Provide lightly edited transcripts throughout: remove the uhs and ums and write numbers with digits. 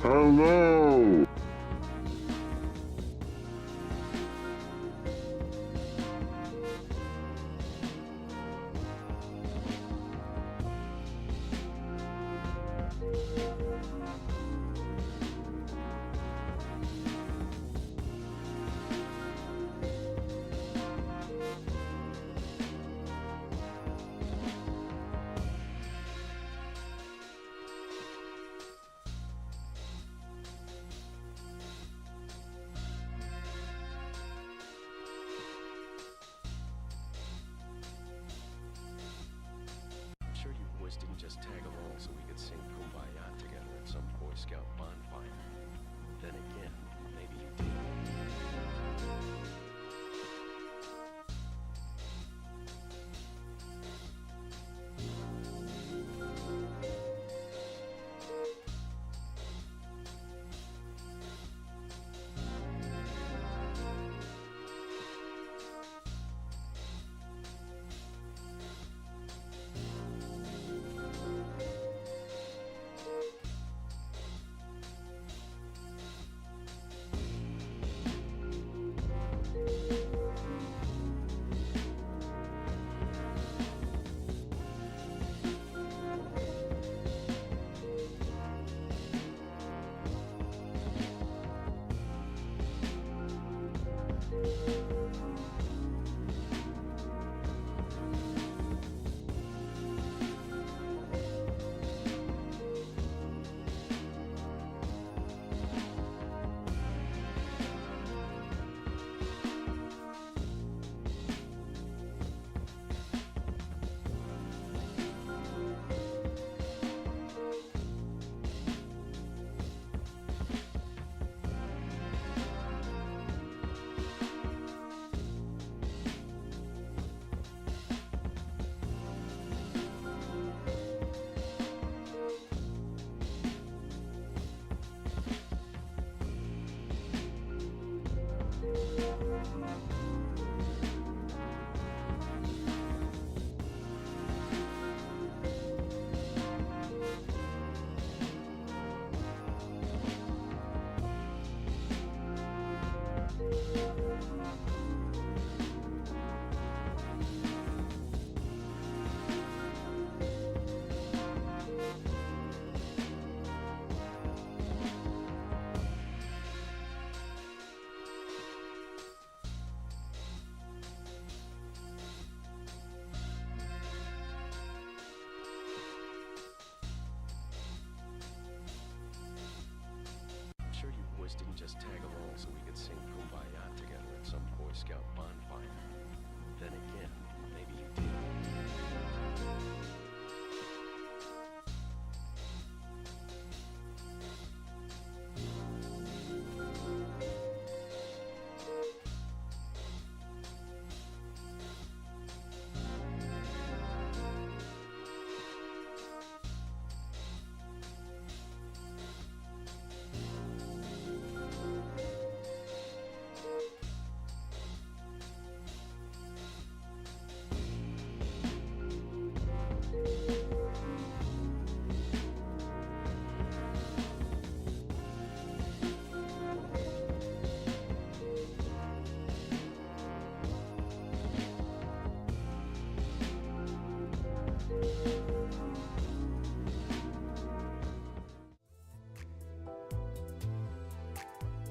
Hello! Sure you boys didn't just tag along so we could sing Kumbaya together at some Boy Scout bonfire. Then again, maybe you did. Sure you boys didn't just tag along so we could sing Kumbaya together at some Boy Scout bonfire. Then again, maybe you did.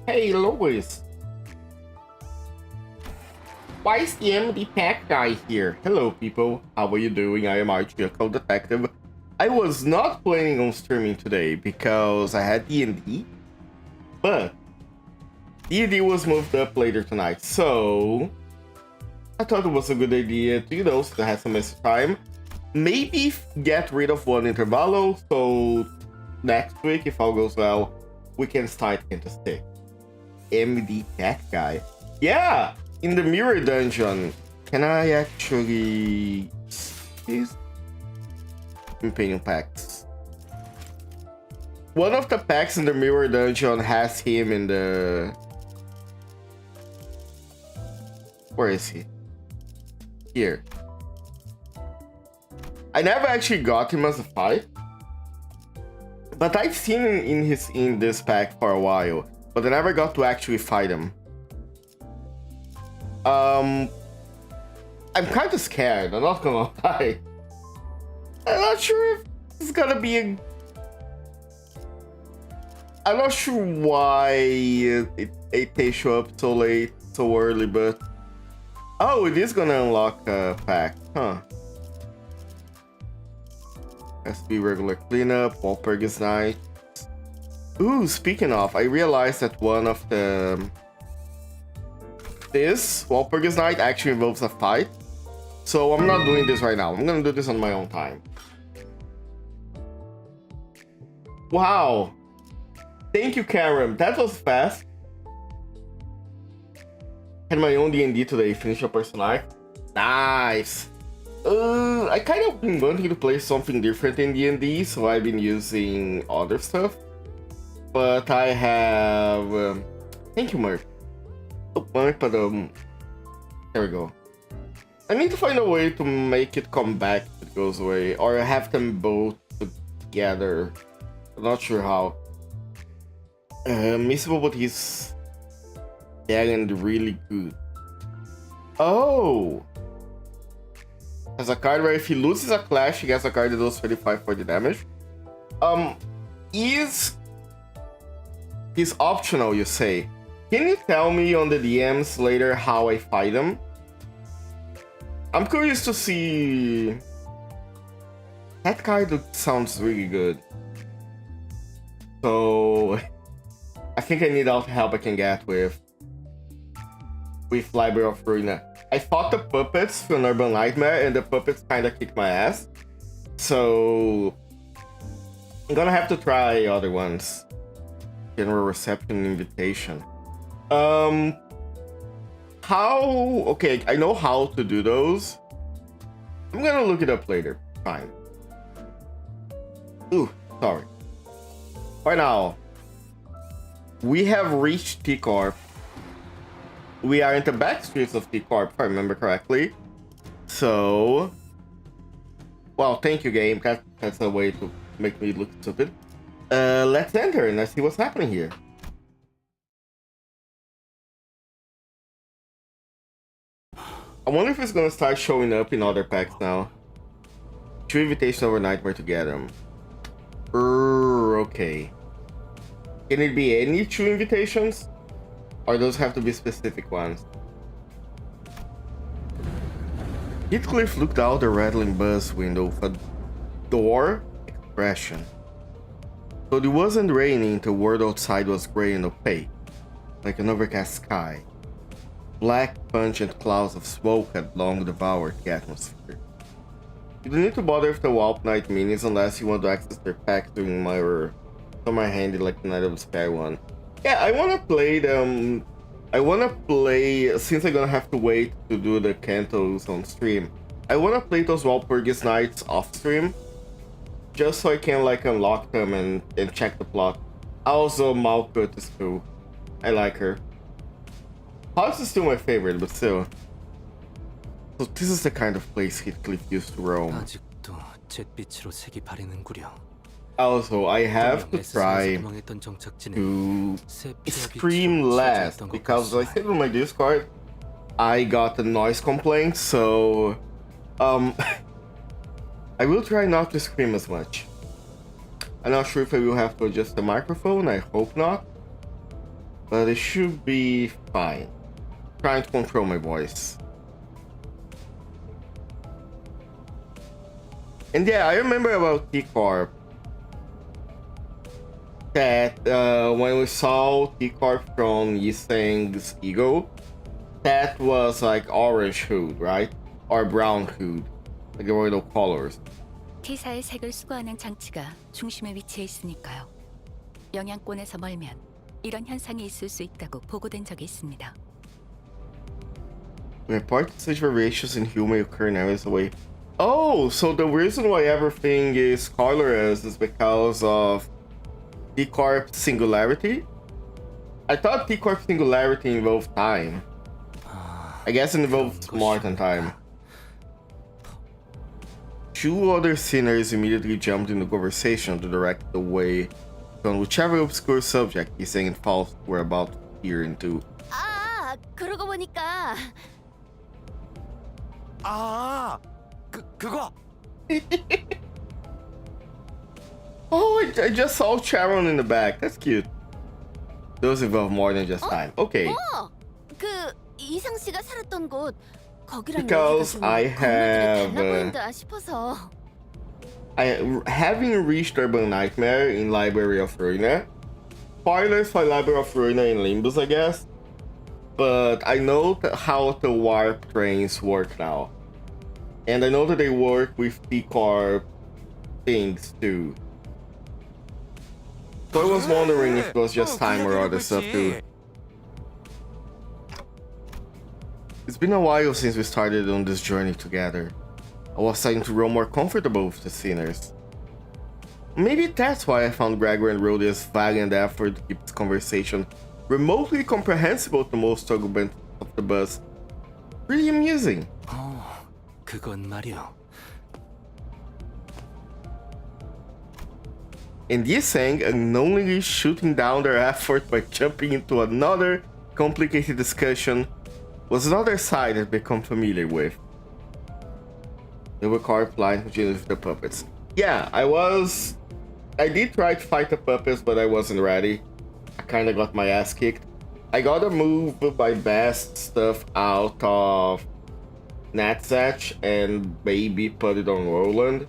Hey, Lois! Why is the MD Pack guy here? Hello, people. How are you doing? I am Archie, a cold detective. I was not planning on streaming today because I had D&D, but D&D was moved up later tonight, so I thought it was a good idea to, to have some extra time. Maybe get rid of one intervallo, so next week, if all goes well, we can start into stick. MD Cat Guy. Yeah! In the mirror dungeon. Can I actually... These companion packs. One of the packs in the mirror dungeon has him in the... Where is he? Here. I never actually got him as a fight. But I've seen him in this pack for a while, but I never got to actually fight him. I'm kind of scared, I'm not gonna lie. I'm not sure if it's gonna be a... I'm not sure why they show up so late, so early, but... Oh, it is gonna unlock a pack, huh? Has to be regular cleanup, Walpurgis Night. Ooh, speaking of, I realized that one of the... This, Walpurgis Night, actually involves a fight. So I'm not doing this right now. I'm gonna do this on my own time. Wow. Thank you, Karen. That was fast. Had my own D&D today. Finish your personage. Nice. I kind of been wanting to play something different in D&D, so I've been using other stuff. But I have... thank you, Mark. Oh, Mark, but there we go. I need to find a way to make it come back if it goes away, or have them both together. I'm not sure how. Miserable, but he's young and really good. Oh! Has a card where if he loses a clash, he gets a card that does 35-40 damage. Is optional, you say? Can you tell me on the DMs later how I fight him? I'm curious to see... That card sounds really good. So... I think I need all the help I can get with Library of Ruina. I fought the puppets from Urban Nightmare, and the puppets kinda kicked my ass. So... I'm gonna have to try other ones. General Reception Invitation. How... Okay, I know how to do those. I'm gonna look it up later. Fine. Ooh, sorry. Right now, we have reached T-Corp. We are in the back streets of T-Corp, if I remember correctly. So... Well, thank you, game. That's a way to make me look stupid. Let's enter and let's see what's happening here. I wonder if it's gonna start showing up in other packs now. 2 invitations over Nightmare to get them. Okay. Can it be any 2 invitations? Or those have to be specific ones? Heathcliff looked out the rattling bus window with a door expression. But it wasn't raining, the world outside was grey and opaque, like an overcast sky. Black, pungent clouds of smoke had long devoured the atmosphere. You don't need to bother with the Walp Night minis unless you want to access their packs during my or some are handy like the Night of the Spare one. Yeah, I wanna play them. I wanna play, since I'm gonna have to wait to do the Cantos on stream, I wanna play those Walpurgis Nights off stream, just so I can like unlock them and check the plot. Also, Malkut is cool. I like her. House is still my favorite, but still. So this is the kind of place Heathcliff used to roam. Also, I have to try to scream less, because I said on my Discord, I got a noise complaint, so I will try not to scream as much. I'm not sure if I will have to adjust the microphone, I hope not, but it should be fine. Trying to control my voice. And yeah, I remember about T-Corp that when we saw T-Corp from Yiseng's Ego, that was like orange hood, right? Or brown hood, like the royal colors. T사의 색을 수거하는 장치가 중심에 위치해 있으니까요. 영향권에서 멀면 이런 현상이 있을 수 있다고 보고된 적이 있습니다. When part-stage variations in hue may occur in areas away. Oh, so the reason why everything is colorless is because of T-Corp singularity? I thought T-Corp singularity involved time. I guess it involves more than time. two other sinners immediately jumped into conversation to direct the way on whichever obscure subject he's saying false were about to peer into. 그러고 보니까 아, 그거. Oh, I just saw Sharon in the back. That's cute. Those involve more than just time. Okay. 그 이상 씨가 살았던 곳 거기랑 Because I have 보인다 싶어서. having reached Urban Nightmare in Library of Ruina. Spoilers for Library of Ruina in Limbus, I guess. But I know how the warp trains work now. And I know that they work with T-Corp things too. So I was wondering if it was just time or other stuff too. It's been a while since we started on this journey together. I was starting to grow more comfortable with the sinners. Maybe that's why I found Gregor and Rhodia's valiant effort to keep this conversation remotely comprehensible to most occupants of the bus really amusing. 그건 말이야. And this sang unknowingly shooting down their effort by jumping into another complicated discussion was another side I've become familiar with. The required line continued with the puppets. Yeah, I did try to fight the puppets, but I wasn't ready. I kinda got my ass kicked. I gotta move my best stuff out of Natsatch and maybe put it on Roland.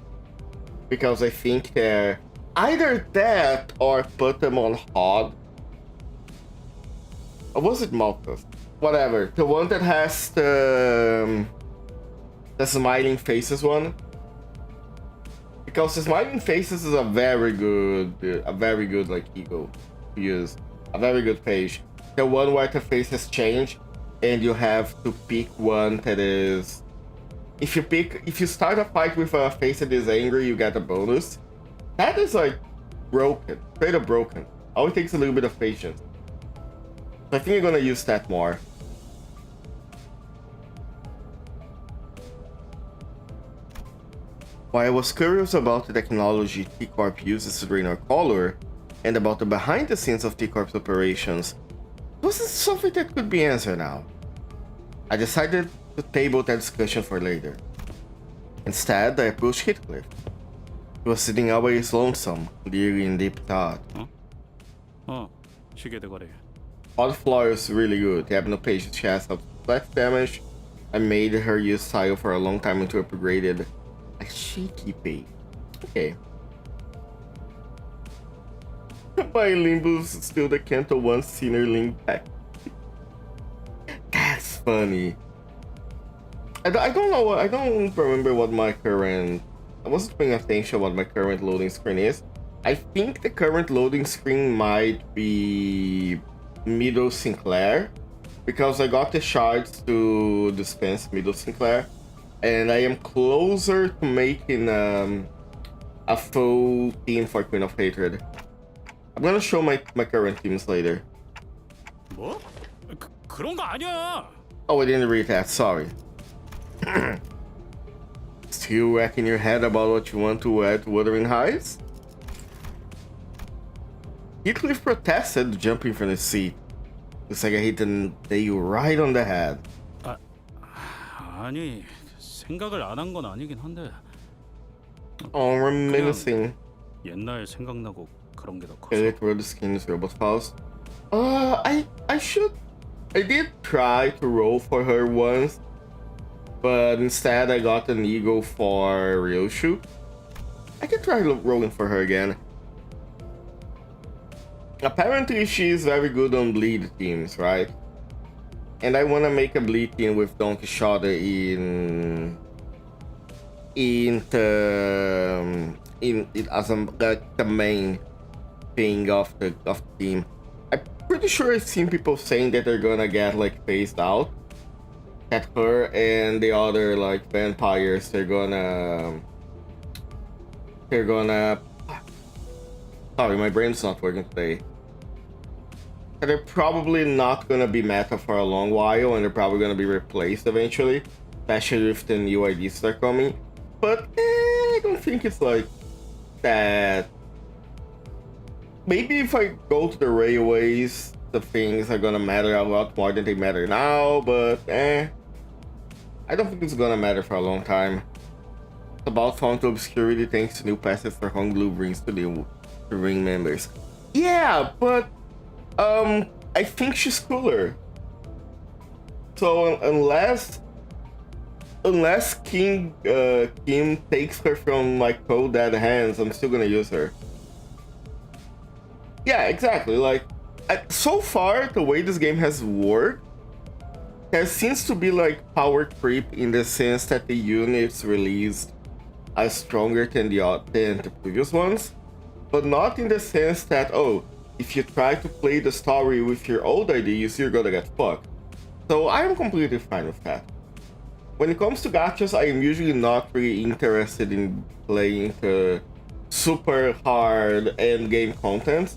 Because I think they're either that or put them on Hog. Or was it Malthus? Whatever. The one that has the smiling faces one. Because the smiling faces is a very good like ego to use. A very good page. The one where the faces change and you have to pick one that is... If you start a fight with a face that is angry, you get a bonus. That is like broken, straight up broken. All it takes a little bit of patience. So I think I'm gonna use that more. While I was curious about the technology T-Corp uses to drain our color, and about the behind the scenes of T-Corp's operations, it wasn't something that could be answered now. I decided to table that discussion for later. Instead, I approached Heathcliff. He was sitting always lonesome, clearly in deep thought. 시계 대가리. All the floor is really good. Having no patience, she has some flex damage. I made her use tile for a long time until upgraded a cheeky pay. Okay. My Limbus still the Kanto 1 Sinner link back. That's funny. I don't know what, I don't remember what my current... I wasn't paying attention what my current loading screen is. I think the current loading screen might be Middle Sinclair, because I got the shards to dispense Middle Sinclair, and I am closer to making a full team for Queen of Hatred. I'm gonna show my current teams later. 뭐? 그런 거 아니야. Oh, I didn't read that, sorry. Still racking your head about what you want to add to Wuthering Heights? Heathcliff protested, jumping from his seat. Looks like I hit the nail right on the head. 아니, 생각을 안 한 건 아니긴 한데. Oh, reminiscing. 옛날 생각나고 그런 게 더 커서. Elite Road Skins Robot Faust. I did try to roll for her once, but instead I got an eagle for Ryoshu. I can try rolling for her again. Apparently she's very good on bleed teams, right? And I want to make a bleed team with Don Quixote as the main thing of the team. I'm pretty sure I've seen people saying that they're gonna get like phased out. At her and the other like vampires, they're gonna. Sorry, my brain's not working today. They're probably not gonna be meta for a long while, and they're probably gonna be replaced eventually, especially if the new IDs are coming. But think it's like that. Maybe if I go to the railways, the things are gonna matter a lot more than they matter now, but I don't think it's gonna matter for a long time. It's about Fall into Obscurity thanks to new passes for Honglu brings to the ring members. Yeah, but I think she's cooler. So unless Kim takes her from like cold dead hands, I'm still gonna use her. Yeah, exactly. Like, so far, the way this game has worked seems to be like power creep in the sense that the units released are stronger than the previous ones, but not in the sense that, oh, if you try to play the story with your old ideas, you're gonna get fucked. So I am completely fine with that. When it comes to gachas, I am usually not really interested in playing the super hard endgame content.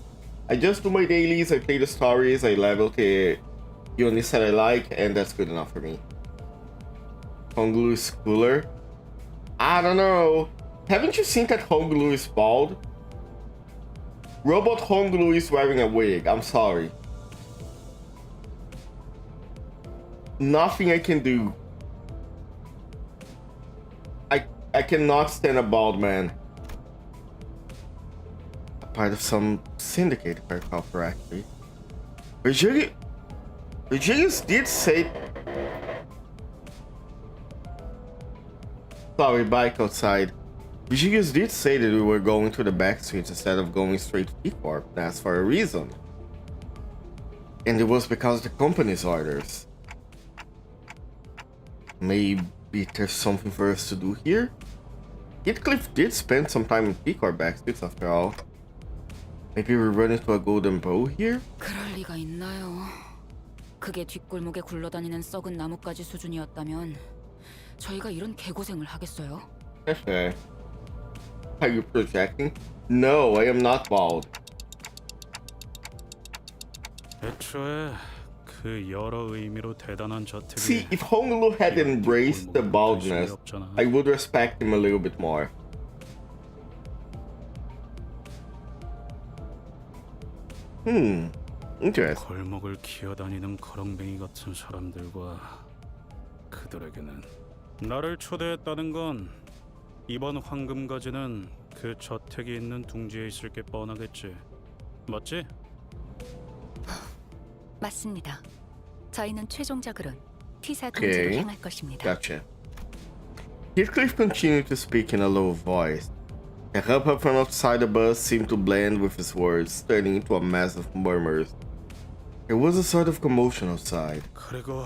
I just do my dailies, I play the stories, I level the units that I like, and that's good enough for me. Honglu is cooler. I don't know. Haven't you seen that Honglu is bald? Robot Honglu is wearing a wig, I'm sorry. Nothing I can do. I cannot stand a bald man. Part of some syndicate, if I recall correctly. Virgilius did say... Sorry, bike outside. Virgilius did say that we were going to the back streets instead of going straight to P-Corp. That's for a reason. And it was because of the company's orders. Maybe there's something for us to do here? Heathcliff did spend some time in P-Corp back streets after all. Maybe we run into a golden bow here? 그럴 리가 있나요? 그게 뒷골목에 굴러다니는 썩은 나뭇가지 수준이었다면 저희가 이런 개고생을 하겠어요? Okay. Are you projecting? No, I am not bald. 애초에 그 여러 의미로 대단한 저택이 See, if Honglu had embraced the baldness, I would respect him a little bit more. Interesting. 골목을 기어다니는 거렁뱅이 같은 사람들과 그들에게는 나를 초대했다는 건 이번 황금가지는 그 저택이 있는 둥지에 있을 게 뻔하겠지. 맞지? 맞습니다. 저희는 최종적으로는 T사 둥지로 향할 것입니다. Gotcha. Heathcliff continued to speak in a low voice. The hubbub from outside the bus seemed to blend with his words, turning into a mass of murmurs. There was a sort of commotion outside. 그리고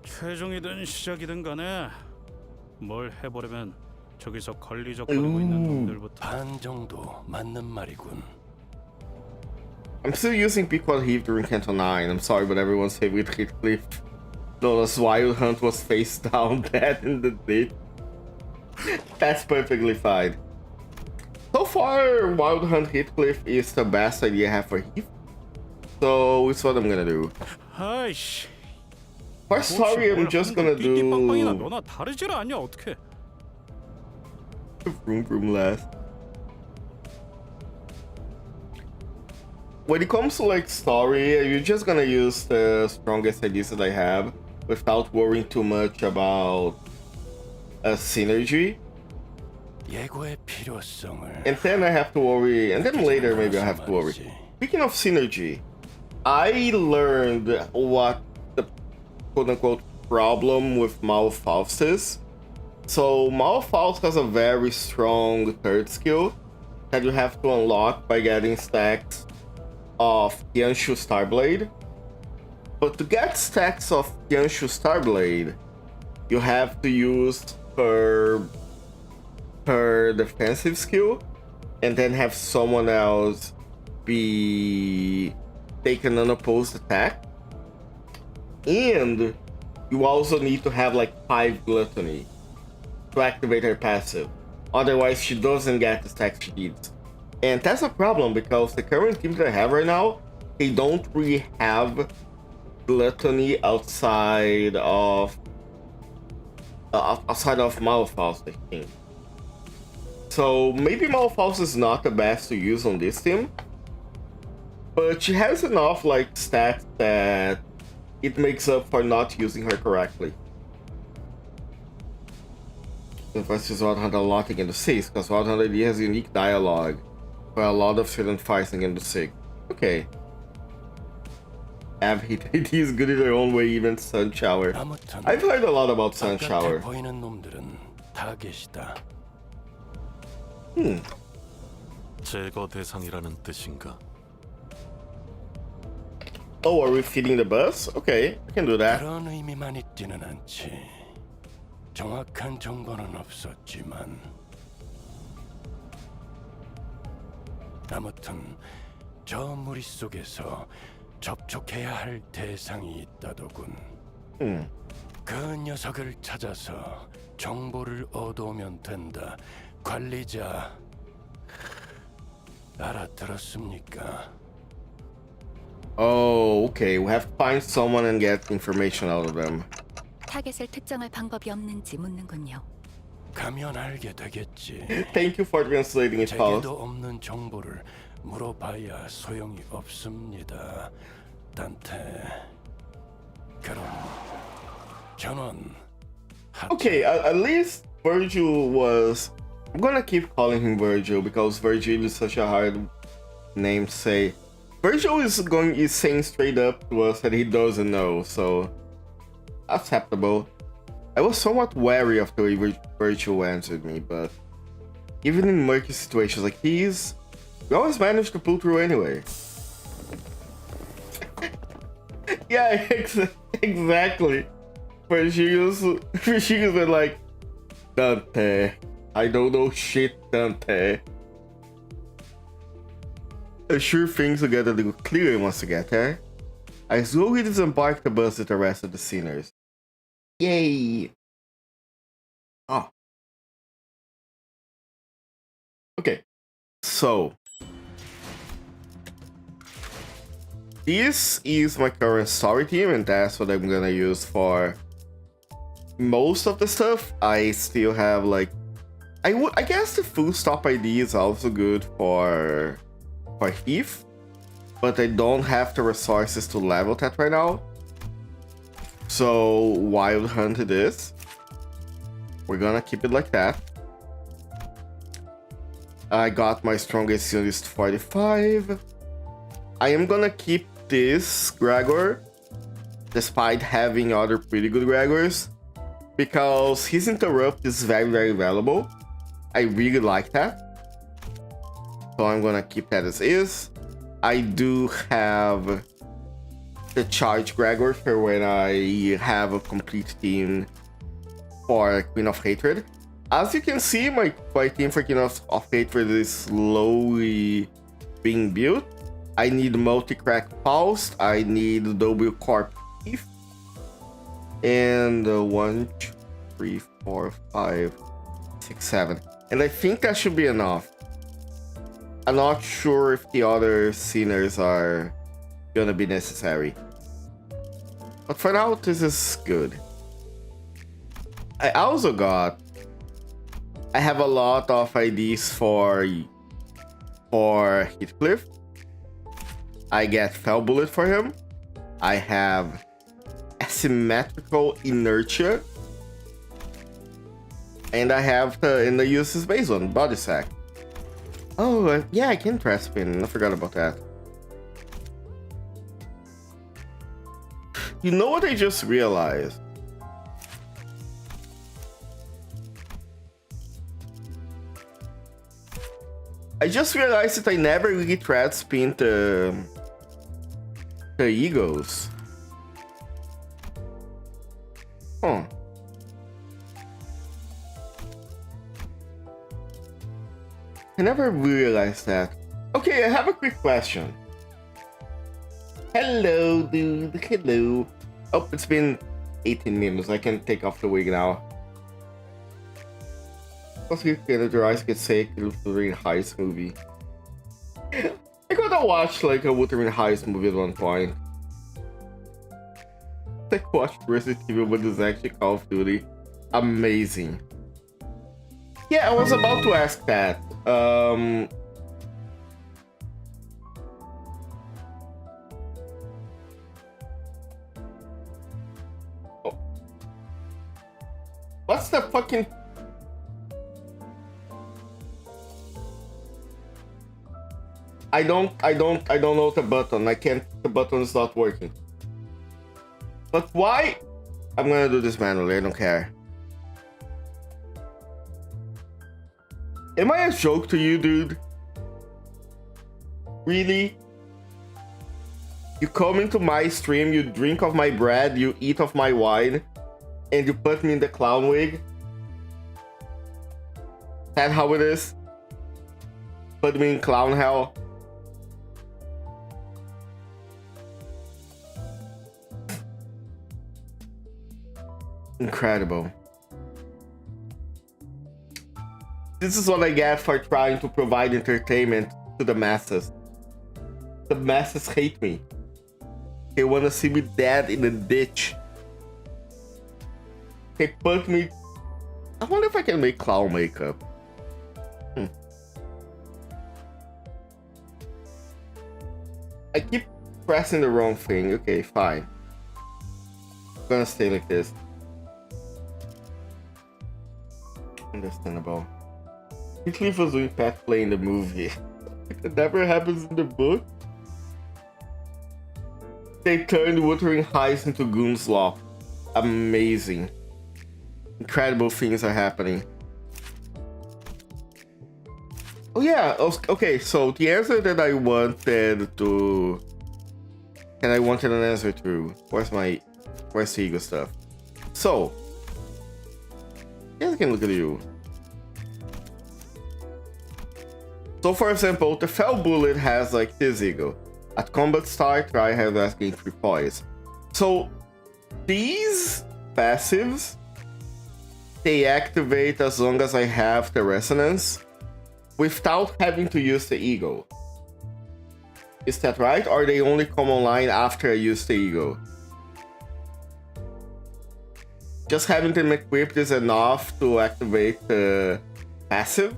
최종이든 시작이든 간에 뭘 해보려면 저기서 걸리적거리고 있는 놈들부터 반 정도 맞는 말이군. I'm still using Pequod Heath during Canto 9. I'm sorry, but everyone's favorite Heathcliff. Notice Wild Hunt was face down dead in the ditch. That's perfectly fine. So far, Wild Hunt Heathcliff is the best idea I have for Heath. So it's what I'm gonna do. 아이씨. For story, I'm just gonna do 빵빵이나 너나 다르질 않냐 어떻게? Vroom last. When it comes to like story, you're just gonna use the strongest ideas that I have without worrying too much about a synergy. 예고의 필요성을. And then I have to worry, and then later maybe I have to worry. Speaking of synergy, I learned what the quote-unquote problem with Malfaust is. So Malfaust has a very strong third skill that you have to unlock by getting stacks of Yanshu Starblade. But to get stacks of Yanshu Starblade, you have to use her defensive skill and then have someone else be take an unopposed attack. And you also need to have like 5 gluttony to activate her passive. Otherwise she doesn't get the stacks she needs. And that's a problem because the current team that I have right now, they don't really have gluttony outside of outside of Malphite, I think. So maybe Malphite is not the best to use on this team, but she has enough like stats that it makes up for not using her correctly. Versus Wild Hunter a lot against the 6, because Wild Hunter has unique dialogue for a lot of certain fights against the 6. Okay. It is good in their own way, even Sun Shower. I've heard a lot about Sun Shower. 보이는 놈들은 다 계시다. 제거 대상이라는 뜻인가? Oh, are we feeding the bus? Okay, I can do that. 그런 의미만 있지는 않지. 정확한 정보는 없었지만 아무튼 저 무리 속에서 접촉해야 할 대상이 있다더군. 그 녀석을 찾아서 정보를 얻어오면 된다. 관리자 알아들었습니까? Oh, okay. We have to find someone and get information out of them. 타겟을 특정할 방법이 없는지 묻는군요. 가면 알게 되겠지. Thank you for translating it, Paul. 제게도 없는 정보를 물어봐야 소용이 없습니다. 단테. 그럼 전원. Okay, at least Virgil was... I'm gonna keep calling him Virgil because Virgil is such a hard name to say. Virgil is saying straight up to us that he doesn't know, so acceptable. I was somewhat wary of the way Virgil answered me, but even in murky situations like these, we always manage to pull through anyway. Yeah, exactly. Virgil's been like, Dante, I don't know shit, Dante. Sure things will get a little clearer once we get there. I slowly disembark the bus with the rest of the sceners. Yay! Oh. Okay, so this is my current story team, and that's what I'm gonna use for most of the stuff. I still have like, I guess the full stop ID is also good for Heath, but I don't have the resources to level that right now. So Wild Hunt it is. We're gonna keep it like that. I got my strongest unit 45. I am gonna keep this Gregor, despite having other pretty good Gregors, because his interrupt is very, very valuable. I really like that. So I'm gonna keep that as is. I do have the charge Gregor for when I have a complete team for Queen of Hatred. As you can see, my team for Queen of Hatred is slowly being built. I need multi-crack Faust, I need W Corp Thief, and 1, 2, 3, 4, 5, 6, 7. And I think that should be enough. I'm not sure if the other sceners are gonna be necessary. But for now, this is good. I also I have a lot of IDs for Heathcliff. I get Fell Bullet for him. I have Asymmetrical Inertia. And I have and I use his base one, Body Sack. Oh, yeah, I can press spin. I forgot about that. You know what I just realized? I just realized that I never really thread spin the Eagles. Huh. I never realized that. Okay, I have a quick question. Hello, dude. Hello. Oh, it's been 18 minutes. I can take off the wig now. Plus, you can your eyes get sick. It looks like a Wuthering Heights movie. I gotta watch like a Wuthering Heights movie at one point. Like watch Resident Evil, but it's actually Call of Duty. Amazing. Yeah, I was about to ask that. What's the fucking... I don't know the button. I can't, the button is not working. But why? I'm gonna do this manually, I don't care. Am I a joke to you, dude? Really? You come into my stream, you drink of my bread, you eat of my wine, and you put me in the clown wig? Is that how it is? Put me in clown hell? Incredible. This is what I get for trying to provide entertainment to the masses. The masses hate me. They want to see me dead in a ditch. They put me... I wonder if I can make clown makeup. I keep pressing the wrong thing. Okay, fine. I'm gonna stay like this. Understandable. Heathcliff was doing pet play in the movie. It never happens in the book. They turned Wuthering Heights into Goon's Law. Amazing. Incredible things are happening. Oh yeah, okay, so the answer that I wanted to... And I wanted an answer to... Where's the ego stuff? So... Yes, I can look at you. So for example, the Fell Bullet has like this ego. At combat start, I have last gain 3 poise. So these passives, they activate as long as I have the resonance without having to use the ego. Is that right? Or they only come online after I use the ego? Just having them equipped is enough to activate the passive.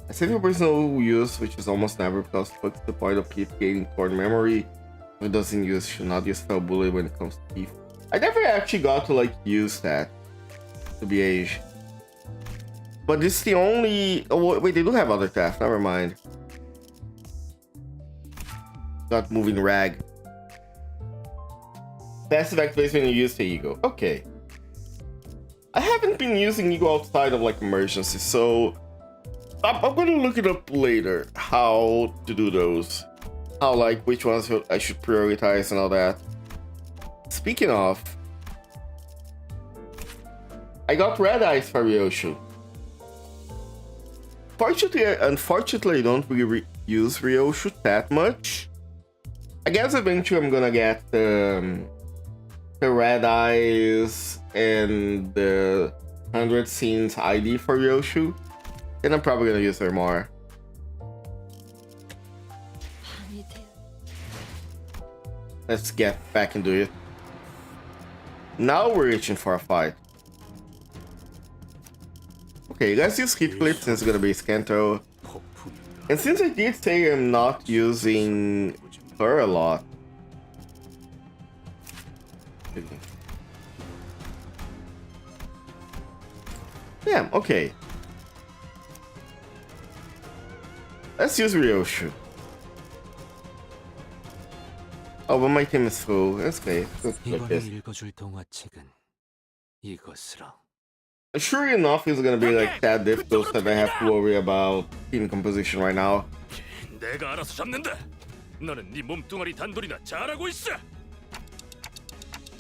I save for personal use, which is almost never, because what's the point of Keith gaining torn memory? If it doesn't use, should not use Fell Bullet when it comes to Keith. I never actually got to like use that, to be age. But this is the only... Oh wait, they do have other theft, never mind. Got moving rag. Passive activates when you use the ego. Okay. I haven't been using ego outside of like emergency, so I'm gonna look it up later how to do those. How like which ones I should prioritize and all that. Speaking of, I got red eyes for Ryoshu. Unfortunately, I don't really use Ryoshu that much. I guess eventually I'm gonna get the red eyes and the 100 scenes ID for Ryoshu. Then I'm probably gonna use her more. Let's get back into it. Now we're reaching for a fight. Okay, let's use Heathcliff since it's gonna be Scanto. And since I did say I'm not using her a lot. Yeah, okay. Let's use Ryoshu. Oh, but my team is full. That's okay. Like this. Sure enough, it's gonna be like that difficult that I have to worry about team composition right now. 내가 알아서 잡는다. 너는 네 몸뚱아리 단돌이나 잘하고 있어.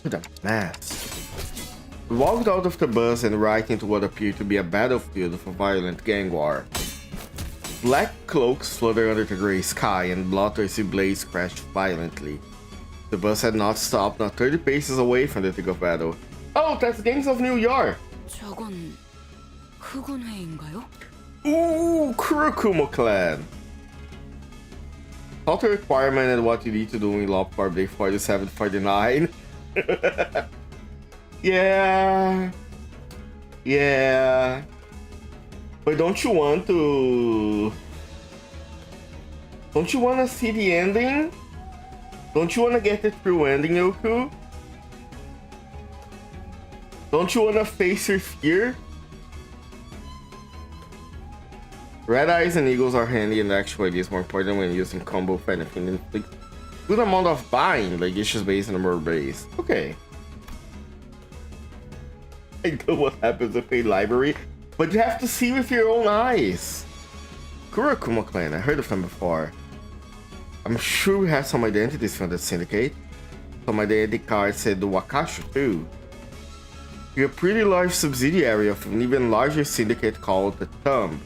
Look at that mass. We walked out of the bus and right into what appeared to be a battlefield of a violent gang war. Black cloaks fluttered under the gray sky and bloodthirsty blades crashed violently. The bus had not stopped, not 30 paces away from the thick of battle. Oh, that's Gangs of New York! 저건 흑운회인가요? Ooh, Kurokumo clan! Thought the requirement and what you need to do in Law Corp Day 4749. Yeah. Yeah. But don't you want to... Don't you want to see the ending? Don't you want to get the true ending, Yoku? Don't you want to face your fear? Red eyes and eagles are handy, and actually it is more important when using combo for anything. Like, good amount of buying, like issues based and more base. Okay. I know what happens with a library, but you have to see with your own eyes. Kurakuma clan, I heard of them before. I'm sure we have some identities from the syndicate. So my identity card said the Wakashu too. You're a pretty large subsidiary of an even larger syndicate called the Thumb.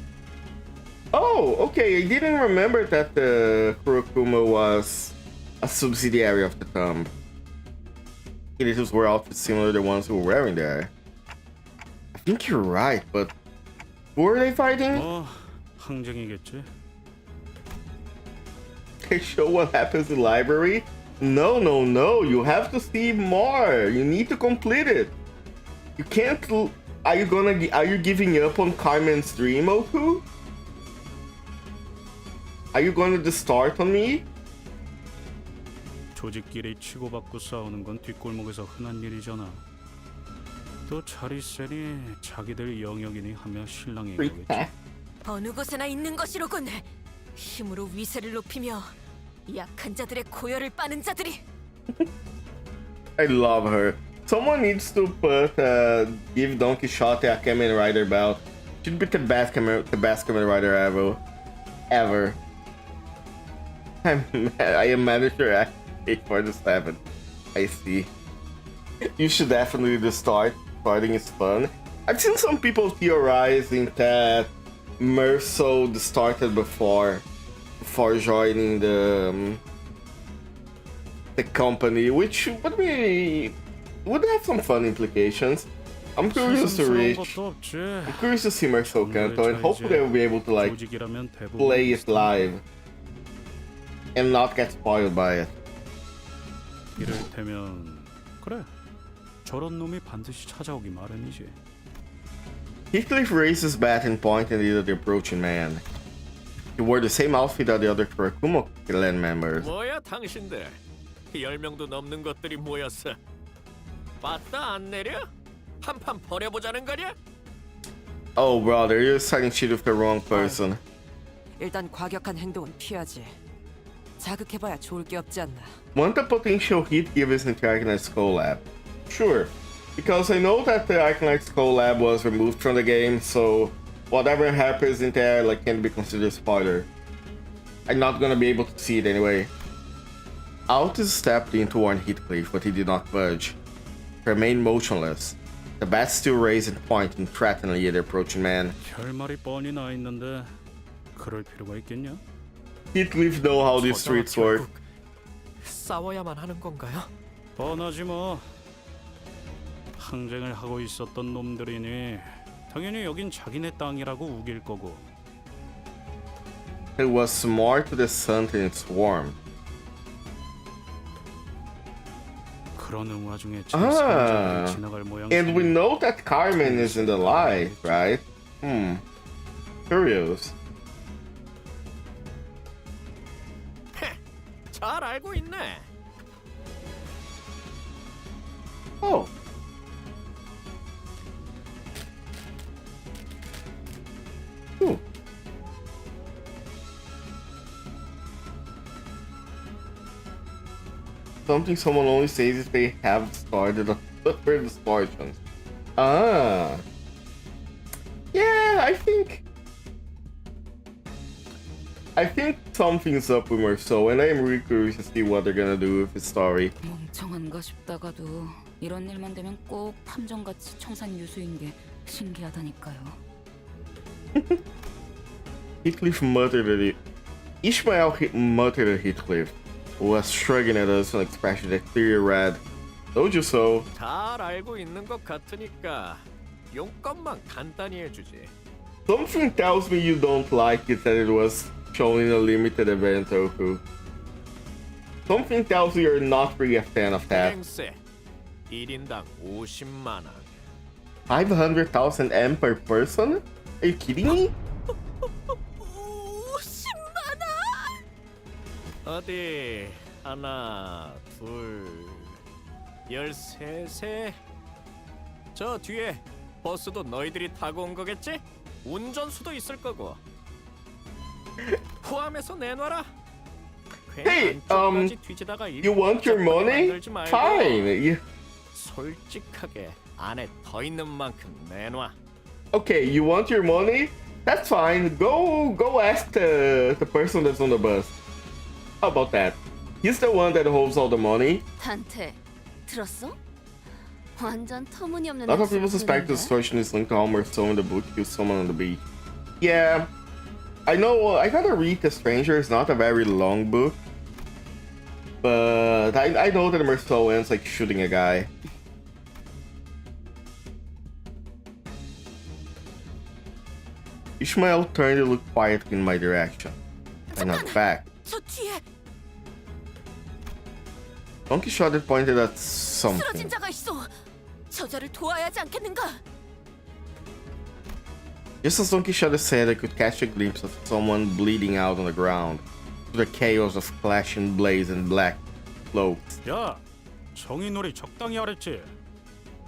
Oh, okay, I didn't remember that the Kurakuma was a subsidiary of the Thumb. It were outfits similar to the ones who were wearing there. I think you're right, but who are they fighting? 항쟁이겠지. They show what happens in library? No, you have to see more. You need to complete it. You can't... Are you giving up on Carmen's dream, Oku? Are you going to start on me? 조직끼리 치고받고 싸우는 건 뒷골목에서 흔한 일이잖아. 또 잘 있으니 자기들 영역이니 하며 실랑이 거겠지. 어느 곳에나 있는 것이로군. 힘으로 위세를 높이며 약한 자들의 고열을 빠는 자들이. I love her. Someone needs to put give Don Quixote a Kamen Rider belt. Should be the best Kamen Rider ever. I am manager at 847. I see. You should definitely just start. Starting is fun. I've seen some people theorizing that Merso started before joining the company, which would have some fun implications. I'm curious to see Merso Kanto, and hopefully I will be able to like play it live and not get spoiled by it. 이를테면 그래. 저런 놈이 반드시 찾아오기 마련이지. Heathcliff raised his bat and pointed at the approaching man. He wore the same outfit as the other Kurakuma clan members. 뭐야 당신들? 10명도 넘는 것들이 모였어. 봤다 안 내려? 한판 벌여보자는 거냐? Oh brother, you're starting shit with the wrong person. 일단 과격한 행동은 피하지. 자극해봐야 좋을 게 없지 않나. Want a potential hit given the Arcanite's collab? Sure, because I know that the Arcanite's collab was removed from the game, so whatever happens in there like can't be considered spoiler. I'm not gonna be able to see it anyway. Altus stepped in to warn Heathcliff, but he did not budge. He remained motionless. The bat still raised and pointing threateningly at the approaching man. 결말이 뻔히 나 있는데 그럴 필요가 있겠냐? Heathcliff know how these streets work. 싸워야만 하는 건가요? 뻔하지 뭐. 항쟁을 하고 있었던 놈들이니 당연히 여긴 자기네 땅이라고 우길 거고. It was more to the sun than its warmth. 그러는 와중에 지나갈 모양새. And we know that Carmen is in the light, right? Curious. 잘 알고 있네. Oh. Ooh. Something someone only says if they have started a suffered misfortunes. Ah. Yeah, I think something's up with Merso, and I am really curious to see what they're gonna do with his story. 멍청한가 싶다가도 이런 일만 되면 꼭 탐정같이 청산 유수인 게 신기하다니까요. Heathcliff muttered at it. Ishmael muttered at Heathcliff, who was shrugging at us an expression that clearly read, "Told you so." 잘 알고 있는 것 같으니까 용건만 간단히 해주지. Something tells me you don't like it that it was shown in a limited event, Toku. Something tells me you're not really a fan of that. 행세. 1인당 50만 원. 500,000 M per person? Are you kidding me? 50만 어디 하나, 둘, 13세. 저 뒤에 버스도 너희들이 타고 온 거겠지? 운전수도 있을 거고. 포함해서 내놔라. Hey, you want your money? Fine. 솔직하게 안에 더 있는 만큼 내놔. Okay, you want your money? That's fine. Go ask the person that's on the bus. How about that? He's the one that holds all the money. 단테 들었어? 완전 터무니없는. A lot of people suspect the extortion is linked to Homer so in the book kills someone on the beach. Yeah, I know. I gotta read The Stranger. It's not a very long book, but I know that Marceau ends like shooting a guy. Ishmael turned to look quietly in my direction. I nodded back. 저 뒤에 Don Quixote pointed at 쓰러진 something. 자가 있어. 저자를 도와야 하지 않겠는가? Just as Don Quixote said, I could catch a glimpse of someone bleeding out on the ground through the chaos of clashing blades and black cloaks. 야, 정의놀이 적당히 하랬지.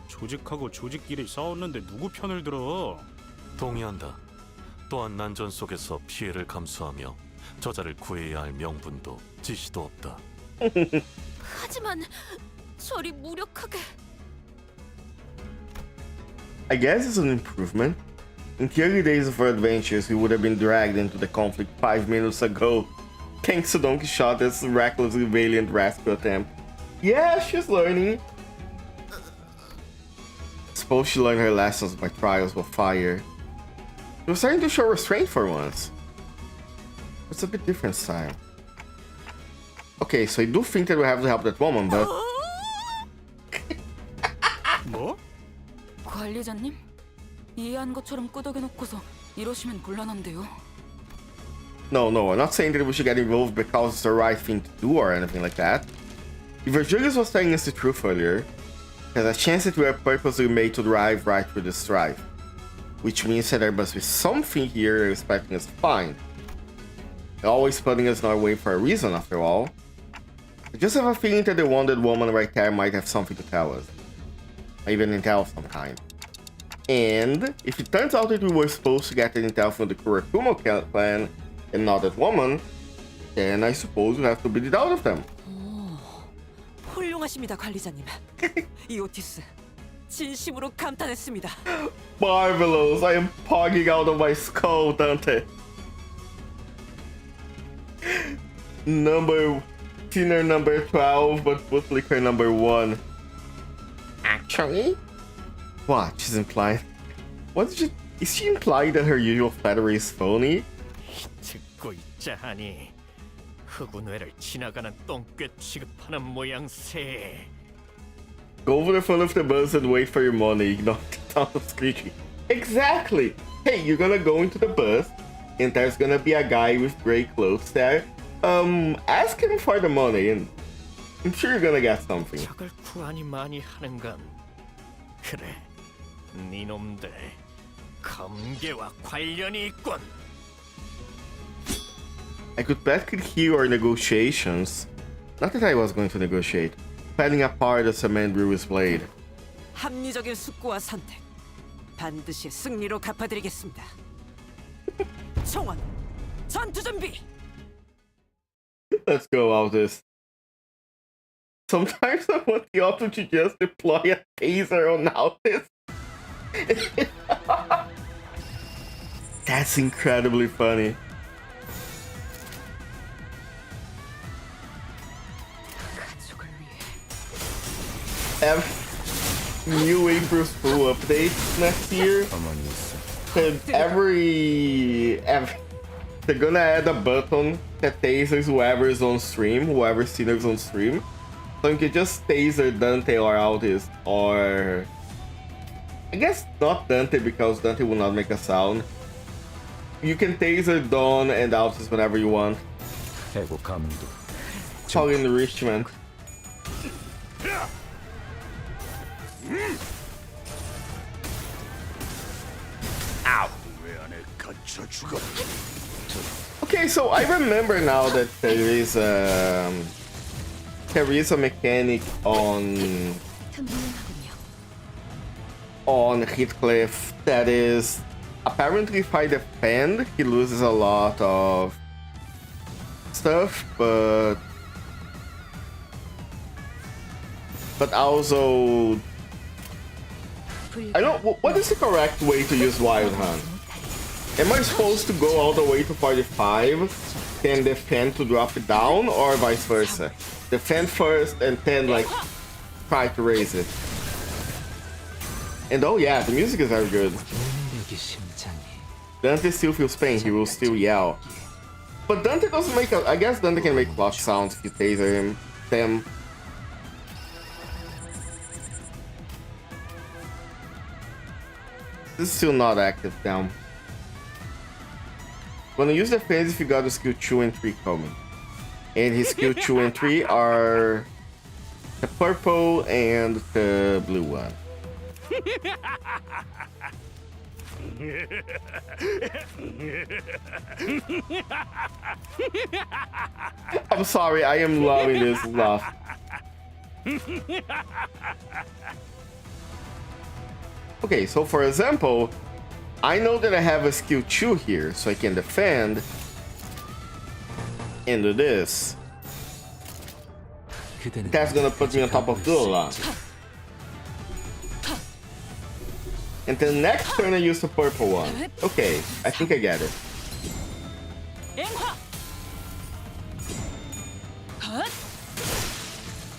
조직하고 조직끼리 싸웠는데 누구 편을 들어? 동의한다. 또한 난전 속에서 피해를 감수하며 저자를 구해야 할 명분도 지시도 없다. 하지만 저리 무력하게. I guess it's an improvement. In the early days of our adventures, we would have been dragged into the conflict 5 minutes ago, thanks to Don Quixote's recklessly valiant rescue attempt. Yeah, she's learning. Suppose she learned her lessons by trials with fire. She was starting to show restraint for once. It's a bit different this time. Okay, so I do think that we have to help that woman, but... 뭐? 관리자님? 이해한 것처럼 끄덕여놓고서 이러시면 곤란한데요. No, I'm not saying that we should get involved because it's the right thing to do or anything like that. If Virgilius was telling us the truth earlier, there's a chance that we are purposely made to drive right through this strife. Which means that there must be something here they're expecting us to find. They're always putting us in our way for a reason, after all. I just have a feeling that the wounded woman right there might have something to tell us. Even intel of some kind. And if it turns out that we were supposed to get the intel from the Kurakumo clan and not that woman, then I suppose we have to beat it out of them. 훌륭하십니다, 관리자님. 이오티스, 진심으로 감탄했습니다. Marvelous! I am pogging out of my skull, Dante. Tinner number 12, but with liquor number 1. Actually? What? She's implying... Is she implying that her usual flattery is phony? 듣고 있자 하니 흑운회를 지나가는 똥꽤 취급하는 모양새. Go over the front of the bus and wait for your money, not the screechy. Exactly! Hey, you're gonna go into the bus, and there's gonna be a guy with gray clothes there. Ask him for the money, and I'm sure you're gonna get something. 적을 구하니 많이 하는 건 그래, 니놈들 검계와 관련이 있군. I could bet could hear our negotiations. Not that I was going to negotiate. Planning apart the cement brewer's blade. 합리적인 숙고와 선택, 반드시 승리로 갚아드리겠습니다. 청원, 전투 준비. Let's go, Aldous. Sometimes I want the option to just deploy a taser on Aldous. That's incredibly funny. New April's Fool update next year. And they're gonna add a button that tasers whoever's on stream, whoever's seen us on stream. So you can just taser Dante or Aldous, or I guess not Dante because Dante will not make a sound. You can taser Dawn and Aldous whenever you want. It's all enrichment. Ow. 왜 안에 갇혀 죽어? Okay, so I remember now that there is a mechanic on Heathcliff that is apparently if I defend, he loses a lot of stuff, but also I don't. What is the correct way to use Wild Hunt? Am I supposed to go all the way to 45, then defend to drop it down, or vice versa? Defend first and then like try to raise it. And oh yeah, the music is very good. Dante still feels pain, he will still yell. But Dante doesn't make I guess Dante can make clock sounds if you taser them. This is still not active down. Gonna use the phase if you got the skill 2 and 3 coming. And his skill 2 and 3 are the purple and the blue one. I'm sorry, I am loving this laugh. Okay, so for example, I know that I have a skill 2 here, so I can defend and do this. That's gonna put me on top of Dula. And then next turn I use the purple one. Okay, I think I get it.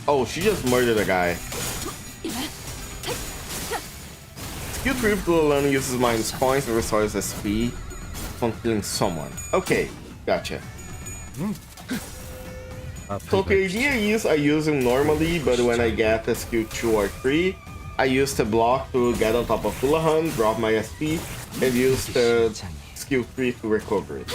Oh, she just murdered a guy. Skill 3 of Dululana uses minus points and restores SP from killing someone. Okay, gotcha. So the idea is I use him normally, but when I get a skill 2 or 3, I use the block to get on top of Dulahan, drop my SP, and use the skill 3 to recover it.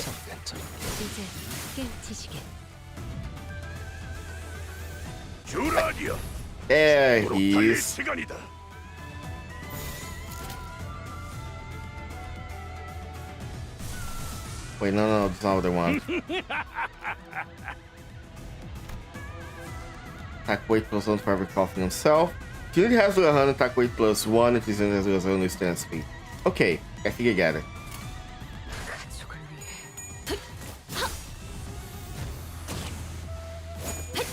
There he is. Wait, no, that's not what I want. Attack weight plus 1 for every coughing himself. If unit has 100, attack weight plus 1 if his unit has only stand speed. Okay, I think I get it.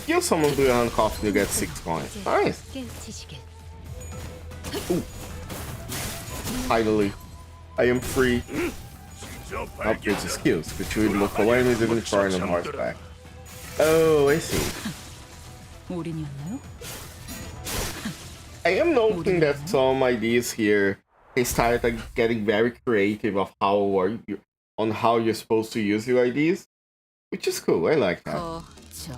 Kill someone with 100 coughing, you get 6 points. Nice. Ooh. Finally, I am free. Upgrades the skills, which would look for enemies even foreign on horseback. Oh, I see. I am noting that some ideas here, they started getting very creative of on how you're supposed to use your IDs, which is cool. I like that. Sag.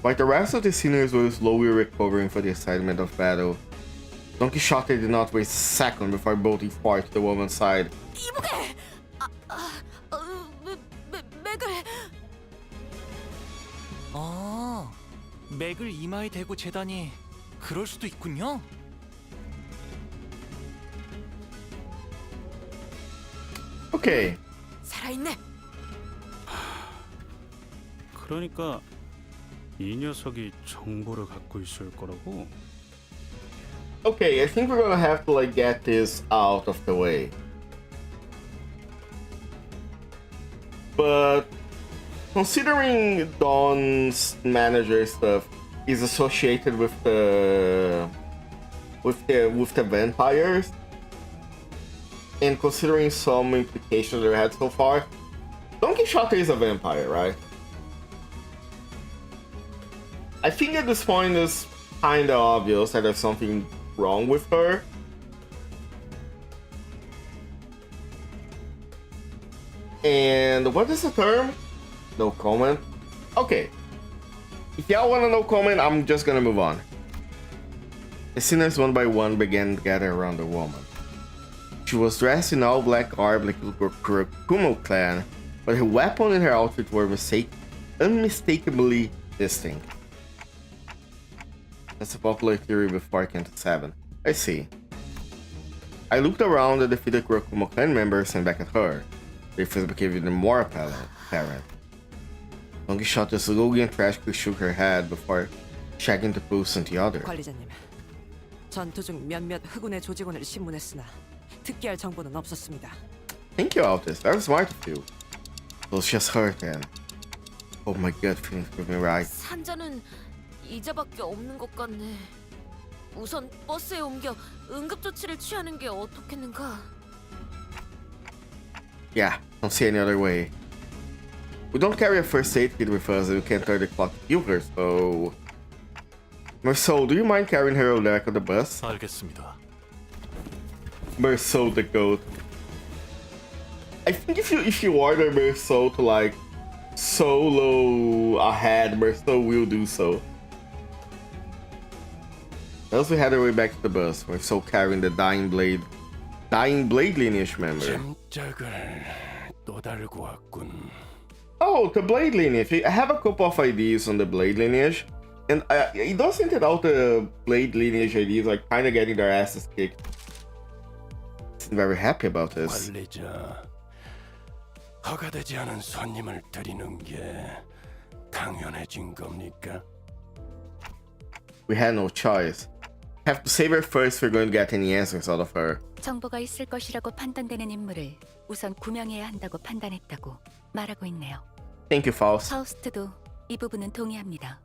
Like the rest of the seniors were slowly recovering for the assignment of battle. Don Quixote did not waste a second before bolting forward to the woman's side. 맥을 이마에 대고 재다니 그럴 수도 있군요. Okay. 살아있네. 그러니까 이 녀석이 정보를 갖고 있을 거라고? Okay, I think we're gonna have to like get this out of the way. But considering Dawn's manager stuff is associated with the vampires, and considering some implications they had so far, Don Quixote is a vampire, right? I think at this point it's kinda obvious that there's something wrong with her. And what is the term? No comment. Okay. If y'all wanna no comment, I'm just gonna move on. The sinners one by one began to gather around the woman. She was dressed in all black garb like the Kumo clan, but her weapon and her outfit were unmistakably distinct. That's a popular theory before Canto 7. I see. I looked around the defeated Kurokumo clan members and back at her. Their face became even more apparent. Don Quixote slowly and tragically shook her head before checking the pulse on the other. 관리자님, 전투 중 몇몇 흑운의 조직원을 신문했으나 특기할 정보는 없었습니다. Thank you, Altis. Very smart of you. It was just her then. Oh my gut feeling's proving right. 산자는 이자밖에 없는 것 같네. 우선 버스에 옮겨 응급 조치를 취하는 게 어떻겠는가? Yeah, don't see any other way. We don't carry a first aid kit with us and we can't turn the clock to heal her, so... Marceau, do you mind carrying her on the back of the bus? 알겠습니다. Marceau the goat. I think if you order Marceau to like solo ahead, Marceau will do so. As we head our way back to the bus, Marceau carrying the dying blade lineage member. 잼짝을 또 달고 왔군. Oh, the blade lineage. I have a couple of ideas on the blade lineage, and it does seem that all the blade lineage ideas are kind of getting their asses kicked. I'm very happy about this. 관리자, 허가되지 않은 손님을 드리는 게 당연해진 겁니까? We had no choice. Have to save her first if we're going to get any answers out of her. 정보가 있을 것이라고 판단되는 인물을 우선 구명해야 한다고 판단했다고 말하고 있네요. Thank you, Faust. 파우스트도 이 부분은 동의합니다.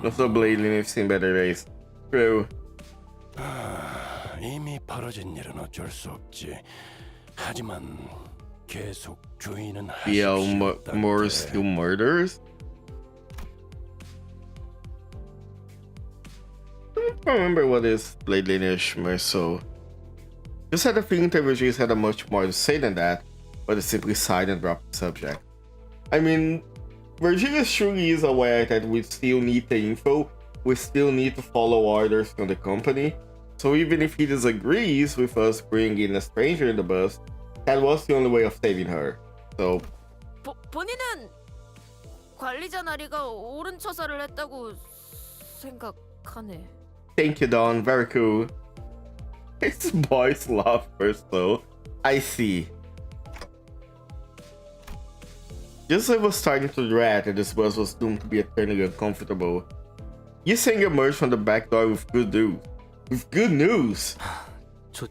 Also, blade lineage seen better days. True. 이미 벌어진 일은 어쩔 수 없지. 하지만 계속 주의는 BL 하십시오. more still murders? I don't remember what is blade lineage Merceau. Just had a feeling the Virgis had a much more to say than that, but they simply sighed and dropped the subject. I mean, Virgilius surely is aware that we still need the info, we still need to follow orders from the company, so even if he disagrees with us bringing a stranger in the bus, that was the only way of saving her. So... 본인은 관리자 나리가 옳은 처사를 했다고 생각하네. Thank you, Don. Very cool. It's boys love first, though. I see. Just as I was starting to dread that this bus was doomed to be eternally uncomfortable, Yiseng emerged from the back door with good news. With good news!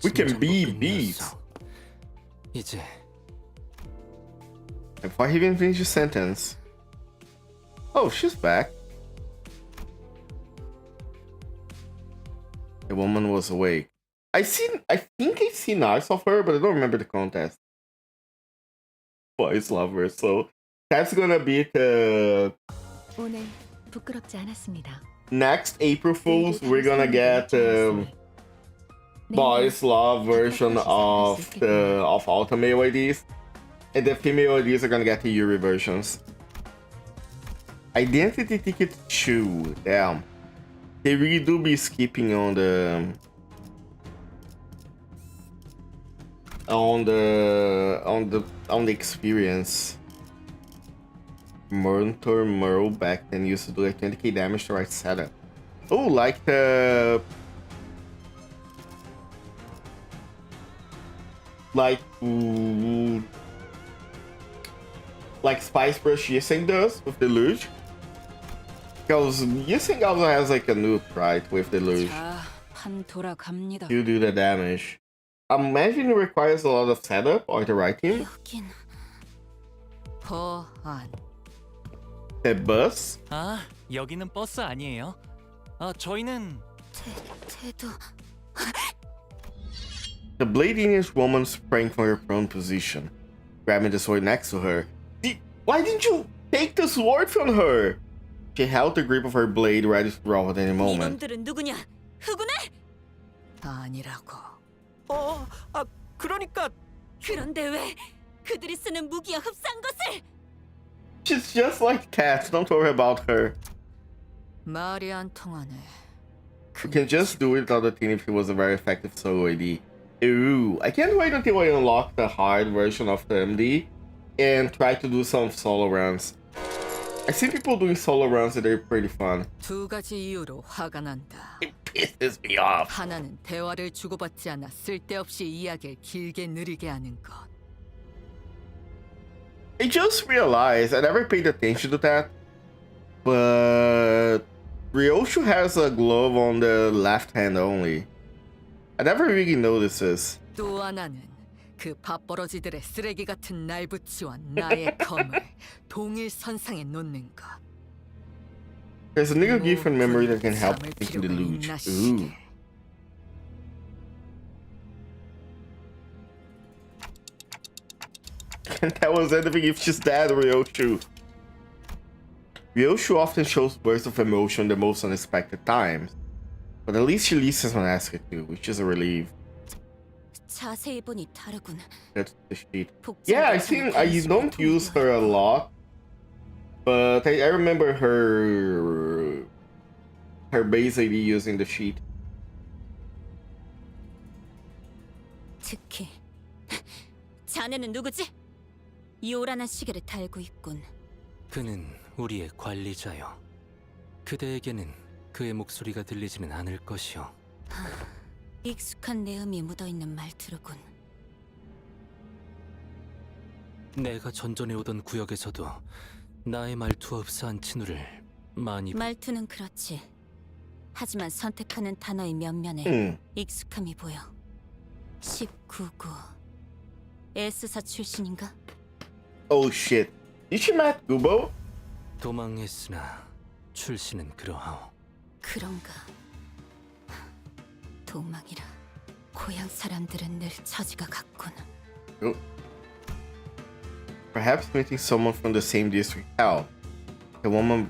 We can be bees! 이제 Before he even finished his sentence. Oh, she's back. The woman was awake. I think I've seen eyes of her, but I don't remember the contest. Boys love her, so that's gonna be the 오늘 부끄럽지 않았습니다. next April Fools. We're gonna get boys love version of all the male IDs, and the female IDs are gonna get the Yuri versions. Identity ticket 2. Damn, they really do be skipping on the experience. Mentor Merle back then used to do like 20k damage to right setup. Oh, like the like Spice Brush Yiseng does with the Luge. Because Yiseng also has like a noob, right, with the Luge. 자, 판 돌아갑니다. You do the damage. I imagine it requires a lot of setup or the right team. 여긴 보안. The bus? 아, 여기는 버스 아니에요. 저희는 태도 The blade-lineage woman sprang from her prone position, grabbing the sword next to her. Why didn't you take the sword from her? She held the grip of her blade ready to draw at any moment. 이놈들은 누구냐? 흑운에? 아니라고. 그러니까 그런데 왜 그들이 쓰는 무기와 흡사한 것을? She's just like Cat, don't worry about her. 말이 안 통하네. You can just do it without the team if he was a very effective solo AD. Ooh, I can't wait until I unlock the hard version of the MD and try to do some solo runs. I see people doing solo runs and they're pretty fun. 두 가지 이유로 화가 난다. It pisses me off. 하나는 대화를 주고받지 않아 쓸데없이 이야기를 길게 느리게 하는 것. I just realized I never paid attention to that, but Ryoshu has a glove on the left hand only. I never really noticed this. 또 하나는 그 밥버러지들의 쓰레기 같은 날붙이와 나의 검을 동일 선상에 놓는 것. There's a nigga gift in memory that can help making the loot. Ooh. Can't tell us anything if she's dead, Ryoshu. Ryoshu often shows bursts of emotion in the most unexpected times, but at least she listens when asked to, which is a relief. 자세히 보니 다르군. That's the sheet. Yeah, I don't use her a lot, but I remember her base AD using the sheet. 특히 자네는 누구지? 요란한 시계를 달고 있군. 그는 우리의 관리자요. 그대에게는 그의 목소리가 들리지는 않을 것이요. 익숙한 내음이 묻어있는 말투로군. 내가 전전에 오던 구역에서도 나의 말투와 흡사한 친구를 많이 말투는 그렇지. 하지만 선택하는 단어의 면면에 익숙함이 보여. 19구 S사 출신인가? Oh shit. Did she met Gubo? 도망했으나 출신은 그러하오. 그런가. 도망이라. 고향 사람들은 늘 처지가 같군. Oh. Perhaps meeting someone from the same district helped. The woman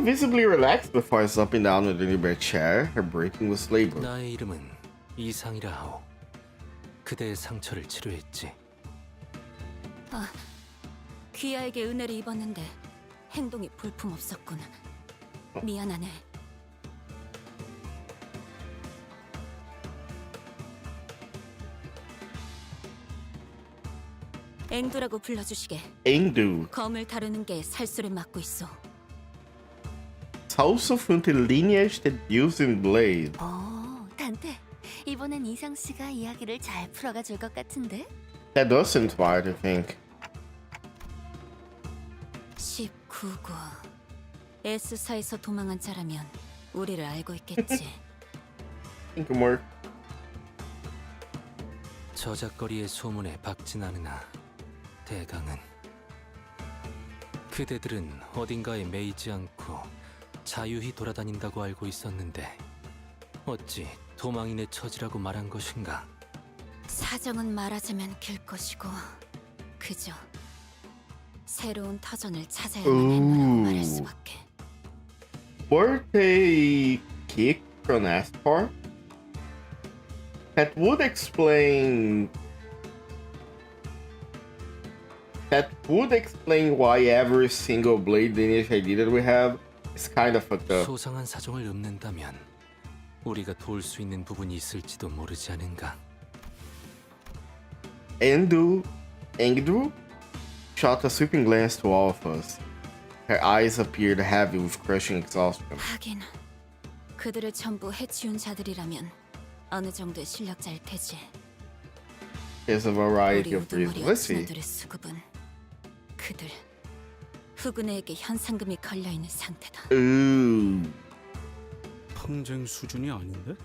visibly relaxed before jumping down into the bed chair. Her breathing was labored. 나의 이름은 이상이라 하오. 그대의 상처를 치료했지. 아, 귀하에게 은혜를 입었는데 행동이 볼품없었군. 미안하네. 앵두라고 불러주시게. Engdu. 검을 다루는 게 살수를 맡고 있어. Also from the lineage that used in blade. 단테. 이번엔 이상 씨가 이야기를 잘 풀어가 줄 것 같은데? That does seem smart, I think. 19구. S사에서 도망한 자라면 우리를 알고 있겠지. Think more. 저작거리의 소문에 박진하느나 대강은 그대들은 어딘가에 매이지 않고 자유히 돌아다닌다고 알고 있었는데 어찌 도망인의 처지라고 말한 것인가? 사정은 말하자면 길 것이고 그저 새로운 터전을 찾아야만 했노라고 말할 수밖에. Were they kicked from Aspar? That would explain why every single blade lineage ID that we have is kind of fucked up. 소상한 사정을 읊는다면 우리가 도울 수 있는 부분이 있을지도 모르지 않은가? Engdu shot a sweeping glance to all of us. Her eyes appeared heavy with crushing exhaustion. 하긴 그들을 전부 해치운 자들이라면 어느 정도의 실력자일 테지. There's a variety 우리 of reasons. 우두머리 Let's see. 어치나들의 수급은 그들 후근에게 현상금이 걸려 있는 상태다. Ooh. 평쟁 수준이 아닌데?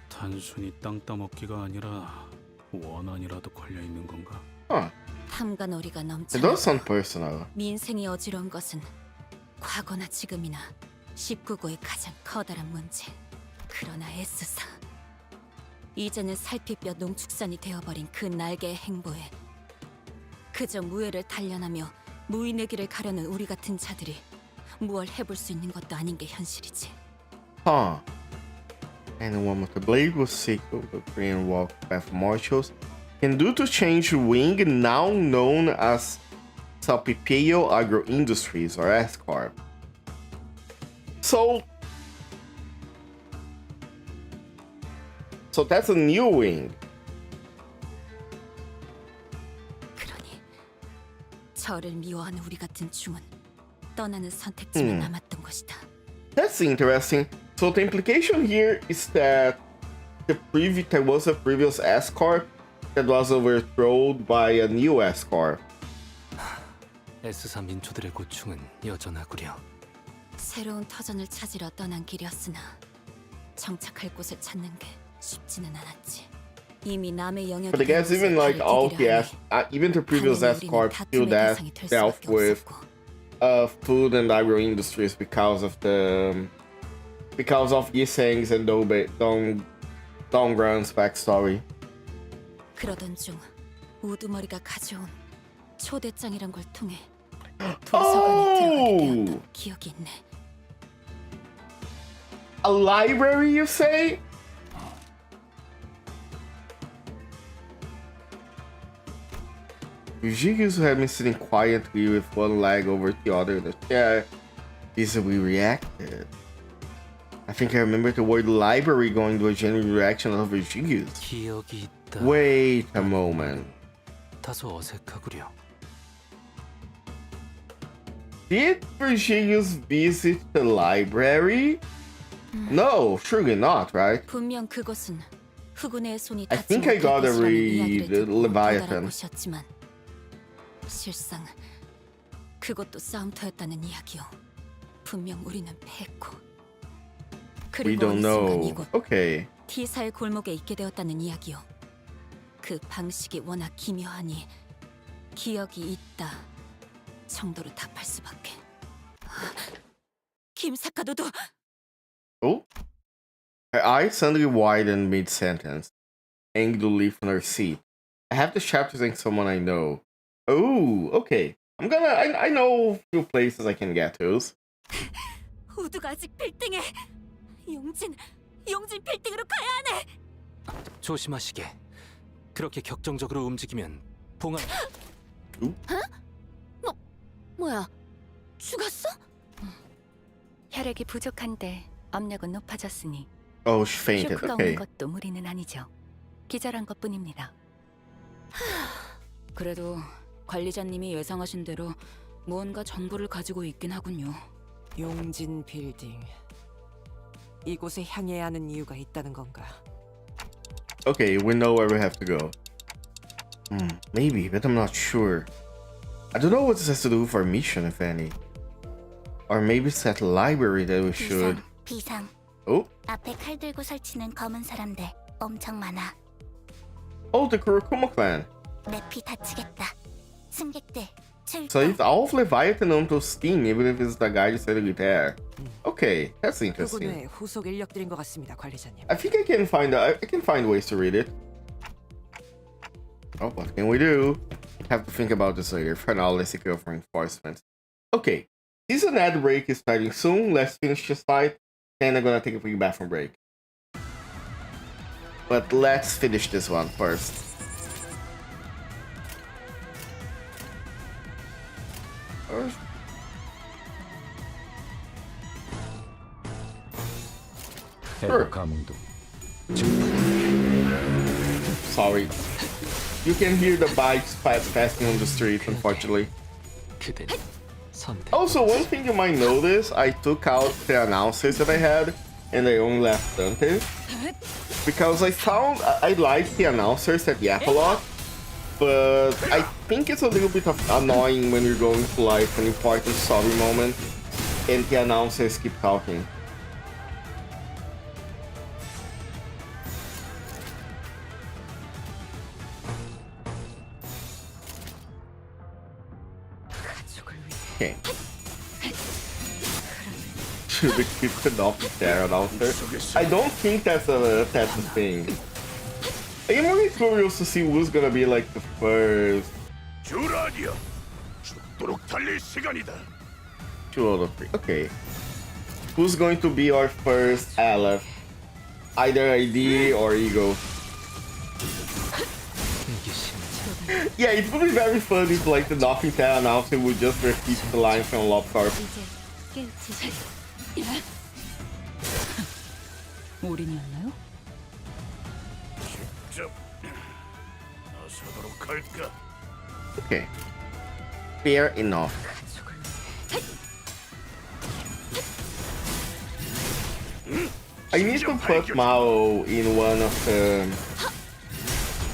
단순히 땅 따먹기가 아니라 원한이라도 걸려 있는 건가? Huh. 탐관오리가 It 넘쳐. does sound personal. 민생이 어지러운 것은 과거나 지금이나 19구의 가장 커다란 문제. 그러나 S사 이제는 살피뼈 농축산이 되어버린 그 날개의 행보에 그저 무예를 단련하며 무인의 길을 가려는 우리 같은 자들이 무얼 해볼 수 있는 것도 아닌 게 현실이지. Huh. And the one with the blade was sick of the Korean walk path marshals can do to change wing, now known as Salpipeo Agro Industries or S-Corp. So that's a new wing. 그러니 저를 미워하는 우리 같은 중은 떠나는 선택지만 남았던 것이다. That's interesting. So the implication here is that there was a previous escort that was overthrown by a new escort. S사 민초들의 고충은 여전하구려. 새로운 터전을 찾으러 떠난 길이었으나 정착할 곳을 찾는 게 쉽지는 않았지. 이미 남의 영역에 But I guess even like all the even the previous escort still dealt with food and agro industries because of Yiseng's and Dongrun's backstory. 그러던 중 우두머리가 가져온 초대장이란 걸 통해 도서관에 들어가게 되었던 기억이 있네. A library, you say? Vtuber had been sitting quietly with one leg over the other in the chair. Visibly reacted. I think I remember the word library going to a genuine reaction of Vtuber. 기억이 있다. Wait a moment. 다소 어색하구려. Did Vtuber visit the library? No, surely not, right? 분명 그곳은 후군의 손이 I 닿지 think I 못할 gotta 곳이라는 read 이야기를 듣고 Leviathan. 도달한 곳이었지만 실상 그것도 싸움터였다는 이야기요. 분명 우리는 패했고 We 그리고 don't 어느 순간 know. 이곳 Okay. T사의 골목에 있게 되었다는 이야기요. 그 방식이 워낙 기묘하니 기억이 있다 정도로 답할 수밖에. 김사카도도 Oh. Her eyes suddenly widened mid-sentence, angled to leave from her seat. I have the chapter saying someone I know. Oh, okay. I know a few places I can get to. 우두가 아직 빌딩에 용진 빌딩으로 가야 하네. 조심하시게. 그렇게 격정적으로 움직이면 봉합. 뭐야? 죽었어? 혈액이 부족한데 압력은 높아졌으니 Oh, she fainted. 쇼크가 Okay. 온 것도 무리는 아니죠. 기절한 것뿐입니다. 그래도 관리자님이 예상하신 대로 무언가 정보를 가지고 있긴 하군요. 용진 빌딩. 이곳에 향해야 하는 이유가 있다는 건가? Okay, we know where we have to go. Maybe, but I'm not sure. I don't know what this has to do with our mission, if any. Or maybe it's that library that we should. 비상. Oh? 앞에 칼 들고 설치는 검은 사람들 엄청 많아. Oh, the Kurokuma clan. 맵이 다치겠다. 승객들 So 출동. it's all of Leviathan onto Steam, even if it's the guy just sitting there. Okay, that's interesting. 후군의 후속 인력들인 것 같습니다, 관리자님. I think I can find ways to read it. Oh, what can we do? Have to think about this later. For now, let's take care of reinforcements. Okay, season ad break is starting soon. Let's finish this fight, then I'm gonna take a quick bathroom break. But let's finish this one first. Sure. Sorry. You can hear the bikes passing on the street, unfortunately. 그대는 선택. Also, one thing you might notice, I took out the announcers that I had, and I only left Dante. Because I like the announcers at the app a lot, but I think it's a little bit annoying when you're going to like an important story moment, and the announcers keep talking. Okay. Should we keep the off there announcer? I don't think that's a thing. I'm really curious to see who's gonna be like the first 주라니야. 죽도록 달릴 시간이다. 2 out of 3. Okay. Who's going to be our first Aleph? Either ID or Ego. Yeah, it would be very funny if like the Nothing Tail announcer would just repeat the line from Lobcorp. 올인이었나요? 직접 나서도록 할까? Okay. Fair enough. I need to put Mao in one of the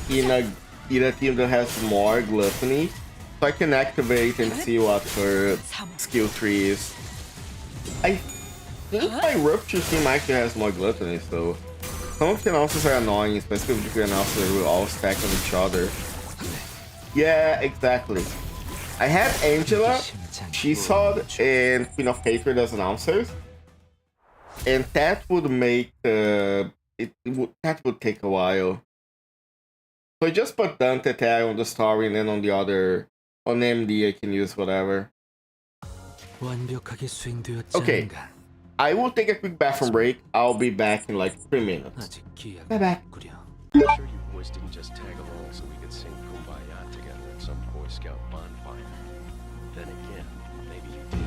in a team that has more gluttony, so I can activate and see what her skill tree is. I think my rupture team actually has more gluttony, so some of the announcers are annoying, especially if the announcers will all stack on each other. Yeah, exactly. I had Angela, She-Sod, and Queen of Hatred as announcers, and that would make that would take a while. So I just put Dante tag on the story, and then on the other, on MD, I can use whatever. Okay, I will take a quick bathroom break. I'll be back in like 3 minutes. Bye bye. I'm sure you boys didn't just tag along so we could sing Kumbaya together at some Boy Scout bonfire. Then again, maybe you did.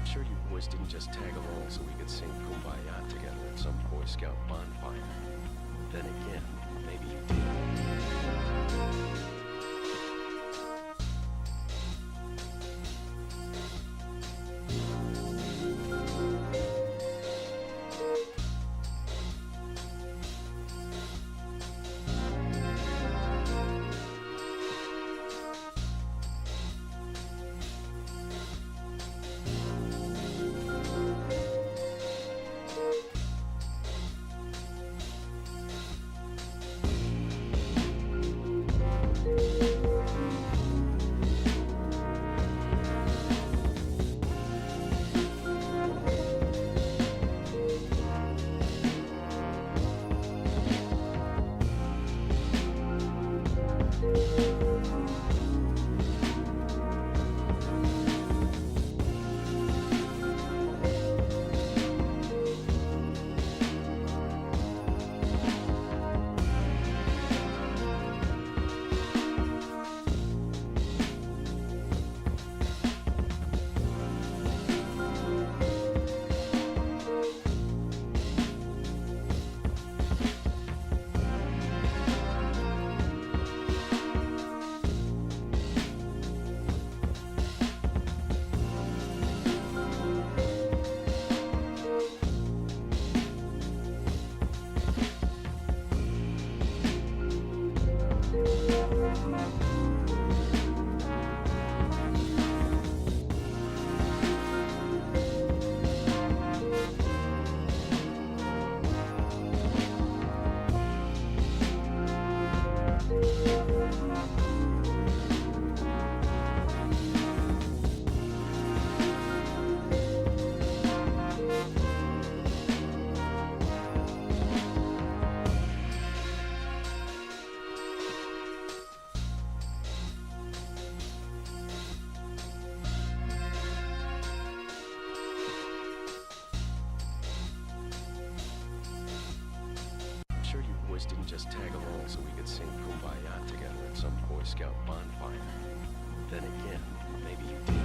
Sure you boys didn't just tag along so we could sing Kumbaya together at some Boy Scout bonfire. Then again, maybe you did. just tag along so we could sing Kumbaya together at some Boy Scout bonfire. Then again, maybe you did.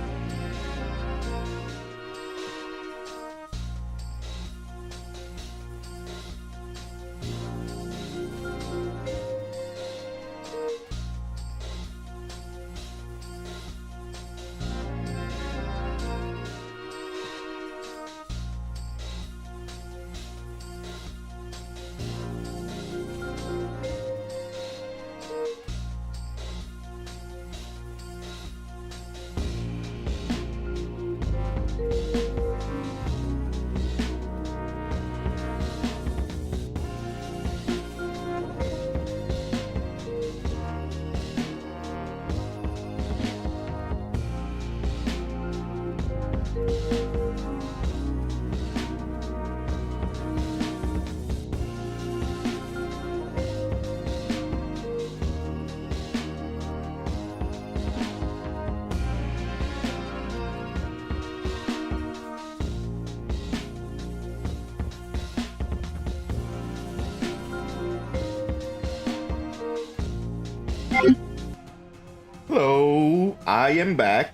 Hello, I am back.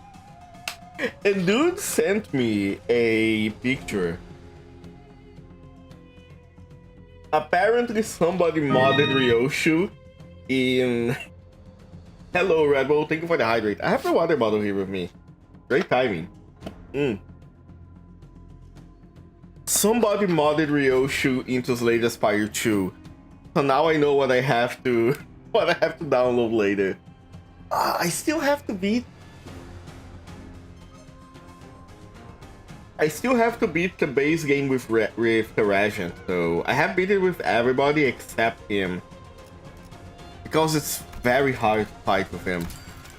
And dude sent me a picture. Apparently somebody modded Ryoshu in... Hello Red Bull, thank you for the hydrate. I have the water bottle here with me. Great timing. Somebody modded Ryoshu into Slay the Spire 2. So now I know what I have to download later. I still have to beat the base game with the Regent, so I have beat it with everybody except him. Because it's very hard to fight with him.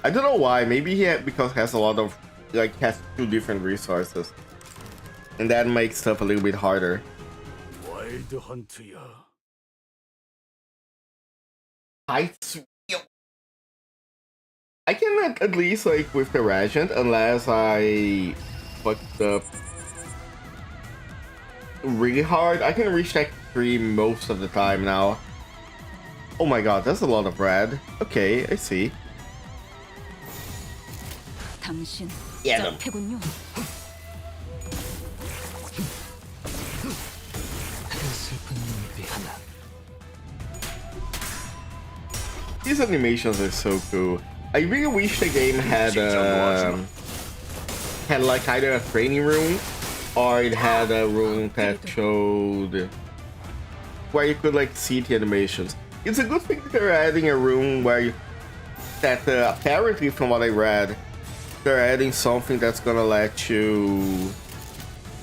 I don't know why, maybe because he has a lot of, like, has 2 different resources. And that makes stuff a little bit harder. 와일드 헌트야. I can at least, like, with the Regent, unless I fucked up really hard. I can reach Tech 3 most of the time now. Oh my god, that's a lot of red. Okay, I see. 당신 Get him. 짭패군요. 슬픈 눈빛 하나. These animations are so cool. I really wish the game had like either a training room or it had a room that showed where you could like see the animations. It's a good thing that they're adding a room where you apparently from what I read they're adding something that's gonna let you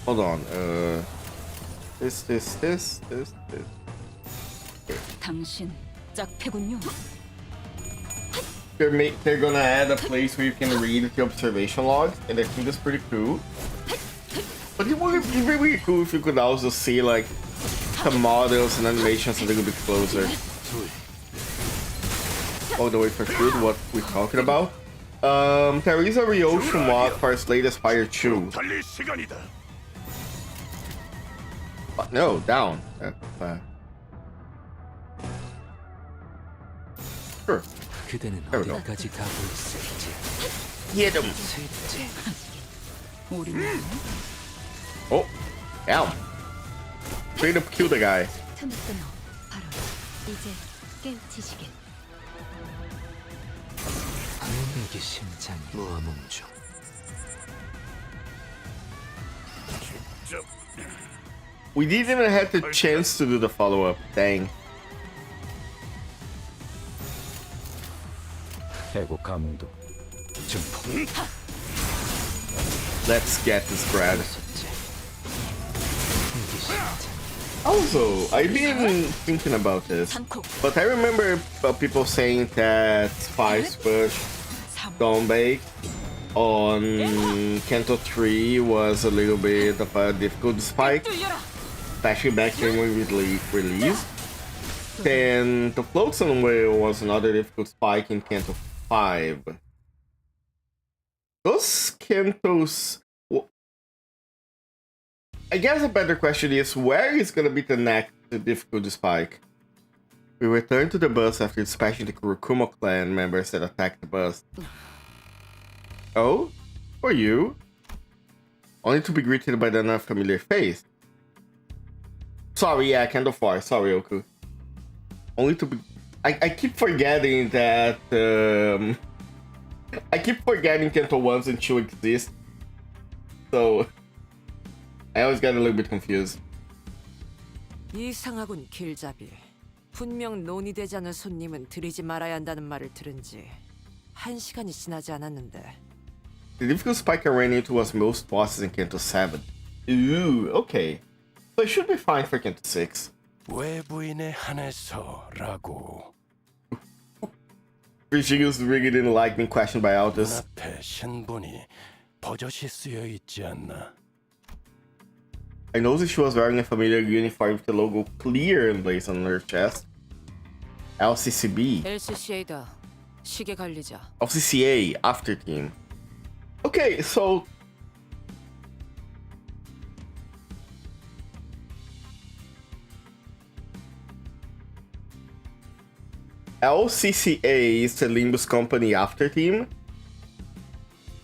hold on this. 당신 짝패군요. They're gonna add a place where you can read the observation logs, and I think that's pretty cool. But it would be really cool if you could also see like the models and animations a little bit closer. All the way for food, what we're talking about. There is a Ryoshu mod for Slay the Spire 2. 달릴 시간이다. But no, down. Sure. 그대는 There we go. 어디까지 가고 있을지. Hit him. 셋째. 우리는 Oh, down. Straight up kill the guy. 틈을 끊어 바로 이제 깨우치시길. 내게 심장이 무아몽 중. We didn't even have the chance to do the follow-up. Dang. 해고 감독. 증폭. Let's get this bread. 셋째. 내게 심장. Also, I've been thinking about this, but I remember people saying that Spice Push Don't Bake on Kanto 3 was a little bit of a difficult spike, especially back then when we released. Then the Floatson Whale was another difficult spike in Kanto 5. Those Kantos... I guess a better question is, where is gonna be the next difficulty spike? We return to the bus after dispatching the Kurokumo clan members that attacked the bus. Oh? For you? Only to be greeted by the unfamiliar face. Sorry, yeah, Candle Fire. Sorry, Oku. Only to be... I keep forgetting that... I keep forgetting Kanto 1 and 2 exist. So... I always get a little bit confused. 이상하군, 길잡이. 분명 논의되지 않은 손님은 들이지 말아야 한다는 말을 들은 지 1시간이 지나지 않았는데. The difficult spike I ran into was most bosses in Kanto 7. Ooh, okay. So it should be fine for Kanto 6. 외부인에 한해서라고. Virginius really didn't like being questioned by Altus. 눈앞에 신분이 버젓이 쓰여 있지 않나? I noticed she was wearing a familiar uniform with the logo clear emblazed on her chest. LCCB. LCCA다. 시계 관리자. LCCA, after team. Okay, so... LCCA is the Limbus company after team.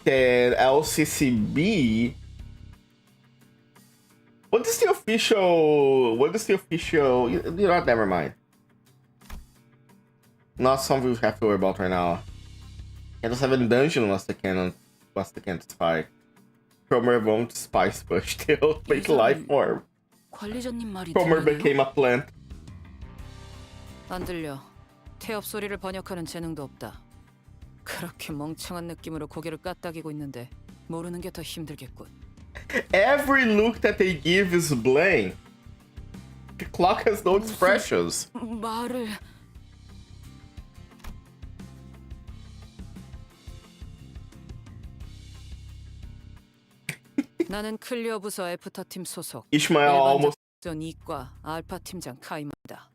Then LCCB... What is the official... You know what, never mind. Not something we have to worry about right now. Kanto 7 Dungeon was the Kanto Spy. Cromer won't spice push the ultimate life form. 관리자님 말이 Cromer 들리네요? became a plant. 안 들려. 태엽 소리를 번역하는 재능도 없다. 그렇게 멍청한 느낌으로 고개를 까딱이고 있는데 모르는 게 더 힘들겠군. Every look that they give is blank. The clock has no expressions. 말을... 나는 클리어 부서 애프터 팀 소속 Ishmael almost... 전 이과 알파 팀장 카이마다.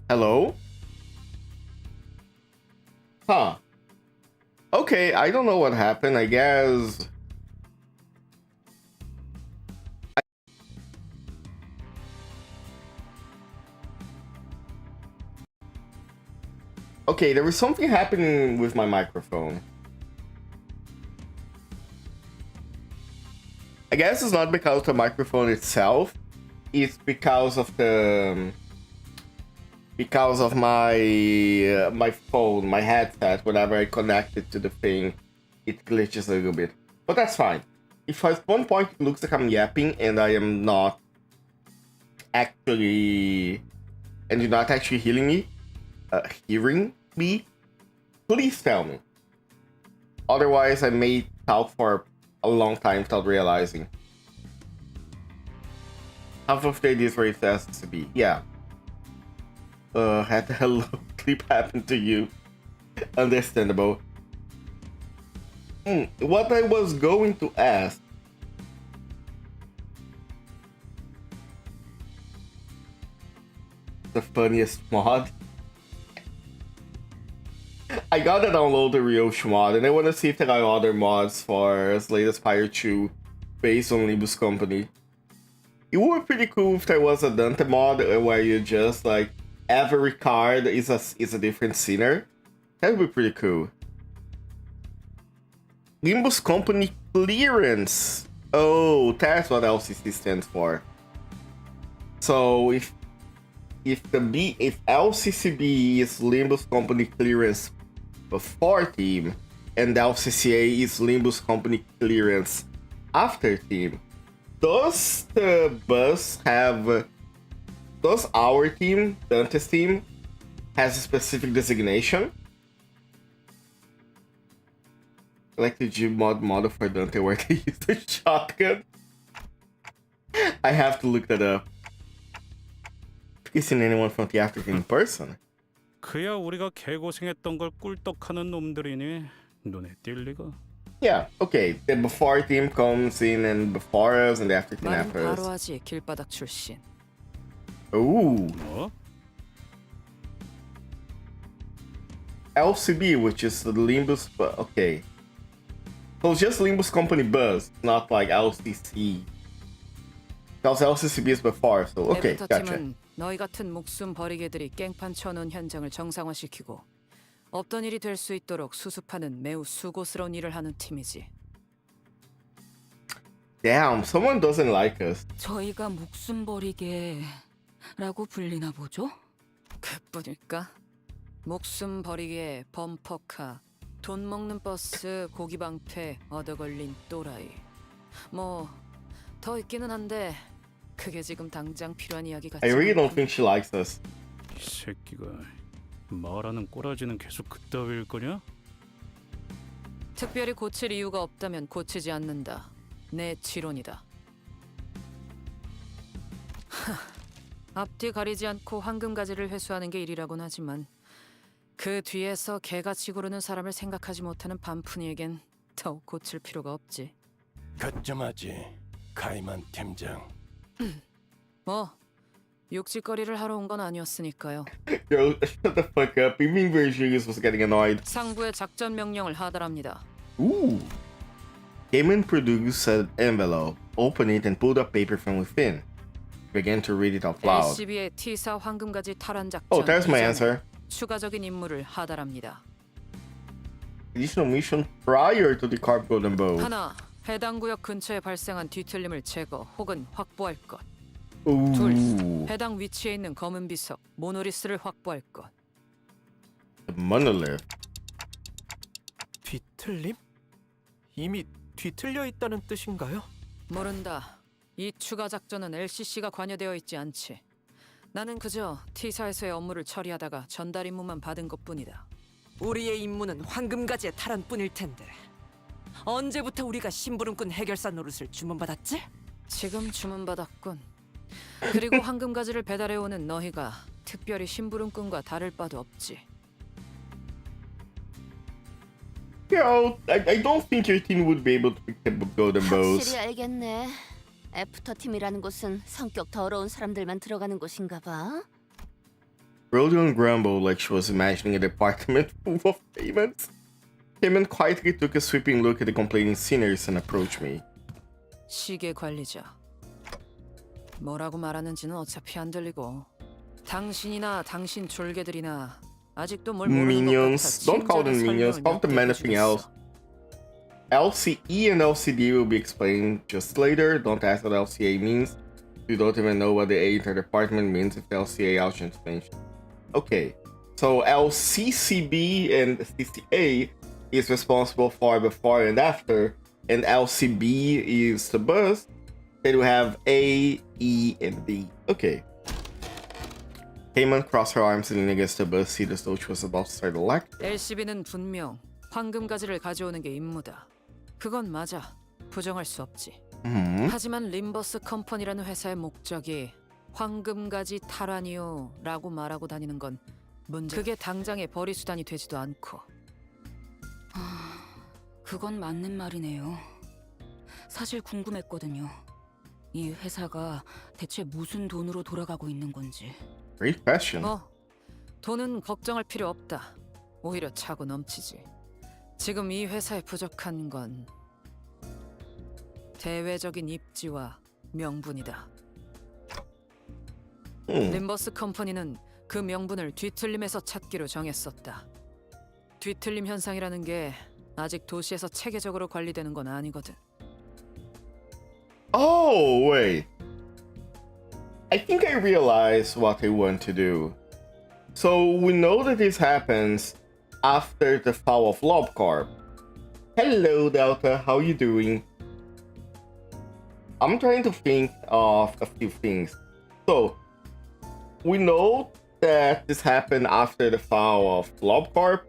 Hello? Huh. Okay, I don't know what happened, I guess... Okay, there was something happening with my microphone. I guess it's not because of the microphone itself, it's because of the... Because of my my phone, my headset, whenever I connect it to the thing, it glitches a little bit. But that's fine. If at one point it looks like I'm yapping and I am not actually... And you're not actually hearing me, please tell me. Otherwise, I may talk for a long time without realizing. Half of the idea is where it has to be. Yeah. Had the hello clip happen to you. Understandable. What I was going to ask... The funniest mod? I gotta download the Ryoshi mod, and I wanna see if there are other mods for Slay the Spire 2 based on Limbus Company. It would be pretty cool if there was a Dante mod where you just like every card is a different sinner. That would be pretty cool. Limbus Company clearance. Oh, that's what LCC stands for. So if LCCB is Limbus Company clearance before team, and LCCA is Limbus Company clearance after team, does the bus have does our team, Dante's team, has a specific designation? Like the G mod for Dante where they use the shotgun. I have to look that up. Have you seen anyone from the after in person? 그야 우리가 개고생했던 걸 꿀떡하는 놈들이니 눈에 띌 리가. Yeah, okay. The before team comes in and before us and the after team 말은 after us. 바로 하지 길바닥 출신. Ooh. 뭐? LCB, which is the Limbus, but okay. So it's just Limbus Company Buzz, not like LCC. Because LCCB is before, so okay, 에버터 gotcha. 팀은 너희 같은 목숨 버리개들이 깽판 쳐놓은 현장을 정상화시키고 없던 일이 될 수 있도록 수습하는 매우 수고스러운 일을 하는 팀이지. Damn, someone doesn't like us. 저희가 목숨 버리게라고 불리나 보죠? 그뿐일까? 목숨 버리게 범퍼카, 돈 먹는 버스, 고기 방패, 얻어 걸린 또라이. 뭐 더 있기는 한데 그게 지금 당장 필요한 이야기 같지. I really don't think she likes us. 이 새끼가 말하는 꼬라지는 계속 그따위일 거냐? 특별히 고칠 이유가 없다면 고치지 않는다. 내 지론이다. 앞뒤 가리지 않고 황금가지를 회수하는 게 일이라곤 하지만 그 뒤에서 개가 지구르는 사람을 생각하지 못하는 반푼이에겐 더욱 고칠 필요가 없지. 가점하지, 카이만 팀장. 뭐 욕짓거리를 하러 온 건 아니었으니까요. Yo, shut the fuck up. Being very serious was getting annoyed. 상부의 작전 명령을 하달합니다. Ooh. Cayman produced an envelope, opened it, and pulled up paper from within. Began to read it out loud. LCB의 T4 황금가지 탈환 작전. Oh, there's my 이전 answer. 추가적인 임무를 하달합니다. Additional mission prior to the Carp Golden Bow. 하나, 해당 구역 근처에 발생한 뒤틀림을 제거 혹은 확보할 것. Ooh. 둘, 해당 위치에 있는 검은 비석 모노리스를 확보할 것. The monolith. 뒤틀림? 이미 뒤틀려 있다는 뜻인가요? 모른다. 이 추가 작전은 LCC가 관여되어 있지 않지. 나는 그저 T사에서의 업무를 처리하다가 전달 임무만 받은 것뿐이다. 우리의 임무는 황금가지의 탈환뿐일 텐데 언제부터 우리가 심부름꾼 해결사 노릇을 주문받았지? 지금 주문받았군. 그리고 황금가지를 배달해오는 너희가 특별히 심부름꾼과 다를 바도 없지. Yo, I don't think your team would be able to pick the golden bows. 확실히 알겠네. 애프터 팀이라는 곳은 성격 더러운 사람들만 들어가는 곳인가 봐. Rodion grumbled like she was imagining a department full of payments. Cayman quietly took a sweeping look at the complaining sinners and approached me. 시계 관리자. 뭐라고 말하는지는 어차피 안 들리고. 당신이나 당신 졸개들이나 아직도 뭘 모르는 Minions. 것 같아. Don't call them minions. Call them anything else. LCE and LCD will be explained just later. Don't ask what LCA means. You don't even know what the A interdepartment means if LCA out extension. Okay, so LCCB and CCA is responsible for before and after, and LCB is the bus. Then we have A, E, and D. Okay. Cayman crossed her arms and leaned against the bus seat as though she was about to start a lecture. LCB는 분명 황금가지를 가져오는 게 임무다. 그건 맞아. 부정할 수 없지. 하지만 림버스 컴퍼니라는 회사의 목적이 황금가지 탈환이요 라고 말하고 다니는 건 문제. 그게 당장의 벌이 수단이 되지도 않고. 그건 맞는 말이네요. 사실 궁금했거든요. 이 회사가 대체 무슨 돈으로 돌아가고 있는 건지. Great question. 돈은 걱정할 필요 없다. 오히려 차고 넘치지. 지금 이 회사에 부족한 건 대외적인 입지와 명분이다. 림버스 컴퍼니는 그 명분을 뒤틀림에서 찾기로 정했었다. 뒤틀림 현상이라는 게 아직 도시에서 체계적으로 관리되는 건 아니거든. Oh, wait. I think I realized what they want to do. So we know that this happens after the fall of Lobcarb. Hello, Delta. How you doing? I'm trying to think of a few things. So, we know that this happened after the fall of LobCorp,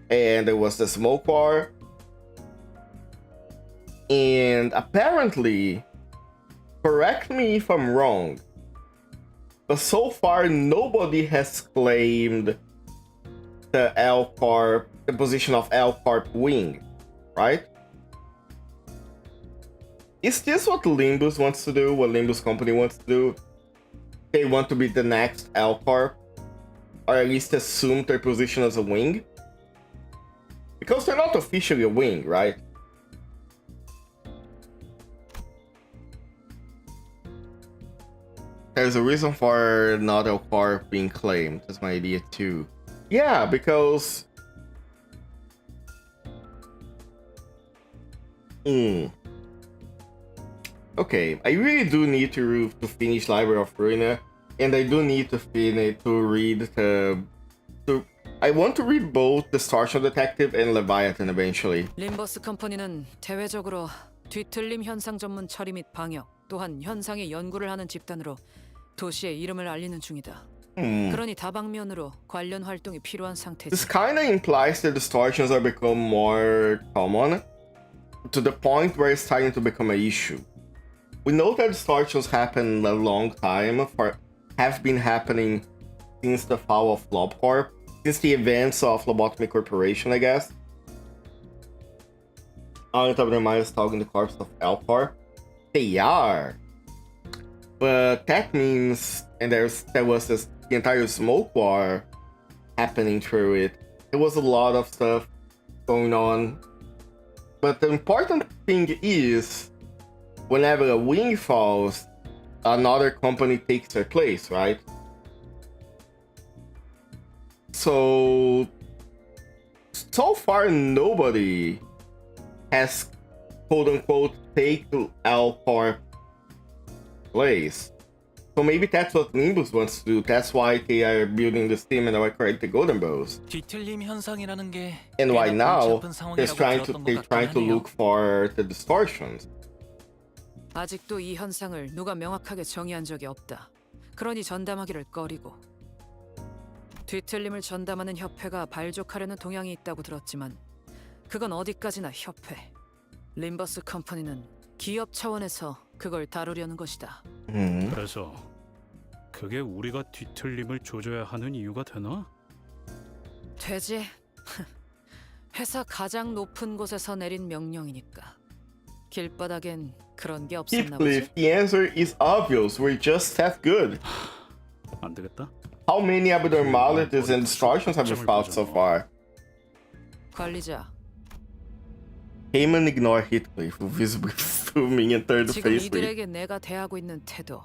and there was the smoke war. And apparently, correct me if I'm wrong, but so far nobody has claimed the the position of L-Corp wing, right? Is this what Limbus wants to do? What Limbus company wants to do? They want to be the next L-Corp, or at least assume their position as a wing? Because they're not officially a wing, right? There's a reason for not L-Corp being claimed. That's my idea too. Yeah, because... Okay, I really do need to finish Library of Ruina, and I do need to read the... I want to read both Distortion Detective and Leviathan eventually. 림버스 컴퍼니는 대외적으로 뒤틀림 현상 전문 처리 및 방역, 또한 현상의 연구를 하는 집단으로 도시의 이름을 알리는 중이다. 그러니 다방면으로 관련 활동이 필요한 상태지. This kinda implies that distortions are become more common, to the point where it's starting to become an issue. We know that distortions happen a long time, have been happening since the fall of LobCorp, since the events of Lobotomy Corporation, I guess. Aren't Abnormal stalking the corpse of L-Corp? They are. But that means, and there was the entire smoke war happening through it. There was a lot of stuff going on. But the important thing is, whenever a wing falls, another company takes their place, right? So far nobody has quote-unquote taken L-Corp place. So maybe that's what Limbus wants to do. That's why they are building this team and why create the Golden Bows. And why now they're trying to look for the distortions. 아직도 이 현상을 누가 명확하게 정의한 적이 없다. 그러니 전담하기를 꺼리고. 뒤틀림을 전담하는 협회가 발족하려는 동향이 있다고 들었지만 그건 어디까지나 협회. 림버스 컴퍼니는 기업 차원에서 그걸 다루려는 것이다. 그래서 그게 우리가 뒤틀림을 조져야 하는 이유가 되나? 되지. 회사 가장 높은 곳에서 내린 명령이니까. 길바닥엔 그런 게 없었나 보지. Heathcliff, the answer is obvious. We're just that good. 안 되겠다. How many abnormalities and distortions have we found so far? 관리자. Heyman ignore Heathcliff, who visibly fuming and turned to 지금 face me. 이들에게 내가 대하고 있는 태도,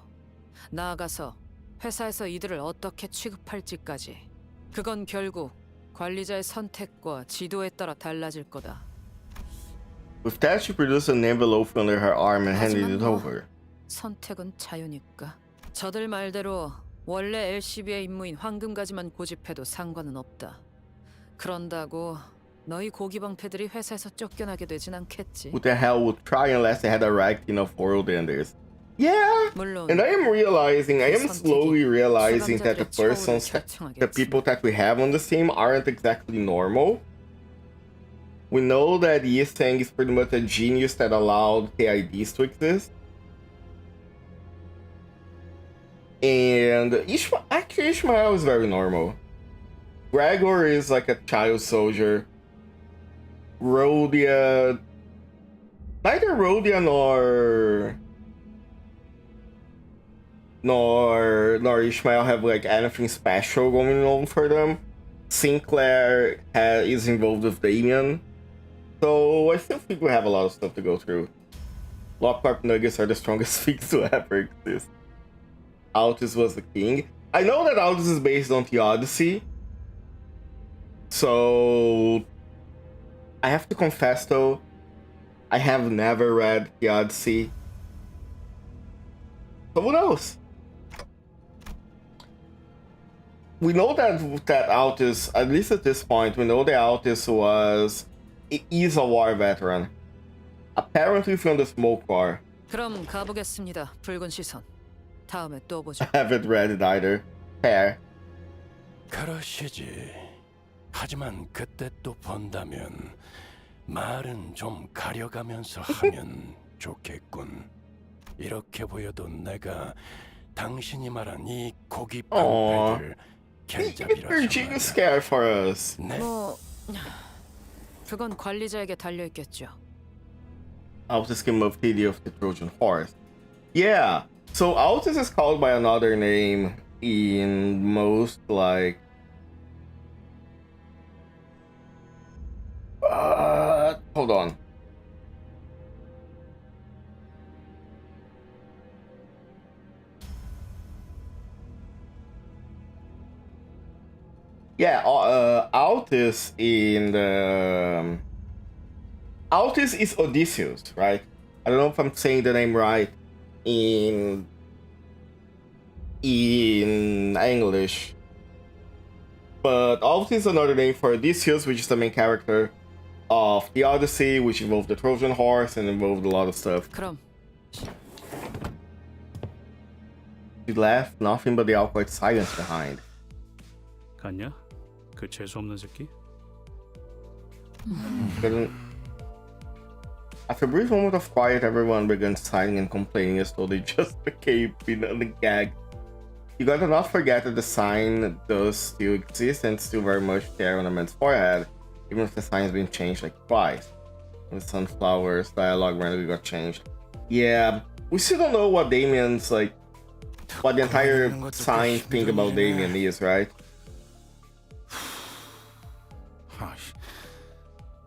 나아가서 회사에서 이들을 어떻게 취급할지까지, 그건 결국 관리자의 선택과 지도에 따라 달라질 거다. With that, she produced an envelope under her arm and handed it over. 선택은 자유니까. 저들 말대로 원래 LCB의 임무인 황금가지만 고집해도 상관은 없다. 그런다고 너희 고기방패들이 회사에서 쫓겨나게 되진 않겠지. Who the hell would try unless they had a right enough world enders? Yeah, and I am slowly realizing that the people that we have on the team aren't exactly normal. We know that Yistang is pretty much a genius that allowed the IDs to exist. And Ishmael is very normal. Gregor is like a child soldier. Rhodia... Neither Rhodia nor Ishmael have like anything special going on for them. Sinclair is involved with Damien. So I still think we have a lot of stuff to go through. LobCorp Nuggets are the strongest things to ever exist. Altus was the king. I know that Altus is based on the Odyssey. So I have to confess though, I have never read the Odyssey. So who knows? We know that Altus, at least at this point, we know that Altus is a war veteran. Apparently from the smoke war. 그럼 가보겠습니다. 붉은 시선. 다음에 또 보죠. I haven't read it either. Hare. 그러시지. 하지만 그때 또 본다면 말은 좀 가려가면서 하면 좋겠군. 이렇게 보여도 내가 당신이 말한 이 고기 방패를 You're scared for us. 뭐 그건 관리자에게 달려 있겠죠. Altus can move TD of the Trojan horse. Yeah, so Altus is called by another name in most, like... hold on. Yeah, Altus in the... Altus is Odysseus, right? I don't know if I'm saying the name right in English. But Altus is another name for Odysseus, which is the main character of the Odyssey, which involved the Trojan horse and involved a lot of stuff. 그럼 She left nothing but the awkward silence behind. 갔냐? 그 재수 없는 새끼? After a brief moment of quiet, everyone began sighing and complaining as though they just became gagged. You gotta not forget that the sign does still exist and still very much there on a man's forehead, even if the sign's been changed like twice. The sunflowers dialogue randomly got changed. Yeah, we still don't know what Damien's like, what the entire sign thing about Damien is, right?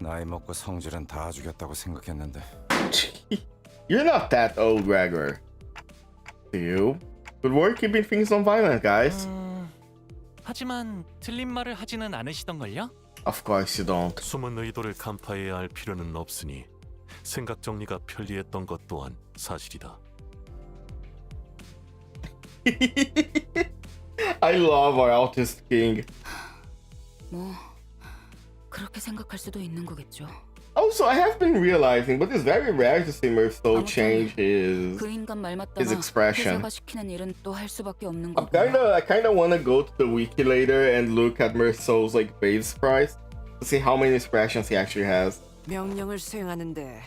나이 먹고 성질은 다 죽였다고 생각했는데. You're not that old, Gregor. Do you? Good work keeping things non-violent, guys. 하지만 틀린 말을 하지는 않으시던걸요? Of course you don't. 숨은 의도를 간파해야 할 필요는 없으니 생각 정리가 편리했던 것 또한 사실이다. I love our Autist King. 뭐 그렇게 생각할 수도 있는 거겠죠. Also, I have been realizing, but it's very rare to see Murphy change his expression. I kinda wanna go to the wiki later and look at Murphy's like base price to see how many expressions he actually has. 명령을 수행하는데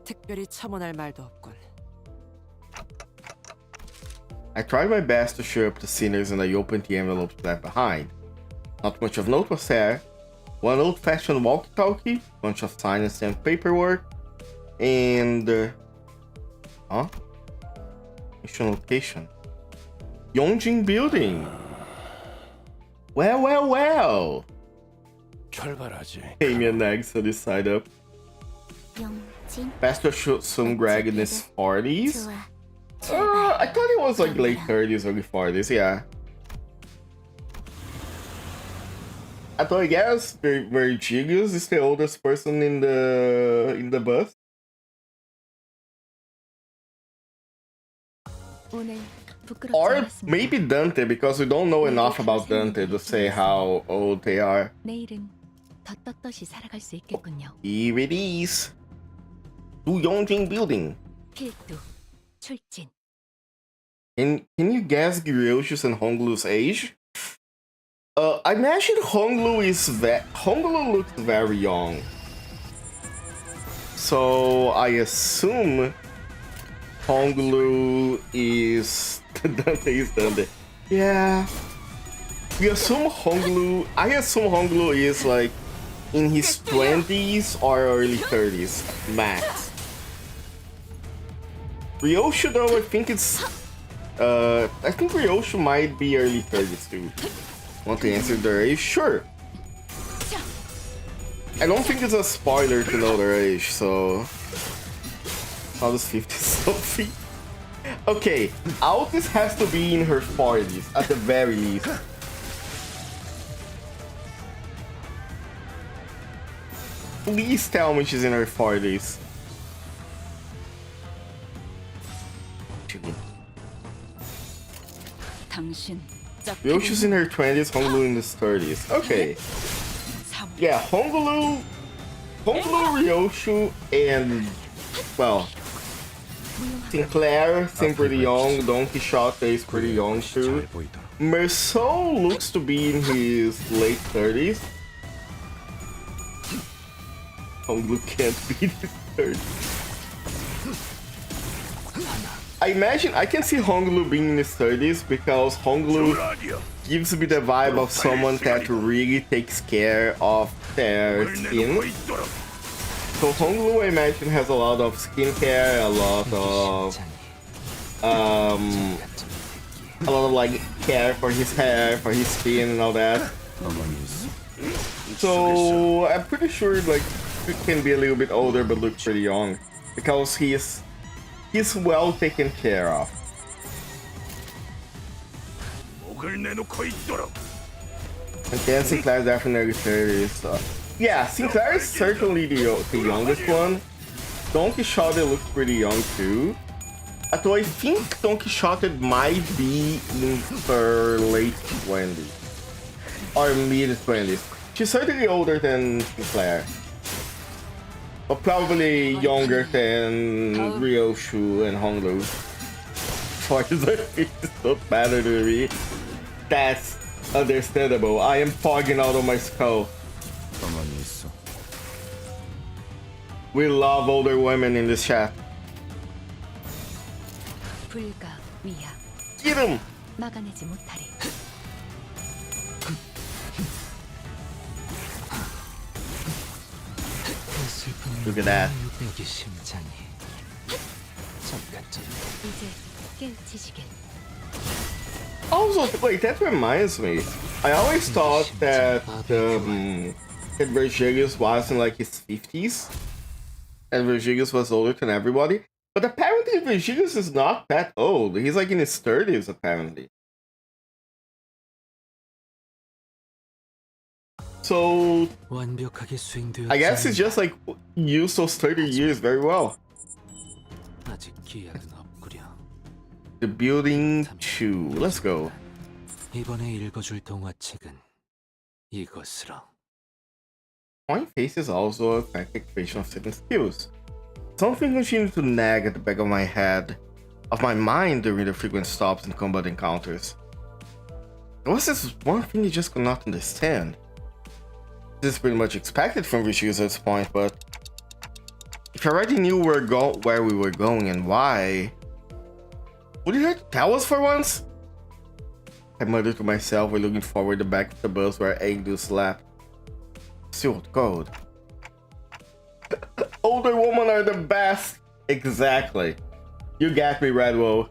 특별히 첨언할 말도 없군. I tried my best to show up the sinners and I opened the envelopes left behind. Not much of note was there. One old-fashioned walkie-talkie, bunch of sign and stamp paperwork, and mission location. Yongjin Building. Well. 출발하지. Damien nags to this side up. Pastor shoots some Greg in his 40s. I thought it was like late 30s, early 40s, yeah. I guess Vergilius is the oldest person in the bus. Or maybe Dante, because we don't know enough about Dante to say how old they are. 내일은 더 떳떳이 살아갈 수 있겠군요. Here it is. To Yongjin Building. 필두 출진. Can you guess Gyrioshi's and Honglu's age? I imagine Honglu looks very young. So I assume Honglu is Dante is Dante. Yeah. I assume Honglu is like in his 20s or early 30s max. Ryoshu though, I think Ryoshu might be early 30s too. Want to answer their age? Sure. I don't think it's a spoiler to know their age, so... How does 50 something? Okay, Altis has to be in her 40s, at the very least. Please tell me she's in her 40s. 당신 Ryoshu's in her 20s, Honglu in his 30s. Okay. Yeah, Honglu, Ryoshu, and, well, Sinclair seem pretty young. Don Quixote is pretty young too. Merceau looks to be in his late 30s. Honglu can't be in his 30s. I can see Honglu being in his 30s because Honglu gives me the vibe of someone that really takes care of their skin. So Honglu, I imagine, has a lot of skincare, a lot of like care for his hair, for his skin, and all that. So I'm pretty sure like he can be a little bit older but look pretty young because he's well taken care of. And then Sinclair's definitely 30s. Yeah, Sinclair is certainly the youngest one. Don Quixote looks pretty young too. Although I think Don Quixote might be in her late 20s. Or mid 20s. She's certainly older than Sinclair. But probably younger than Ryoshu and Honglu. For it doesn't matter to me. That's understandable. I am fogging out of my skull. We love older women in this chat. Get him! Look at that. Also, wait, that reminds me. I always thought that that Virgilius was in like his 50s. And Virgilius was older than everybody. But apparently Virgilius is not that old. He's like in his 30s apparently. So I guess it's just like used those 30 years very well. The building 2. Let's go. Point face is also a practical creation of certain skills. Something continues to nag at the back of my head, of my mind during the frequent stops in combat encounters. There was this one thing I just could not understand. This is pretty much expected from Virgilius at this point, but if I already knew where we were going and why, would you have to tell us for once? I muttered to myself while looking forward the back of the bus where Agnew slept. Sealed code. Older women are the best! Exactly. You got me, Redwell.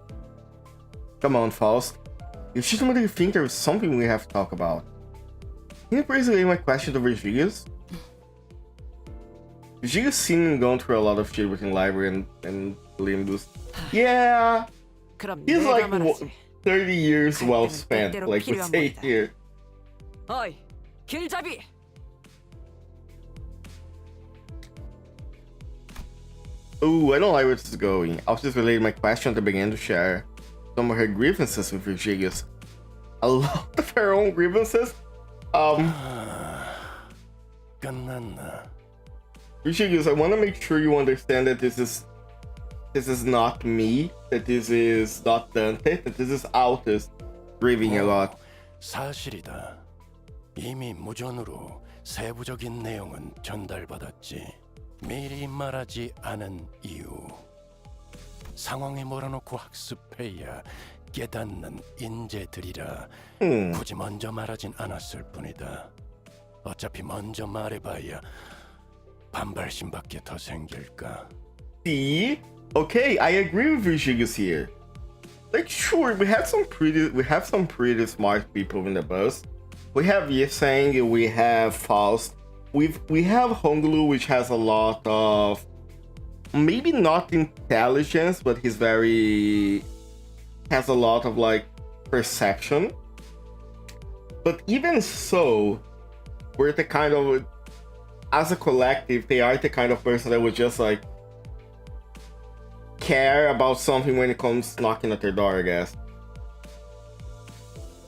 Come on, Faust. You legitimately think there's something we have to talk about. Can you please relay my question to Virgilius? Virgilius seemed gone through a lot of shit within library and Limbus. Yeah! He's like 30 years well spent, like we say here. Oi, 길잡이! Ooh, I don't like where this is going. I was just relating my question to begin to share some of her grievances with Virgilius. A lot of her own grievances? Virgilius, I want to make sure you understand that this is not me, that this is not Dante, that this is Altus grieving a lot. 사실이다. 이미 무전으로 세부적인 내용은 전달받았지. 미리 말하지 않은 이유. 상황에 몰아놓고 학습해야 깨닫는 인재들이라 굳이 먼저 말하진 않았을 뿐이다. 어차피 먼저 말해봐야 반발심밖에 더 생길까. See? Okay, I agree with Virgilius here. Like, sure, we have some pretty smart people in the bus. We have Yeseng, we have Faust. We have Honglu, which has a lot of, maybe not intelligence, but has a lot of like perception. But even so, we're the kind of, as a collective, they are the kind of person that would just like care about something when it comes knocking at their door, I guess.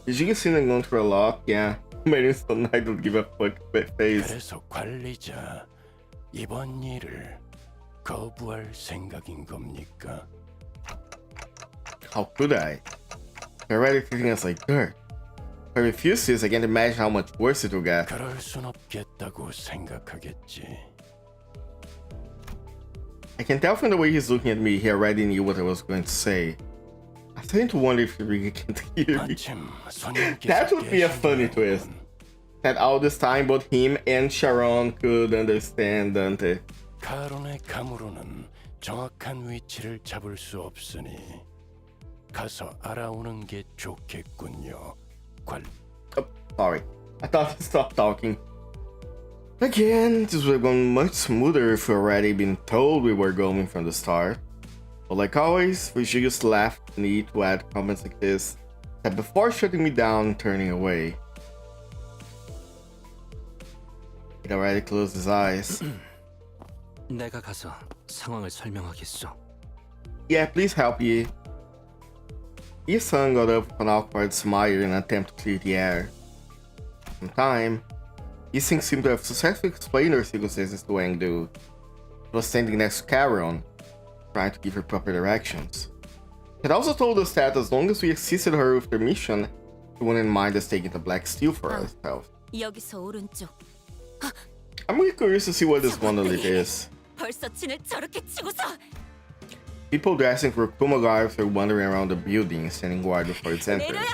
Did you see them going through a lot? Yeah. Maybe some I don't give a fuck face. 그래서 관리자, 이번 일을 거부할 생각인 겁니까? How could I? They're already treating us like dirt. If I refuse this, I can't imagine how much worse it will get. 그럴 순 없겠다고 생각하겠지. I can tell from the way he's looking at me, he already knew what I was going to say. I'm starting to wonder if he really can't hear me. That would be a funny twist. That all this time both him and Sharon could understand Dante. 카론의 감으로는 정확한 위치를 잡을 수 없으니 가서 알아오는 게 좋겠군요. Oh, sorry. I thought he stopped talking. Again, this would have gone much smoother if we already been told we were going from the start. But like always, we should just left the need to add comments like this that before shutting me down and turning away. He'd already closed his eyes. 내가 가서 상황을 설명하겠소. Yeah, please help ye. His son got up with an awkward smile in an attempt to clear the air. In time, these things seemed to have successfully explained her circumstances to Wangdu. He was standing next to Caron, trying to give her proper directions. He had also told us that as long as we assisted her with her mission, she wouldn't mind us taking the black steel for ourselves. 여기서 오른쪽. I'm really curious to see what this monolith is. 벌써 진을 저렇게 치고서. People dressing for Kumagarths are wandering around the building, standing guard before its entrance.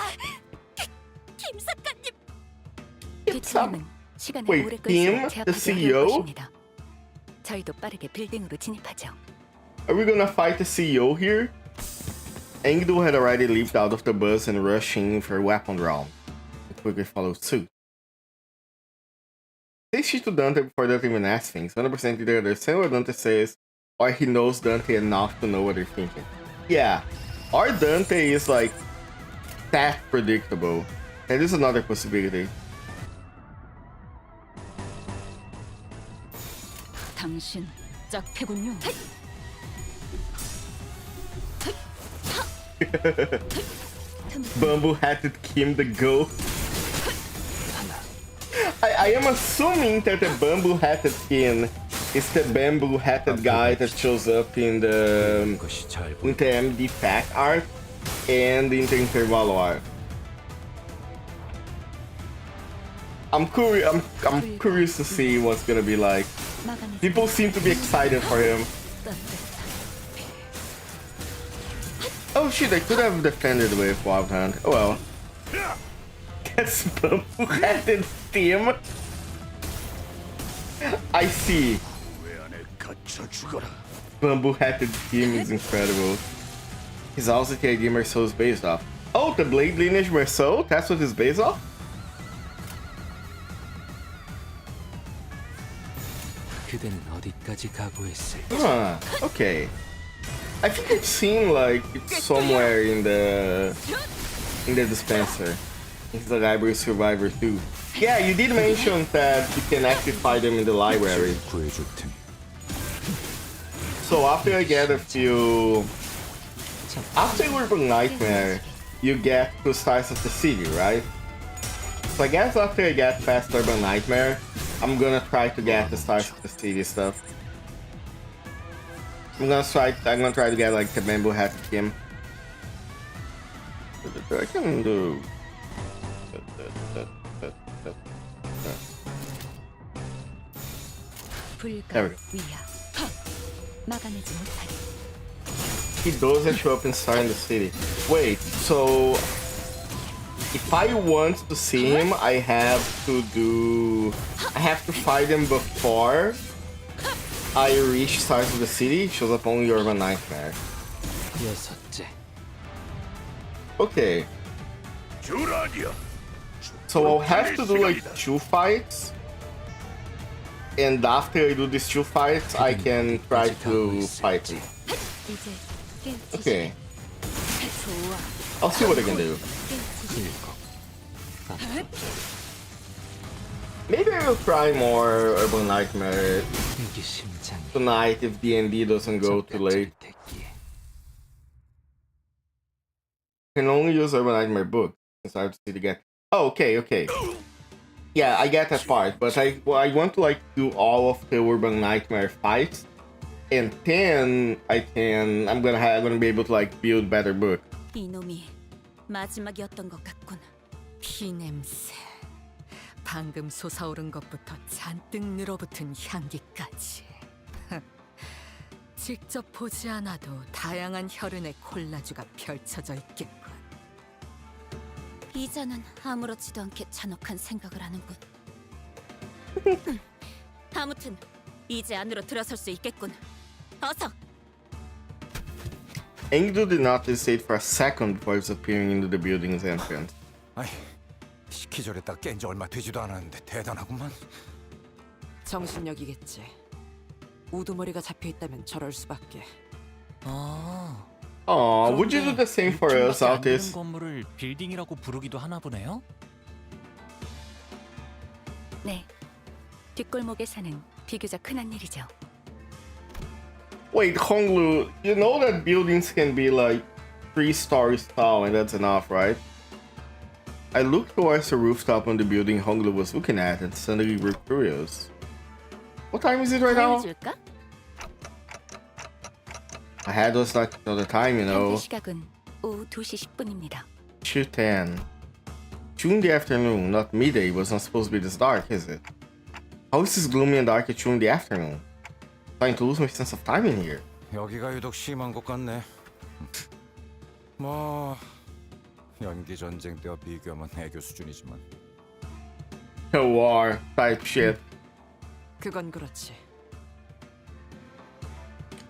김 작가님. 피츠님은 시간을 Wait, 오래 him? 끌수록 The 제압하게 할 CEO? 것입니다. 저희도 빠르게 빌딩으로 진입하죠. Are we gonna fight the CEO here? Engdu had already leaped out of the bus and rushing for a weapon round. We quickly followed suit. Say shit to Dante before Dante even asks things. 100% either understand what Dante says, or he knows Dante enough to know what they're thinking. Yeah, or Dante is like that predictable. That is another possibility. 당신 짝패군요. Bamboo-hatted Kim the goat. I am assuming that the bamboo-hatted Kim is the bamboo-hatted guy that shows up in the MD pack art and in the INTERVALLO art. I'm curious to see what's gonna be like. People seem to be excited for him. Oh shit, I could have defended with Wild Hand. Oh well. That's bamboo-hatted Tim. I see. Bamboo-hatted Tim is incredible. He's also the idea Merceau is based off. Oh, the Blade lineage Merceau? That's what it's based off? 그대는 어디까지 각오했을지. Huh, okay. I think I've seen like it's somewhere in the dispenser. It's the Library Survivor 2. Yeah, you did mention that you can actually find them in the library. So after I get a few... After Urban Nightmare, you get 2 stars of the city, right? So I guess after I get past Urban Nightmare, I'm gonna try to get the stars of the city stuff. I'm gonna try to get like the bamboo hat Kim. I can do. There we go. He doesn't show up inside the city. Wait, so if I want to see him, I have to fight him before I reach Stars of the City. Shows up only Urban Nightmare. Okay. So I'll have to do like 2 fights. And after I do these 2 fights, I can try to fight him. Okay. I'll see what I can do. Maybe I will try more Urban Nightmare tonight if D&D doesn't go too late. Can only use Urban Nightmare book since I have to see it again. Oh, okay. Yeah, I get that part, but I want to like do all of the Urban Nightmare fights, and then I'm gonna be able to like build better book. 이놈이 마지막이었던 것 같군. 피냄새. 방금 솟아오른 것부터 잔뜩 늘어붙은 향기까지. 직접 보지 않아도 다양한 혈흔의 콜라주가 펼쳐져 있겠군. 이자는 아무렇지도 않게 잔혹한 생각을 하는군. 아무튼 이제 안으로 들어설 수 있겠군. 어서. Engdu did not hesitate for a second before disappearing into the building's entrance. 아이, 시키절에 딱 깬 지 얼마 되지도 않았는데 대단하구만. 정신력이겠지. 우두머리가 잡혀 있다면 저럴 수밖에. 아. Aw, would you do the same for us, 안 되는 Altis? 건물을 빌딩이라고 부르기도 하나 보네요. 네. 뒷골목에 사는 비교적 흔한 일이죠. Wait, Honglu, you know that buildings can be like 3 stories tall and that's enough, right? I looked towards the rooftop on the building Honglu was looking at and suddenly grew curious. What time is it right now? 보여줄까? I had us like another time, you know. 현재 시각은 오후 2시 10분입니다. 2:10. During the afternoon, not midday, was not supposed to be this dark, is it? How is this gloomy and dark during the afternoon? Starting to lose my sense of time in here. 여기가 유독 심한 것 같네. 뭐 연기 전쟁 때와 비교하면 애교 수준이지만. War type shit. 그건 그렇지.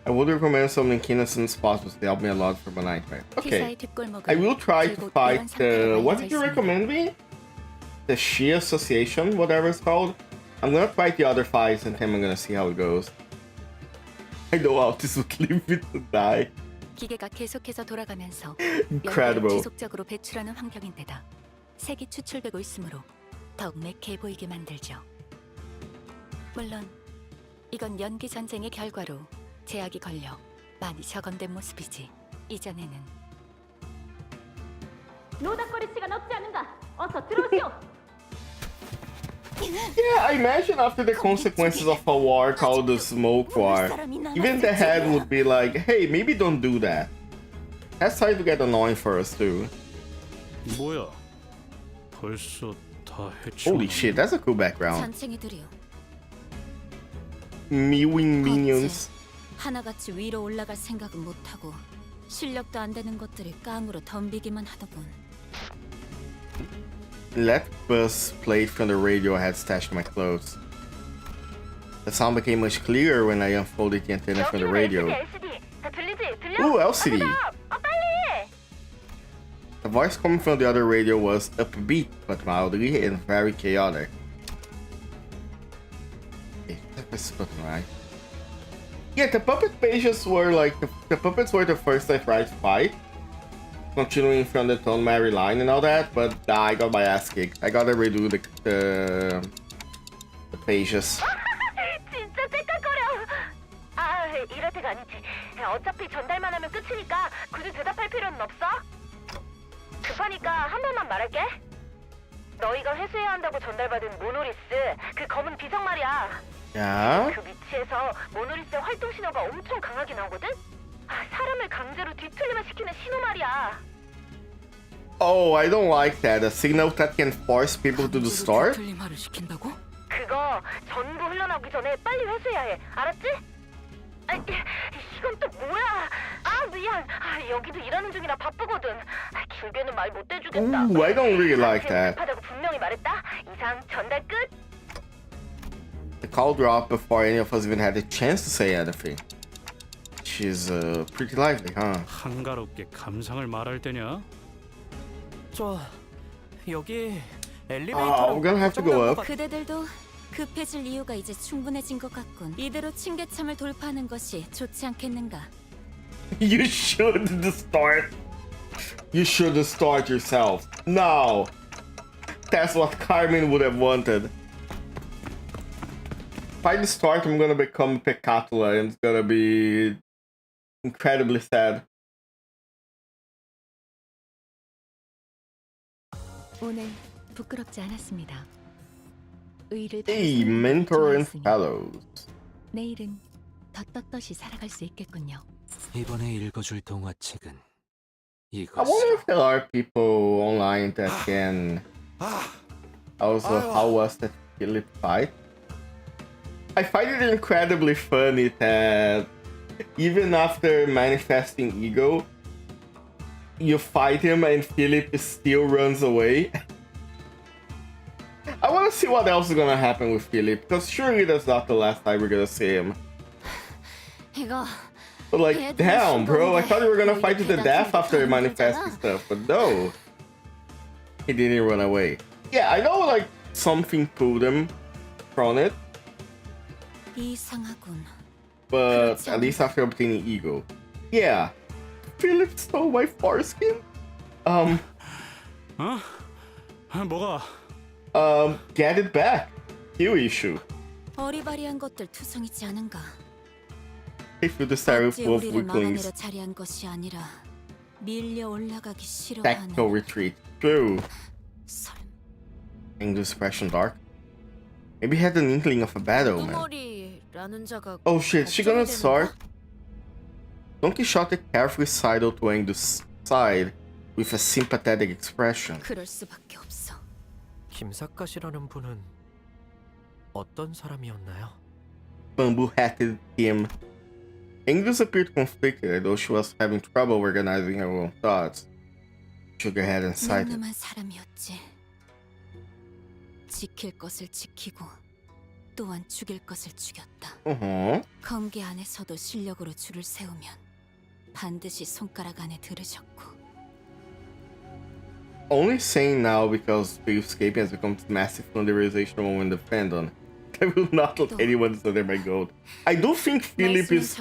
I would recommend something innocent spots to help me a lot for my nightmare. Okay. 피사의 뒷골목은 I will try to 길고 fight 이런 상태로 what 알려져 did you 있습니다. recommend me? The Shi Association, whatever it's called. I'm gonna fight the other fights and then I'm gonna see how it goes. I know Altis would leave me to die. 기계가 계속해서 돌아가면서 Incredible. 연기를 지속적으로 배출하는 환경인데다 색이 추출되고 있으므로 더욱 매캐해 보이게 만들죠. 물론 이건 연기 전쟁의 결과로 제약이 걸려 많이 적응된 모습이지 이전에는. 노닥거릴 시간 없지 않은가? 어서 들어오시오. Yeah, I imagine after the consequences of a war called the Smoke War, even the head would be like, hey, maybe don't do that. That's starting to get annoying for us too. 뭐야? 벌써 다 해치. Holy shit, that's a cool background. 잔챙이들이요. Mewing minions. 하나같이 위로 올라갈 생각은 못하고 실력도 안 되는 것들을 깡으로 덤비기만 하더군. Let bus played from the radio I had stashed my clothes. The sound became much clearer when I unfolded the antenna from the radio. Ooh, LCD! The voice coming from the other radio was upbeat but mildly and very chaotic. Okay, that's press the button, right? Yeah, the puppet pages were like the puppets were the first I tried to fight. Continuing from the Tone Mary line and all that, but I got my ass kicked. I gotta redo the pages. 진짜 째깍거려. 아, 이럴 때가 아니지. 어차피 전달만 하면 끝이니까 굳이 대답할 필요는 없어. 급하니까 한 번만 말할게. 너희가 회수해야 한다고 전달받은 모노리스, 그 검은 비석 말이야. Yeah? 그 위치에서 모노리스의 활동 신호가 엄청 강하게 나오거든? 사람을 강제로 뒤틀리만 시키는 신호 말이야. Oh, I don't like that. A signal that can force people to do start? 뒤틀림화를 시킨다고? 그거 전부 흘러나오기 전에 빨리 회수해야 해. 알았지? 아, 이건 또 뭐야? 아, 미안. 여기도 일하는 중이라 바쁘거든. 길게는 말 못 해주겠다. Ooh, I don't really like that. 급하다고 분명히 말했다. 이상 전달 끝. The call dropped before any of us even had a chance to say anything. She's pretty lively, huh? 한가롭게 감상을 말할 때냐? 저 여기 we're gonna have to go up. 그대들도 급해질 이유가 이제 충분해진 것 같군. 이대로 층계참을 돌파하는 것이 좋지 않겠는가? You should start. You should start yourself. No. That's what Carmen would have wanted. If I start, I'm gonna become Pecatula and it's gonna be incredibly sad. 오늘 부끄럽지 않았습니다. 의를 Hey, 다해서 mentor and 좋아했으니 fellows. 내일은 더 떳떳이 살아갈 수 있겠군요. 이번에 읽어줄 동화책은 I wonder if there are people online that can Also, how was that Philip fight? I find it incredibly funny that even after manifesting ego, you fight him and Philip still runs away. I want to see what else is gonna happen with Philip, because surely that's not the last time we're gonna see him. But like, damn, bro, I thought you were gonna fight to the death after manifesting stuff, but no. He didn't run away. Yeah, I know like something pulled him from it, but at least after obtaining ego. Yeah, Philip stole my foreskin? 뭐가? Get it back. Q issue. 어리바리한 것들 투성이지 않은가? If you decide with 어찌 both 우리를 마음대로 weaklings, 자리한 것이 아니라 밀려 올라가기 tactical 싫어하는 retreat. True. English expression dark. Maybe he had an inkling of a battle, man. 뚜머리라는 자가 Oh shit, she gonna 걱정이 start? Don Quixote carefully sidled to Engdu's side with a sympathetic expression. 그럴 수밖에 없어. 김삿갓이라는 분은 어떤 사람이었나요? Bamboo-hatted him. Engdus appeared conflicted, though she was having trouble organizing her own thoughts. Shook her head and sighed. 늠름한 사람이었지. 지킬 것을 지키고 또한 죽일 것을 죽였다. 검계 안에서도 실력으로 줄을 세우면 반드시 손가락 안에 들으셨고. Only saying now because escaping has become massive thunderization moment of fandom. I will not let anyone study my gold. I do think Philip is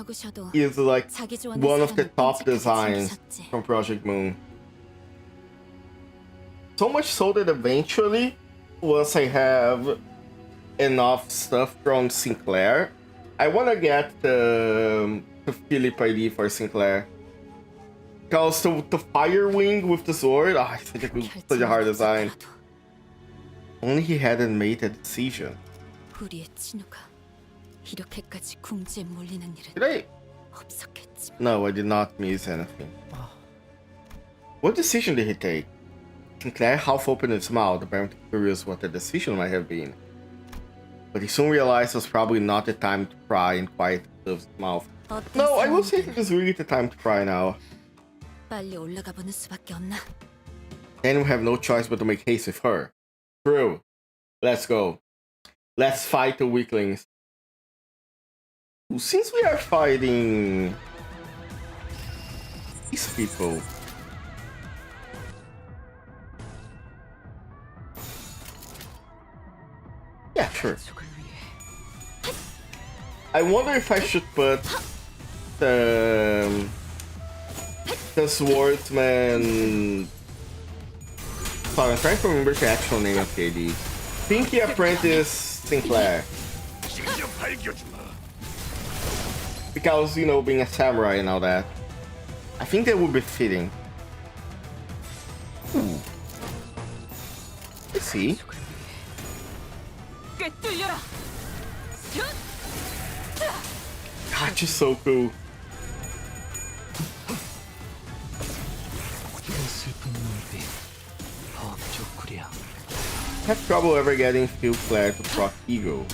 like one of the top designs from Project Moon. So much so that eventually, once I have enough stuff from Sinclair, I want to get the Philip ID for Sinclair. Because the Fire Wing with the sword, such a hard design. Only he hadn't made a decision. 우리의 진우가 이렇게까지 궁지에 몰리는 일은 Did I? 없었겠지만. No, I did not miss anything. What decision did he take? Sinclair half opened his mouth, apparently curious what the decision might have been. But he soon realized it was probably not the time to pry and quiet his mouth. No, I will say it is really the time to pry now. 빨리 올라가 보는 수밖에 없나? Then we have no choice but to make haste with her. True. Let's go. Let's fight the weaklings. Since we are fighting these people, yeah, sure. I wonder if I should put the swordsman. Sorry, I'm trying to remember the actual name of KD. Pinky Apprentice Sinclair. Because, you know, being a samurai and all that. I think that would be fitting. Let's see. God, she's so cool. Have trouble ever getting skill flare to proc ego.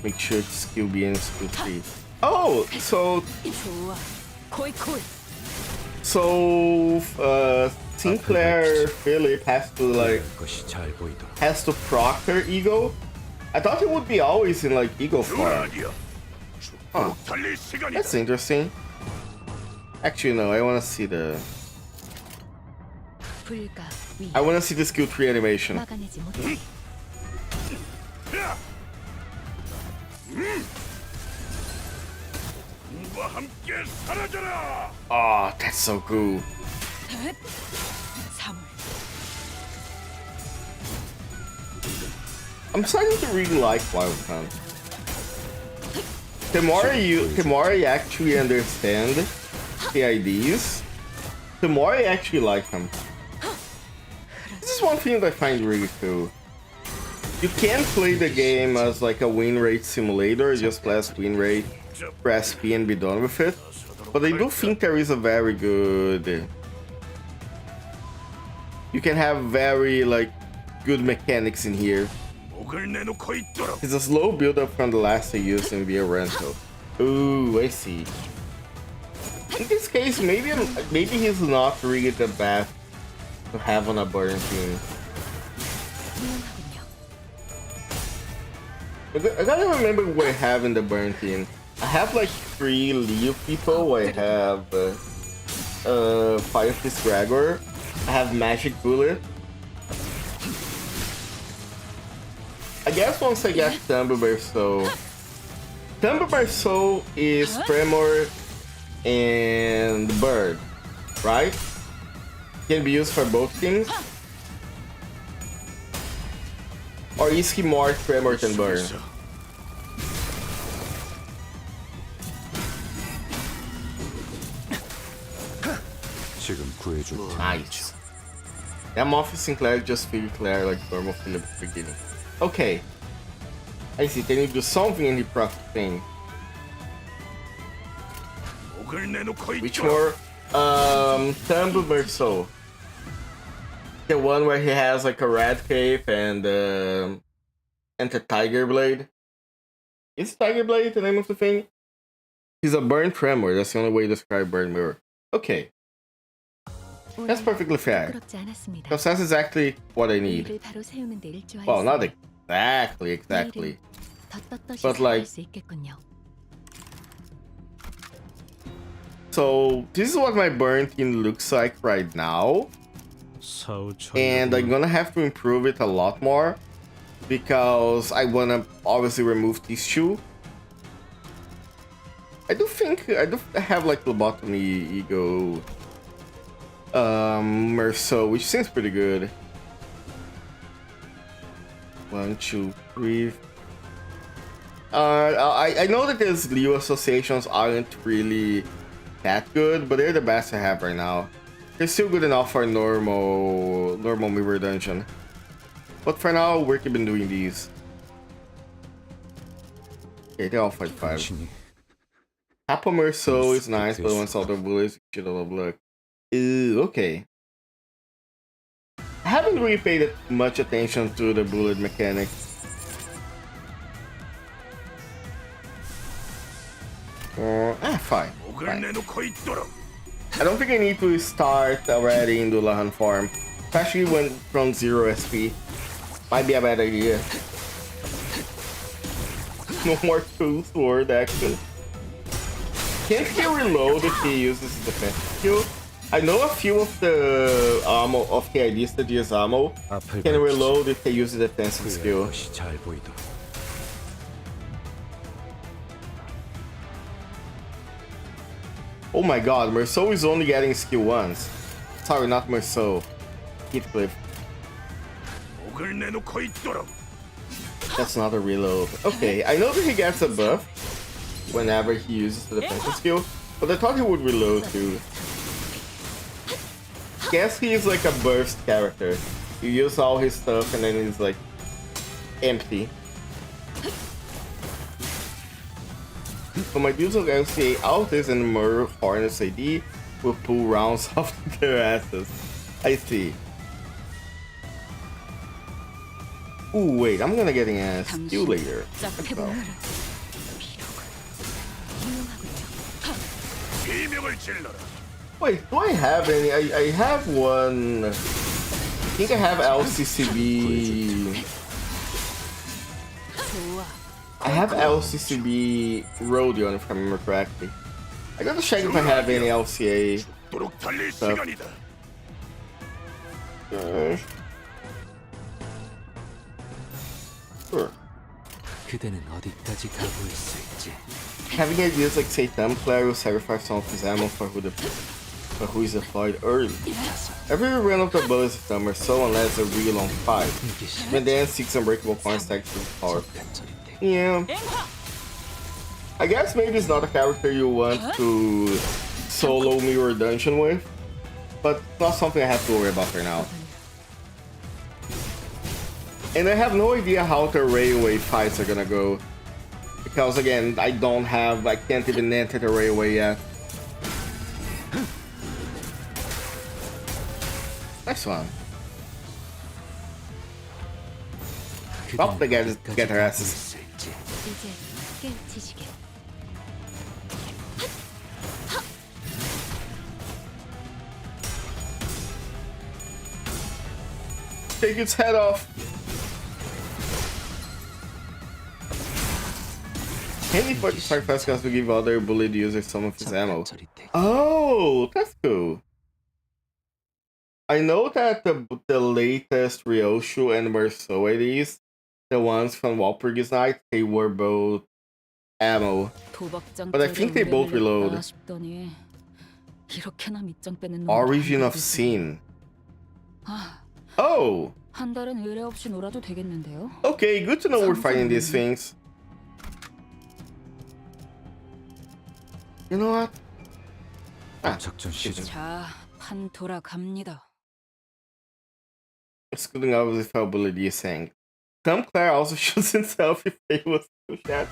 Make sure to skill be in skill 3. Oh, so Sinclair Philip has to proc her ego. I thought it would be always in like ego form. Huh. That's interesting. Actually, no. I want to see the. I want to see the skill 3 animation. Oh, that's so cool. I'm starting to really like Wild Hunt. The more I actually understand the IDs, the more I actually like them. This is one thing that I find really cool. You can play the game as like a win rate simulator, just press win rate, press P and be done with it. But I do think there is a very good... You can have very like good mechanics in here. It's a slow build-up from the last I used in via rental. Ooh, I see. In this case, maybe he's not really the best to have on a burn team. I gotta remember what I have in the burn team. I have like 3 Leo people. I have Fire Fist Gregor. I have Magic Bullet. I guess once I get Thunderbird Soul. Thunderbird Soul is Tremor and Bird, right? Can be used for both things. Or is he more Tremor than Burn? Nice. That Moffy Sinclair just feel Claire like normal feel at the beginning. Okay. I see, can you do something in the profit thing? Which more? Thunderbird Soul. The one where he has like a red cape and the Tiger Blade. Is Tiger Blade the name of the thing? He's a burn tremor, that's the only way to describe burn mirror. Okay. That's perfectly fair. Because that's exactly what I need. Well, not exactly. But like... So, this is what my burn team looks like right now. And I'm gonna have to improve it a lot more. Because I wanna obviously remove these 2. I do have like lobotomy, ego, Merceau, which seems pretty good. 1, 2, 3. I know that these Leo associations aren't really that good, but they're the best I have right now. They're still good enough for normal mirror dungeon. But for now, we're keeping doing these. Okay, they're all 5/5. Apple Merceau is nice, but once all the bullets, shit out of luck. Okay. I haven't really paid much attention to the bullet mechanic. Fine. I don't think I need to start already in the Lahan farm, especially when from 0 SP. Might be a bad idea. No more 2 sword action. Can't he reload if he uses his defense skill? I know a few of the ammo of the ideas that use ammo can reload if they use the defensive skill. Oh my god, Merceau is only getting skill once. Sorry, not Merceau. Heathcliff. That's not a reload. Okay, I know that he gets a buff whenever he uses the defensive skill, but I thought he would reload too. Guess he is like a burst character. You use all his stuff and then he's like empty. So my dudes of LCA Altis and Murr Hornets AD will pull rounds off their asses. I see. Ooh, wait, I'm gonna get an ass skill later. Wait, do I have any? I have one. I think I have LCCB. I have LCCB Rodion if I remember correctly. I gotta check if I have any LCA stuff. Sure. Having ideas like say Templar will sacrifice some of his ammo for who is deployed early. Every run of the bullets of them are so unless a real long fight. Even then 6 unbreakable points thanks to power. Yeah. I guess maybe it's not a character you want to solo mirror dungeon with, but not something I have to worry about right now. And I have no idea how the railway fights are gonna go. Because again, I can't even enter the railway yet. Nice one. Oh, they get her asses. 이제 깨우치시게. Take its head off. Handy for the sarcastic to give other bullied users some of his ammo. Oh, that's cool. I know that the latest Ryoshu and Mercedes, the ones from Walpurgis Night, they were both ammo. But I think they both reload. Origin of Sin. Oh! 한 달은 의뢰 없이 놀아도 되겠는데요? Okay, good to know we're fighting these things. You know what? 자, 판 돌아갑니다. Excluding obviously fallibility is saying. Tom Claire also shoots himself if he was too shat.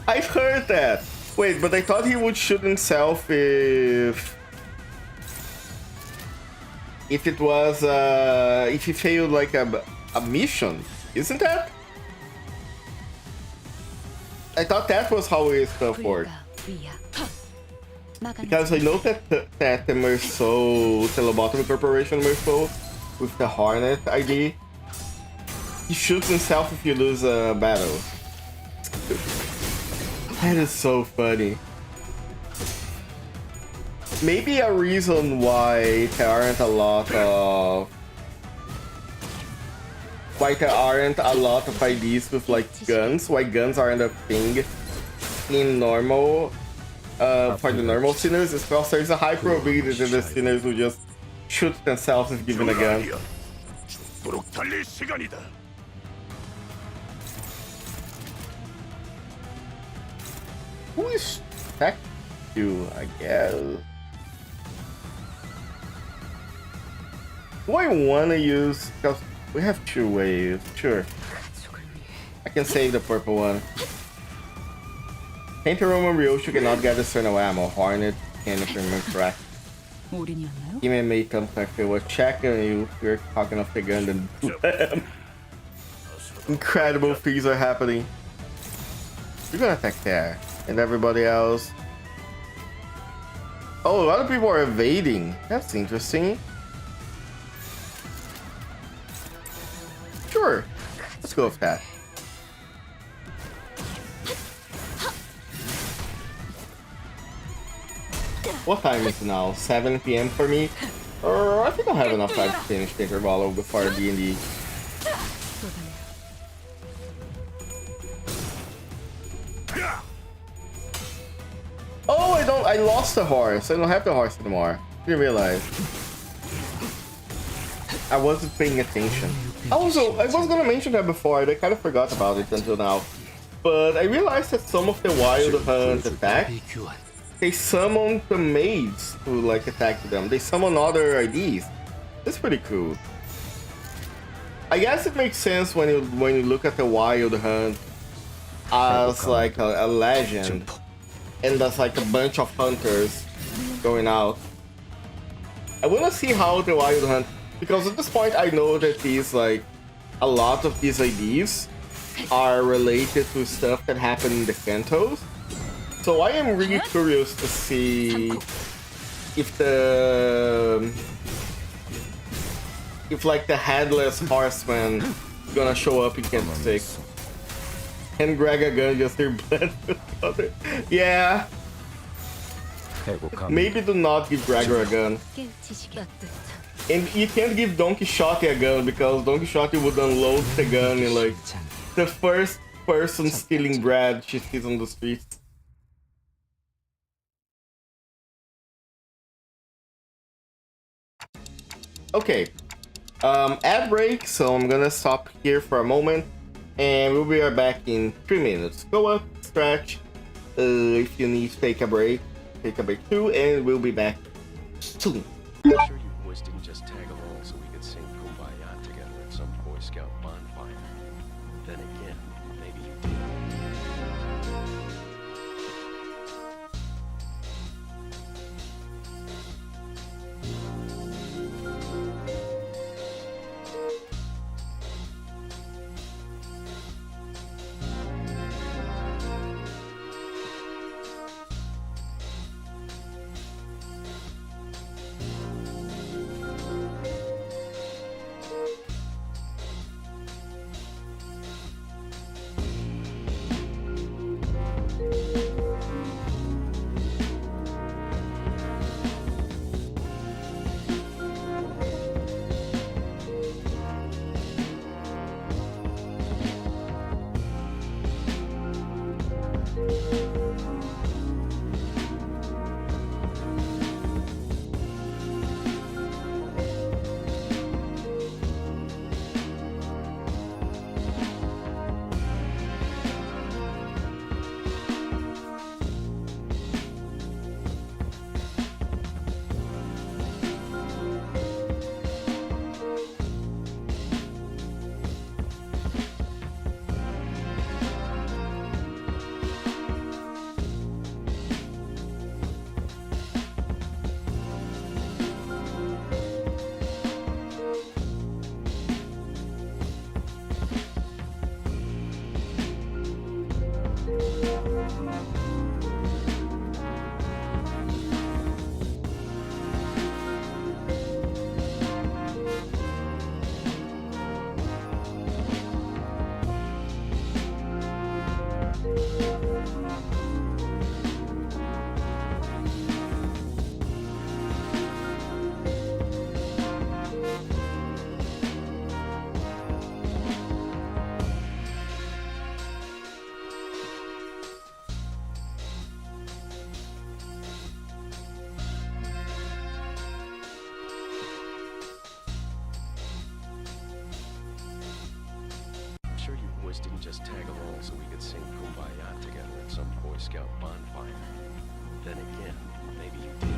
I've heard that. Wait, but I thought he would shoot himself if it was if he failed like a mission, isn't that? I thought that was how his stuff worked. Because I know that the Merceau, the Lobotomy Corporation Merceau, with the Hornet ID, he shoots himself if you lose a battle. That is so funny. Maybe a reason why there aren't a lot of IDs with like guns, why guns aren't a thing in normal for the normal sinners, is because there's a high probability that the sinners will just shoot themselves if given a gun. Who is tech you, I guess? Do I wanna use, because we have 2 waves, sure. I can save the purple one. Painter Roman Ryoshu cannot get external ammo. Hornet can, if I remember correct. He may make contact with check and you're talking off the gun and bam! Incredible things are happening. You're gonna attack there. And everybody else. Oh, a lot of people are evading. That's interesting. Sure. Let's go with that. What time is it now? 7 PM for me? I think I'll have enough time to finish the Intervallo before D&D. Oh, I lost the horse. I don't have the horse anymore. Didn't realize. I wasn't paying attention. I was gonna mention that before, I kind of forgot about it until now. But I realized that some of the Wild Hunt attack, they summon the maids to like attack them. They summon other IDs. That's pretty cool. I guess it makes sense when you look at the Wild Hunt as like a legend, and that's like a bunch of hunters going out. I wanna see how the Wild Hunt, because at this point I know that these like a lot of these IDs are related to stuff that happened in the Cantos. So I am really curious to see if like the headless horseman is gonna show up in Canto 6. And Greg a gun just hear blood. Yeah. Maybe do not give Gregor a gun. And you can't give Don Quixote a gun because Don Quixote would unload the gun in like the first person stealing bread she sees on the streets. Okay, ad break, so I'm gonna stop here for a moment and we'll be right back in 3 minutes. Go up, stretch, if you need to take a break too, and we'll be back soon. I'm sure you boys didn't just tag along so we could sing Kumbaya together at some Boy Scout bonfire. Then again, maybe you did. boys didn't just tag along so we could sing Kumbaya together at some Boy Scout bonfire. Then again, maybe you did.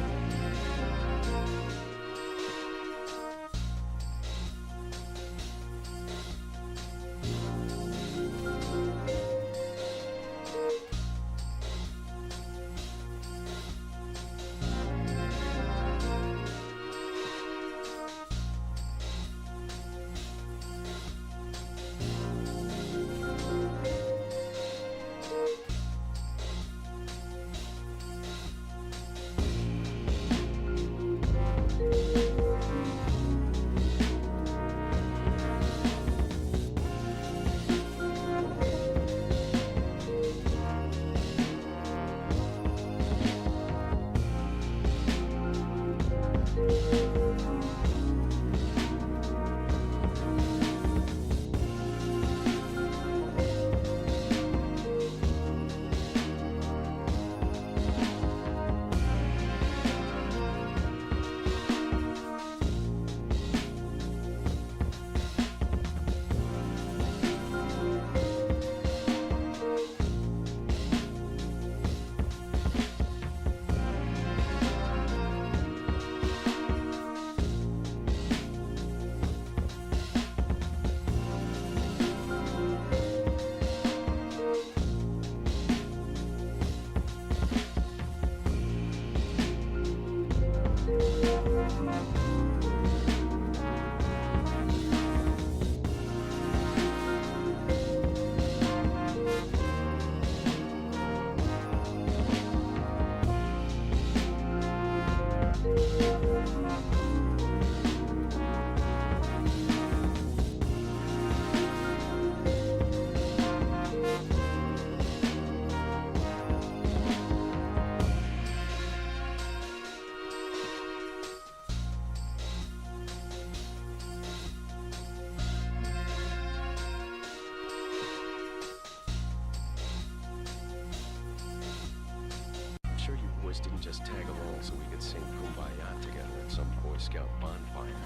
I'm sure you boys didn't just tag along so we could sing Kumbaya together at some Boy Scout bonfire.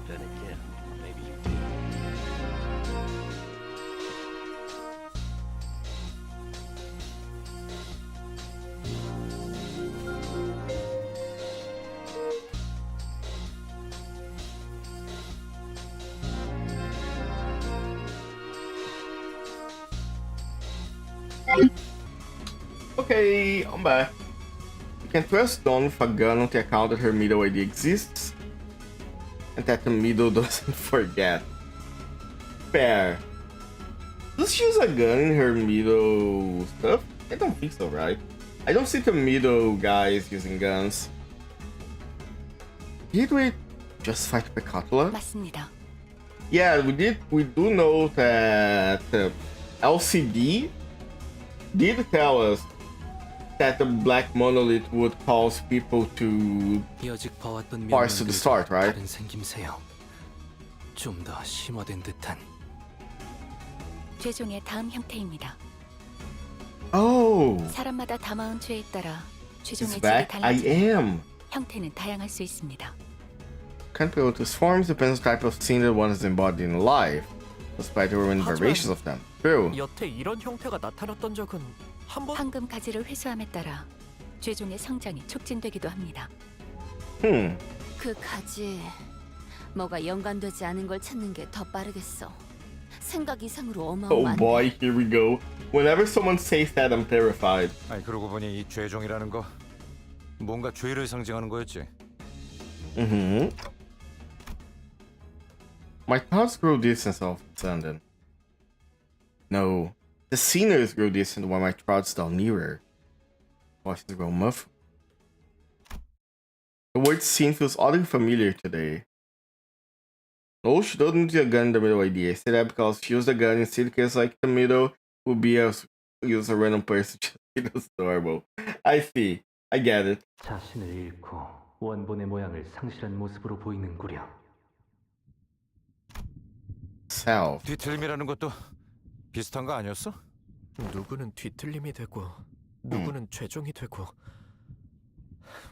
Then again, maybe you did. Okay, I'm back. You can trust Dawn with a gun on the account that her middle ID exists and that the middle doesn't forget. Fair. Does she use a gun in her middle stuff? I don't think so, right? I don't see the middle guys using guns. Did we just fight Pecatula? 맞습니다. Yeah, we did. We do know that LCD did tell us that the Black Monolith would cause people to 여직 봐왔던 parse to the start, right? 다른 생김새요. 좀 더 심화된 듯한. 죄종의 다음 형태입니다. Oh, 사람마다 담아온 죄에 따라 죄종의 it's 질이 back. I 달라지고 am. 형태는 다양할 수 있습니다. Can't be able to forms depends on the type of scene that one is embodied in life, despite there were variations of them. True. 여태 이런 형태가 나타났던 적은 한 번. 황금 가지를 회수함에 따라 죄종의 성장이 촉진되기도 합니다. 그 가지 뭐가 연관되지 않은 걸 찾는 게 더 빠르겠어. 생각 이상으로 Oh 어마어마한데. boy, here we go. Whenever someone says that, I'm terrified. 아니 그러고 보니 이 죄종이라는 거 뭔가 죄를 상징하는 거였지. My thoughts grow distant all of a sudden. No, the sceneries grow distant while my thoughts draw nearer. Voices grow muffled. The word scene feels oddly familiar today. No, she doesn't use a gun in the middle idea. I say that because she used a gun in cases like the middle would be a use a random person just feels normal. I see. I get it. 자신을 잃고 원본의 모양을 상실한 모습으로 보이는구려. Self. 뒤틀림이라는 것도 비슷한 거 아니었어? 누구는 뒤틀림이 되고 누구는 죄종이 되고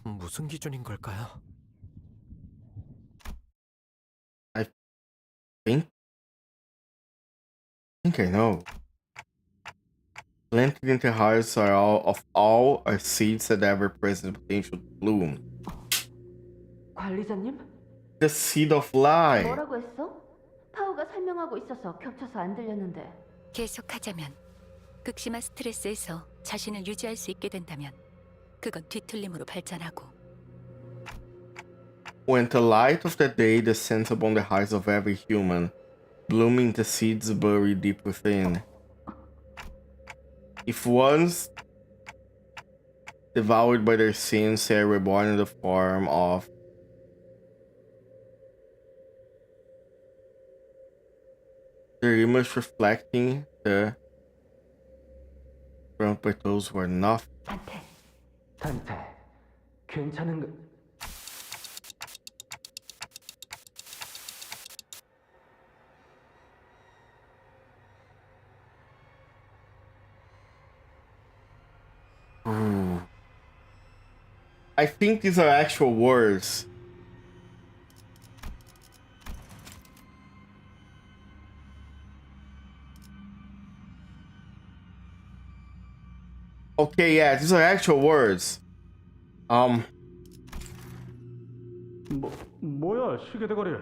무슨 기준인 걸까요? I think think I know. Planted in the hearts are all are seeds that ever present potential to bloom. 관리자님? The seed of life. 뭐라고 했어? 파우가 설명하고 있어서 겹쳐서 안 들렸는데. 계속하자면 극심한 스트레스에서 자신을 유지할 수 있게 된다면 그건 뒤틀림으로 발전하고 When the light of the day descends upon the hearts of every human, blooming the seeds buried deep within. If once devoured by their sins, they are reborn in the form of their image reflecting the but those were not. 단테, 괜찮은 거... Ooh. I think these are actual words. Okay, yeah, these are actual words. 뭐야 시계 대가리?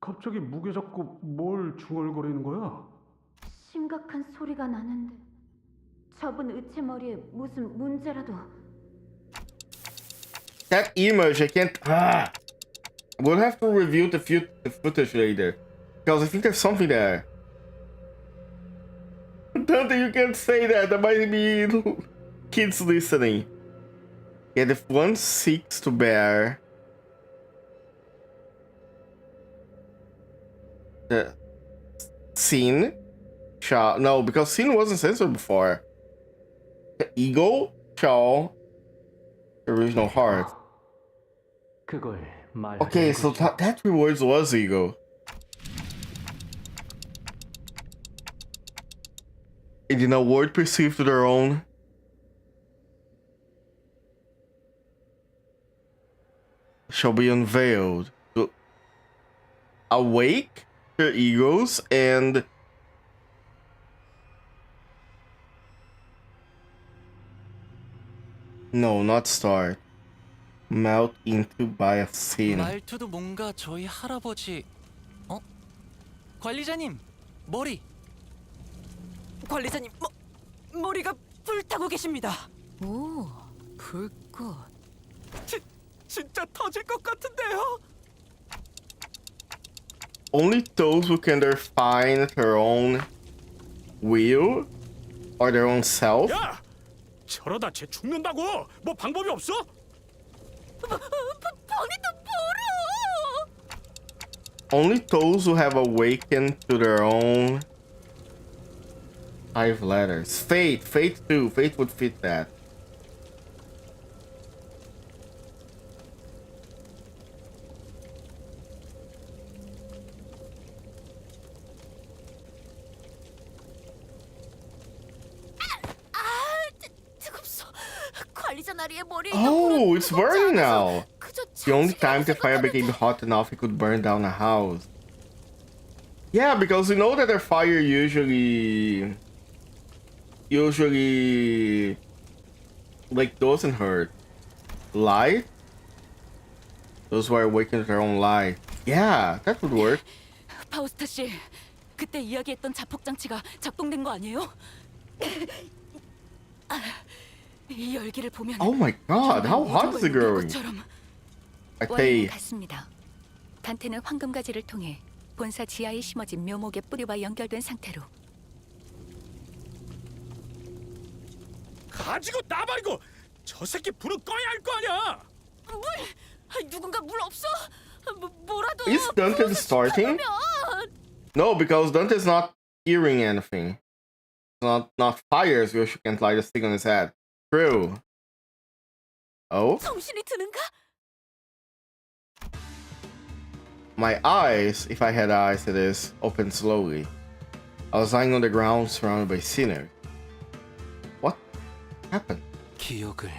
갑자기 무게 잡고 뭘 중얼거리는 거야? 심각한 소리가 나는데 저분 의체 머리에 무슨 문제라도. That image, I can't. We'll have to review the footage later because I think there's something there. Dante, you can't say that. There might be kids listening. Yet if one seeks to bear the sin, shall no, because sin wasn't censored before. The ego shall the original heart. Okay, so that rewards was ego. And in a word perceived to their own, shall be unveiled to awake their egos and no, not start. Melt into by a sin. 말투도 뭔가 저희 할아버지... 어? 관리자님, 머리! 관리자님, 머리가 불타고 계십니다. 오, 불꽃. 진짜 터질 것 같은데요? Only those who can define their own will or their own self. 야! 저러다 쟤 죽는다고! 뭐 방법이 없어? Only those who have awakened to their own 5 letters. Fate. Fate too. Fate would fit that. Oh, it's burning now. The only time the fire became hot enough it could burn down a house. Yeah, because you know that their fire usually like doesn't hurt. Light? Those who are awakened to their own light. Yeah, that would work. 파우스타 씨, 그때 이야기했던 자폭 장치가 작동된 거 아니에요? 이 열기를 보면 Oh my god, how hot is it growing? I tell you. 같습니다. 단테는 황금 가지를 통해 본사 지하에 심어진 묘목의 뿌리와 연결된 상태로 가지고 나발이고 저 새끼 불은 꺼야 할 거 아니야. 물! 누군가 물 없어? 뭐라도. Is Dante starting? No, because Dante's not hearing anything. It's not fire, so she can't light a stick on his head. True. Oh? 정신이 드는가? My eyes, if I had eyes, it is, opened slowly. I was lying on the ground surrounded by sinners. What happened? 기억을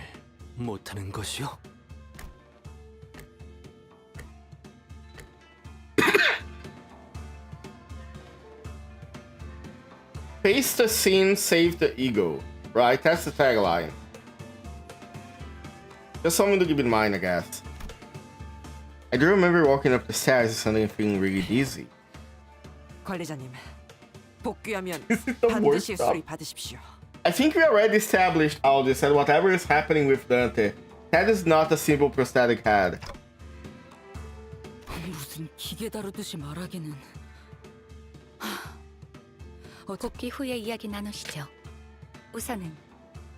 못하는 것이요? Face the scene, save the ego. Right, that's the tagline. Just something to keep in mind, I guess. I do remember walking up the stairs and suddenly feeling really dizzy. 관리자님, 복귀하면 This is the worst 반드시 stuff. 수리 받으십시오. I think we already established all this, and whatever is happening with Dante, that is not a simple prosthetic head. 무슨 기계 다루듯이 말하기는. 복귀 후에 이야기 나누시죠. 우선은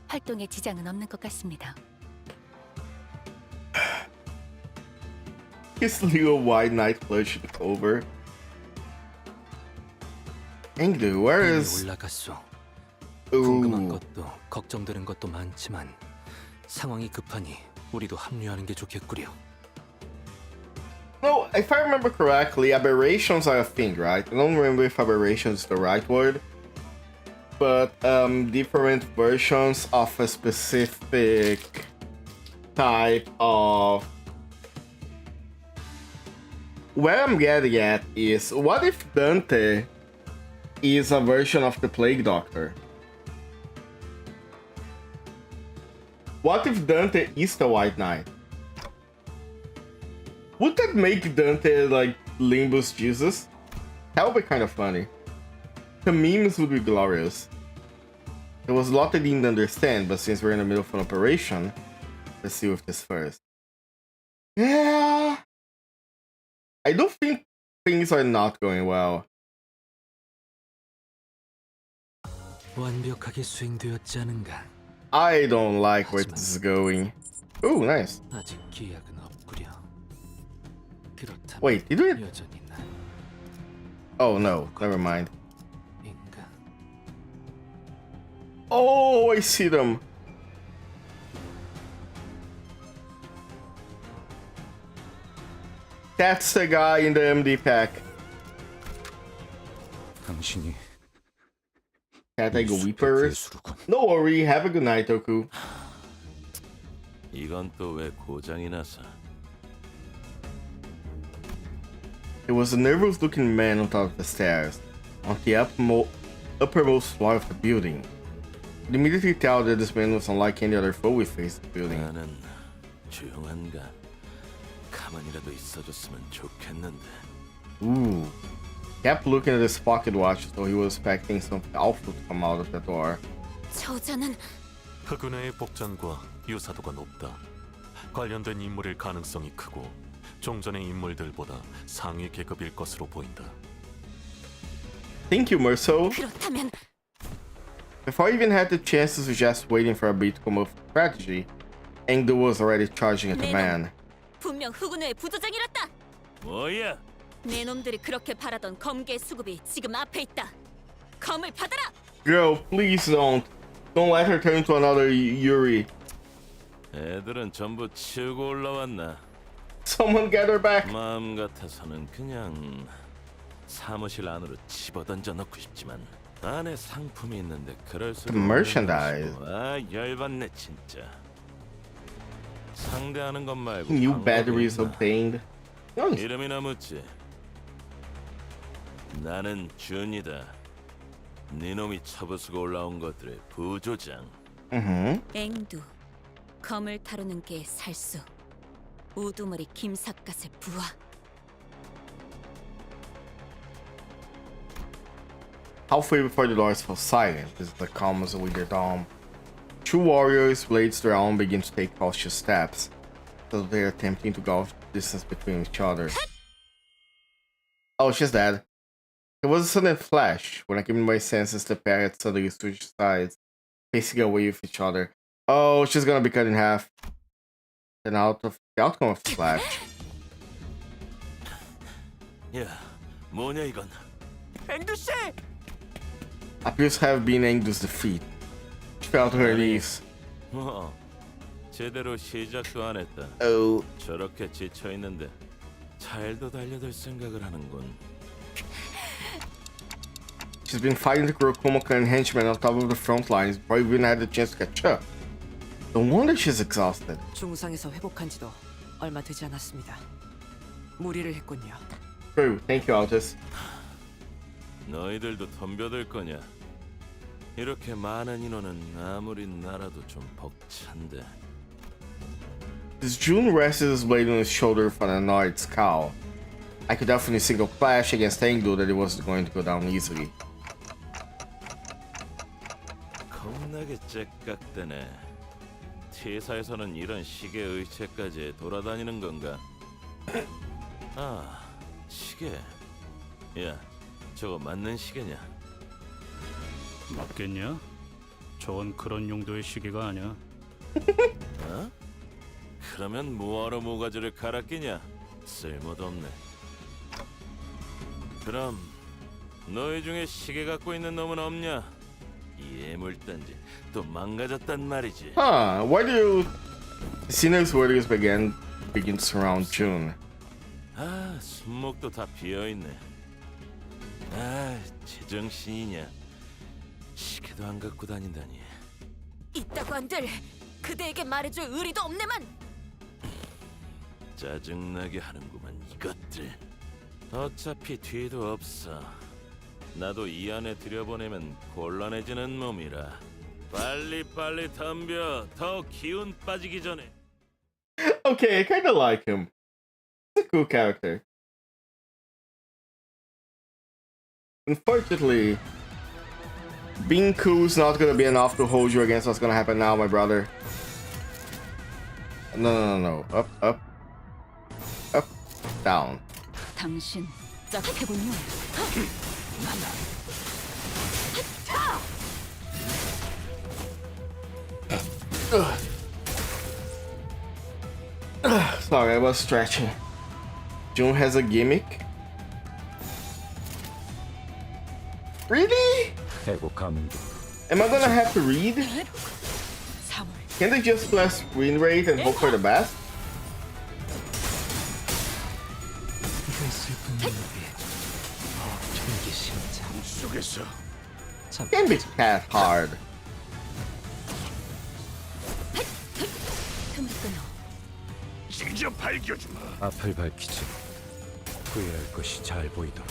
활동에 지장은 없는 것 같습니다. His little white knight flushed over. Engdu, where is... 올라갔소. Ooh. 궁금한 것도 걱정되는 것도 많지만 상황이 급하니 우리도 합류하는 게 좋겠구려. No, if I remember correctly, aberrations are a thing, right? I don't remember if aberration is the right word, but different versions of a specific type of... Where I'm getting at is, what if Dante is a version of the Plague Doctor? What if Dante is the White Knight? Would that make Dante like Limbus Jesus? That would be kind of funny. The memes would be glorious. There was a lot I didn't understand, but since we're in the middle of an operation, let's see with this first. Yeah, I do think things are not going well. 완벽하게 수행되었지 않은가? I don't like where this is going. Ooh, nice. 아직 기약은 없구려. 그렇다면 Wait, did we? 여전히 난 Oh no, never mind. 인간. Oh, I see them. That's the guy in the MD pack. 당신이 Category Weepers. No worry, have a good night, Toku. 이건 또 왜 고장이 나서? There was a nervous-looking man on top of the stairs, on the uppermost floor of the building. You'd immediately tell that this man was unlike any other foe we faced in the building. 나는 조용한가? 가만히라도 있어줬으면 좋겠는데. Ooh. Kept looking at his pocket watch as though he was expecting something awful to come out of the door. 저자는 흑은혜의 복장과 유사도가 높다. 관련된 인물일 가능성이 크고 종전의 인물들보다 상위 계급일 것으로 보인다. Thank you, Merso. 그렇다면 Before I even had the chance to suggest waiting for a beat to come up with strategy, Engdu was already charging at the man. 분명 흑운회의 부조장이랬다. 뭐야? 내 놈들이 그렇게 바라던 검계 수급이 지금 앞에 있다. 검을 받아라. Girl, please don't. Don't let her turn into another Yuri. 애들은 전부 치우고 올라왔나? Someone get her back. 마음 같아서는 그냥 사무실 안으로 집어던져 넣고 싶지만 안에 상품이 있는데 그럴 수 The merchandise. 아 열받네 진짜. 상대하는 것 말고 New 방법이 batteries 있나? obtained. Nice. 이름이나 묻지. 나는 준이다. 네 놈이 쳐부수고 올라온 것들의 부조장. 앵두, 검을 다루는 게 살수. 우두머리 김삿갓의 부하. Halfway before the doors fell silent, as the calmness with their dome. Two warriors, blades drawn, begin to take cautious steps, as they are attempting to gauge the distance between each other. Oh, she's dead. There was a sudden flash. When I came to my senses, the pair had suddenly switched sides, facing away with each other. Oh, she's gonna be cut in half. The outcome of the flash. 야, 뭐냐 이건? 앵두 씨! Appears to have been Engdu's defeat. She fell to her knees. 뭐 제대로 시작도 안 했다. Oh. 저렇게 지쳐 있는데 잘도 달려들 생각을 하는군. She's been fighting the Kurokomaka and henchmen on top of the front lines before we even had the chance to catch up. No wonder she's exhausted. 중상에서 회복한 지도 얼마 되지 않았습니다. 무리를 했군요. True, thank you, Altus. 너희들도 덤벼들 거냐? 이렇게 많은 인원은 아무리 나라도 좀 벅찬데. As June rested his blade on his shoulder with an annoyed scowl, I could definitely single clash against Engdo that it wasn't going to go down easily. 겁나게 째깍대네. T사에서는 이런 시계 의체까지 돌아다니는 건가? 아, 시계. 야, 저거 맞는 시계냐? 맞겠냐? 저건 그런 용도의 시계가 아니야. 어? 그러면 뭐하러 모가지를 갈아 끼냐? 쓸모도 없네. 그럼 너희 중에 시계 갖고 있는 놈은 없냐? 이 애물단지 또 망가졌단 말이지. Huh, why do Sinner's words begin to surround June? 아, 손목도 다 비어있네. 아, 제정신이냐. 시계도 안 갖고 다닌다니. 있다고 한들 그대에게 말해줄 의리도 없네만. 짜증나게 하는구만 이것들. 어차피 뒤도 없어. 나도 이 안에 들여보내면 곤란해지는 몸이라. 빨리빨리 덤벼. 더 기운 빠지기 전에. Okay, I kinda like him. He's a cool character. Unfortunately, being cool is not gonna be enough to hold you against what's gonna happen now, my brother. No. Up. Up. Down. 당신 짝패군요. Sorry, I was stretching. June has a gimmick. Really? Am I gonna have to read? Can they just press win rate and hope for the best? Can't be that hard. 직접 밝혀주마. 앞을 밝히지. 후회할 것이 잘 보이도록.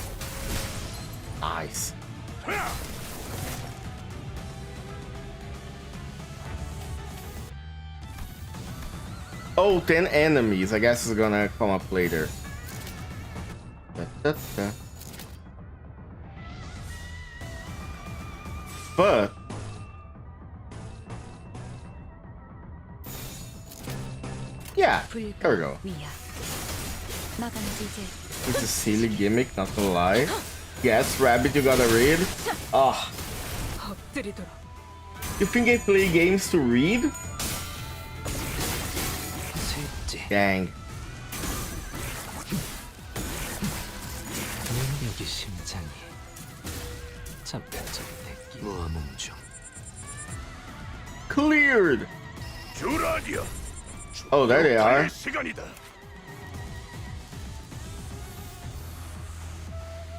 Nice. Oh, 10 enemies. I guess it's gonna come up later. But yeah, there we go. It's a silly gimmick, not gonna lie. Yes, Rabbit, you gotta read. Oh. You think I play games to read? Dang. Cleared. Oh, there they are.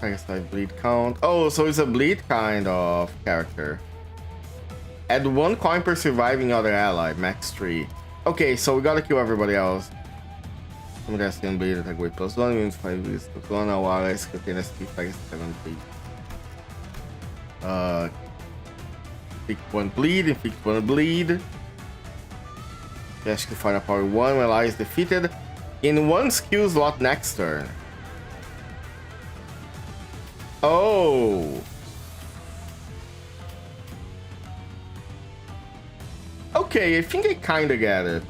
I guess I bleed count. Oh, so it's a bleed kind of character. Add 1 coin per surviving other ally, max 3. Okay, so we gotta kill everybody else. Some guys can bleed attack weight +1, means 5 bleeds +1, now allies contain SP 7 bleed. Pick 1 bleed, inflict 1 bleed. Yes, you can find a power 1 when ally is defeated in 1 skill slot next turn. Oh. Okay, I think I kinda get it.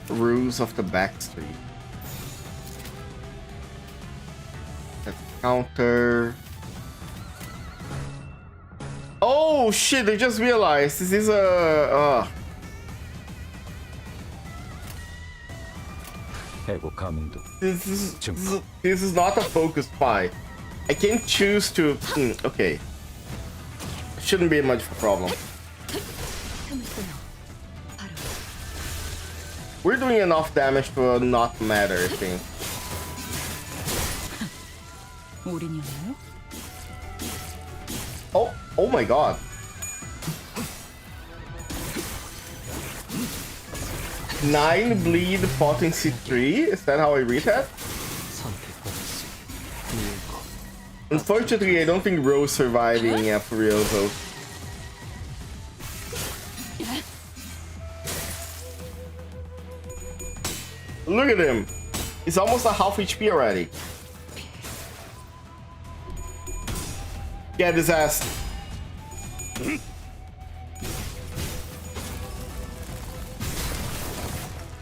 Rules of the Backseating. Let's counter. Oh shit, I just realized this is a this is not a focused fight. I can choose to okay. Shouldn't be much of a problem. We're doing enough damage to not matter, I think. Oh my god. Nine bleed potency 3? Is that how I read that? Unfortunately, I don't think Ro's surviving for real though. Look at him. He's almost a half HP already. Get his ass.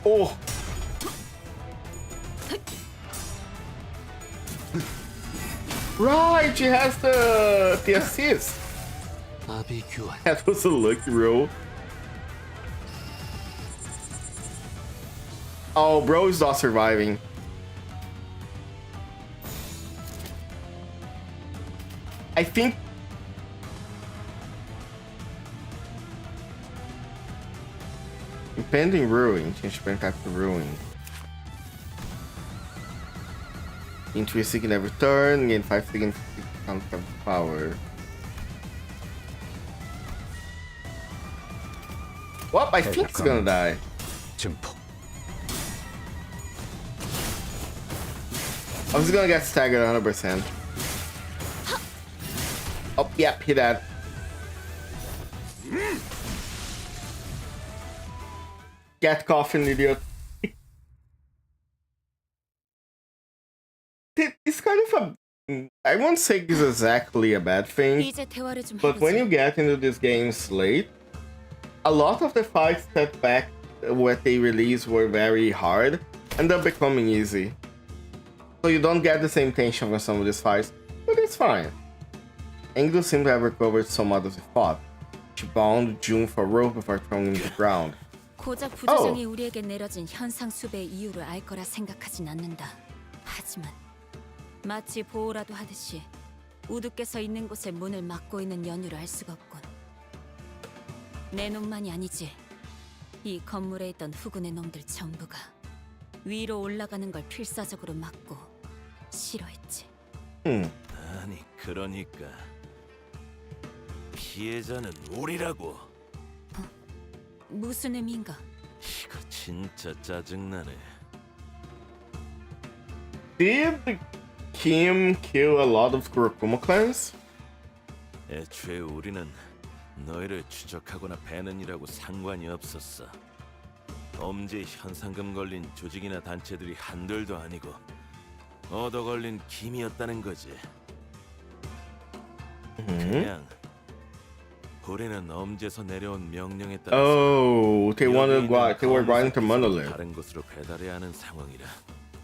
Oh. Right, she has the assist. That was a lucky roll. Oh, bro is not surviving. I think impending ruin. Change spend type to ruin. Into a second every turn, gain 5 seconds of power. Well, I think it's gonna die. I was gonna get staggered 100%. Oh, yep, hit that. Get coffin, idiot. It's kind of a... I won't say it's exactly a bad thing, but when you get into these games late, a lot of the fights that what they released were very hard, end up becoming easy. So you don't get the same tension with some of these fights, but it's fine. Angel seemed to have recovered some others he fought. She bound June for a rope before throwing him to the ground. 고작 부조정이 우리에게 내려진 현상 수배의 이유를 알 거라 생각하진 않는다. 하지만 마치 보호라도 하듯이 우두께서 있는 곳에 문을 막고 있는 연유를 알 수가 없군. 내 놈만이 아니지. 이 건물에 있던 후군의 놈들 전부가 위로 올라가는 걸 필사적으로 막고 싫어했지. 아니 그러니까 피해자는 우리라고. 무슨 의미인가? 이거 진짜 짜증나네. Did Kim kill a lot of Kurokuma clans? 애초에 우리는 너희를 추적하거나 배는 일하고 상관이 없었어. 범죄 현상금 걸린 조직이나 단체들이 한둘도 아니고 얻어 걸린 김이었다는 거지. 그냥 우리는 엄지에서 내려온 명령에 따라 they were going to Monolith. 다른 곳으로 배달해야 하는 상황이라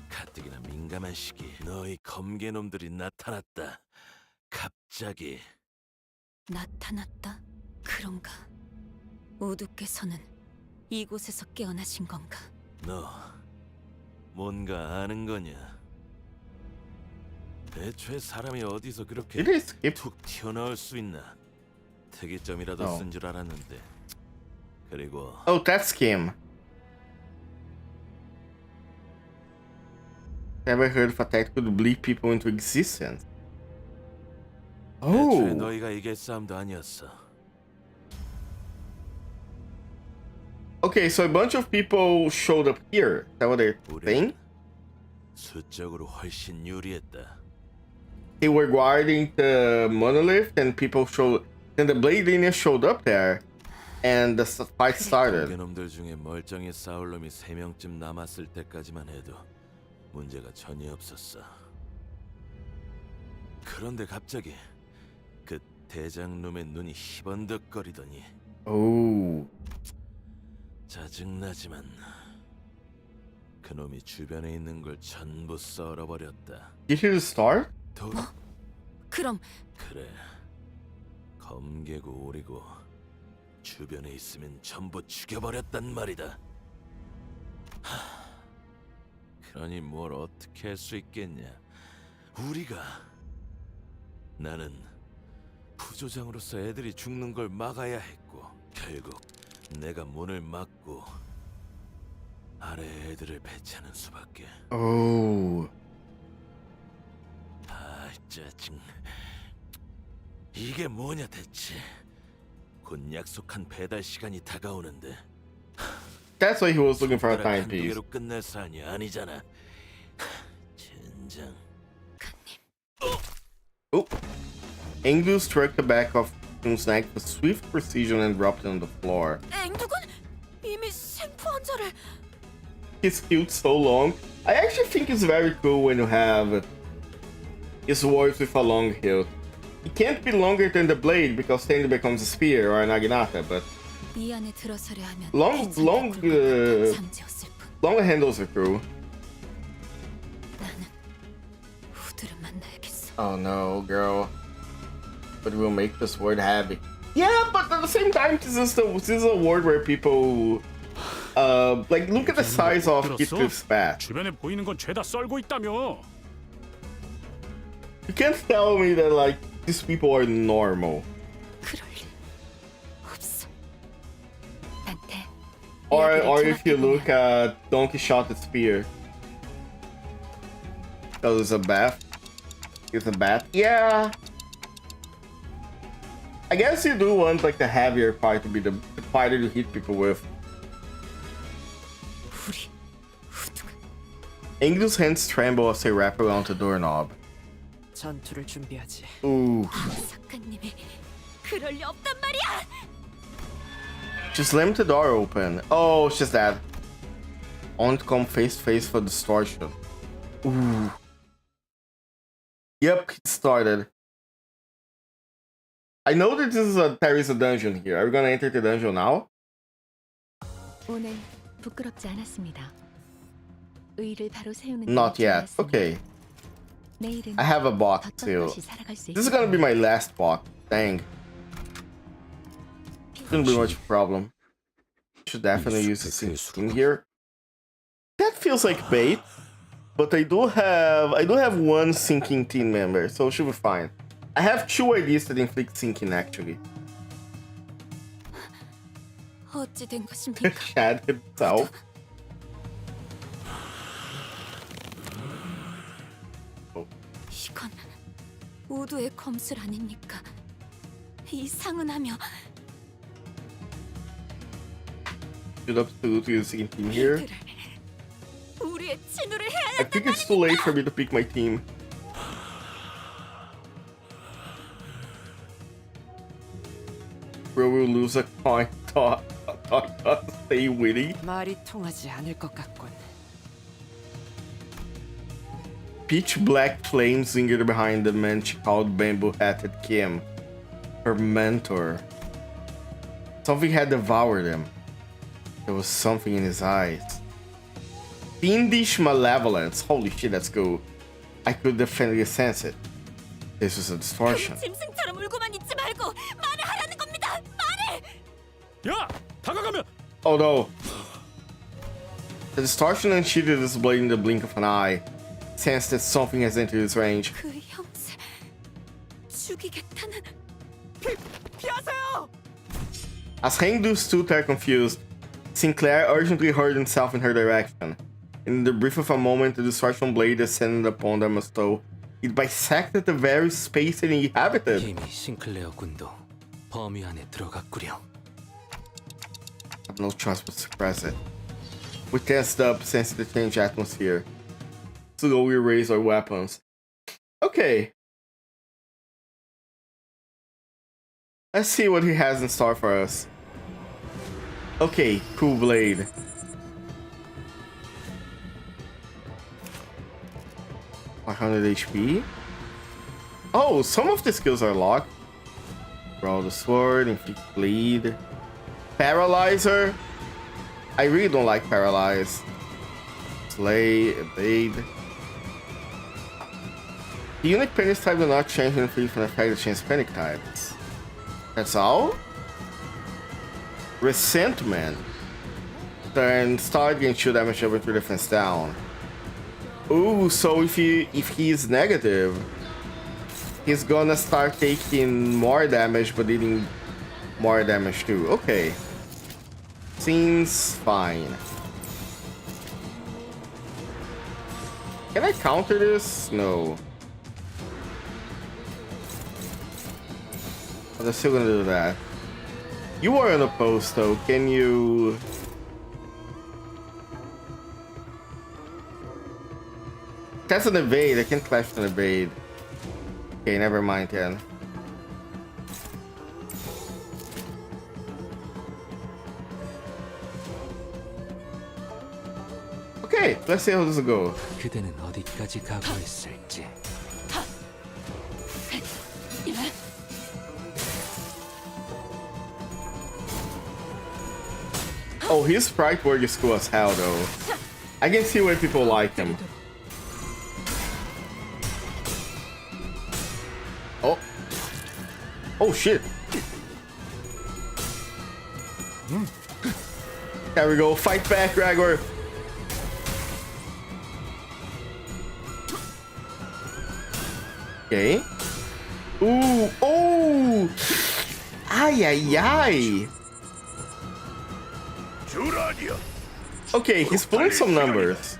가뜩이나 민감한 시기 너희 검개놈들이 나타났다. 갑자기. 나타났다? 그런가? 우두께서는 이곳에서 깨어나신 건가? 너 뭔가 아는 거냐? 애초에 사람이 어디서 그렇게 툭 튀어나올 수 있나? 특이점이라도 쓴 줄 알았는데. 그리고 Oh, that's Kim. Never heard of a tech could bleed people into existence. 애초에 너희가 이길 싸움도 아니었어. Okay, so a bunch of people showed up here. Is that what they're saying? 수적으로 훨씬 유리했다. They were guarding the monolith, and people showed. Then the Blade Lineage showed up there, and the fight started. 놈들 중에 멀쩡히 싸울 놈이 3명쯤 남았을 때까지만 해도 문제가 전혀 없었어. 그런데 갑자기 그 대장놈의 눈이 희번득거리더니. Oh. 짜증나지만 그놈이 주변에 있는 걸 전부 썰어버렸다. Did he start? 그럼 그래. 검개고 오리고 주변에 있으면 전부 죽여버렸단 말이다. 그러니 뭘 어떻게 할 수 있겠냐? 우리가 나는 부조장으로서 애들이 죽는 걸 막아야 했고 결국 내가 문을 막고 아래 애들을 배치하는 수밖에. Oh. 아 짜증. 이게 뭐냐 대체? 곧 약속한 배달 시간이 다가오는데. That's why he was looking for a timepiece. 로 끝날 사안이 아니잖아. 젠장. Oh. Engdu struck the back of Kun's neck with swift precision and dropped it on the floor. 앵두군 이미 생포 환자를. He's killed so long. I actually think it's very cool when you have swords with a long hilt. It can't be longer than the blade because then it becomes a spear or a naginata, but 이 안에 들어서려 하면 long handles are cool. 후드를 만나야겠어. Oh no, girl. But we'll make this word heavy. Yeah, but at the same time, this is a word where people like look at the size of Hitler's bat. 주변에 보이는 건 죄다 썰고 있다며. You can't tell me that like these people are normal. Or if you look at Don Quixote's spear. Oh, there's a bat. It's a bat. Yeah. I guess you do want like the heavier part to be the fighter to hit people with. Engdu's hands tremble as they wrap around the doorknob. 전투를 준비하지. Ooh. 작가님이 그럴 리 없단 말이야. She slammed the door open. Oh, she's dead. On to come face to face for distortion. Ooh. Yep, it started. I know that there is a dungeon here. Are we gonna enter the dungeon now? 오늘 부끄럽지 않았습니다. 의의를 바로 세우는 Not yet. Okay. I have a box too. This is gonna be my last box. Dang. Shouldn't be much of a problem. Should definitely use this in here. That feels like bait, but I do have one sinking team member, so it should be fine. I have 2 ideas that inflict sinking actually. 어찌 된 것입니까? Chad himself. 이건 우두의 검술 아닙니까? 이상은하며. Should up to the sinking team here. 우리의 친우를 해야 I think it's too late for me to pick my team. Bro will lose a coin toss. Stay witty. 말이 통하지 않을 것 같군. Pitch black flames lingered behind the man she called bamboo-hatted Kim, her mentor. Something had devoured him. There was something in his eyes. Fiendish malevolence. Holy shit, that's cool. I could definitely sense it. This was a distortion. 짐승처럼 울고만 있지 말고 말을 하라는 겁니다. 말을. 야, 다가가면. Oh no. The distortion unsheathed his blade in the blink of an eye. Sensed that something has entered his range. 그 형세 죽이겠다는. 피하세요! As Hengdu stood there confused, Sinclair urgently hurled himself in her direction. In the brief of a moment, the distortion blade descended upon them as though it bisected the very space it inhabited. 이미 싱클레어 군도 범위 안에 들어갔구려. I have no choice but to suppress it. We tensed up, sensing the changed atmosphere. Slowly raised our weapons. Okay. Let's see what he has in store for us. Okay, cool blade. $100 HP. Oh, some of the skills are locked. Draw the sword, inflict bleed. Paralyzer. I really don't like paralyze. Slay, evade. The unique panic type will not change when inflicted from the effect that changes panic types. That's all? Resentment. Then start getting 2 damage over 3 defense down. Ooh, so if he is negative, he's gonna start taking more damage but dealing more damage too. Okay. Seems fine. Can I counter this? No. But I'm still gonna do that. You are unopposed though. Can you... That's an evade. I can clash an evade. Okay, never mind then. Okay, let's see how this will go. 그대는 어디까지 각오했을지. Oh, his sprite work is cool as hell though. I can see why people like him. Oh. Oh shit. There we go. Fight back, Gregor. Okay. Ooh. Oh. Ay, ay, ay. Okay, he's pulling some numbers.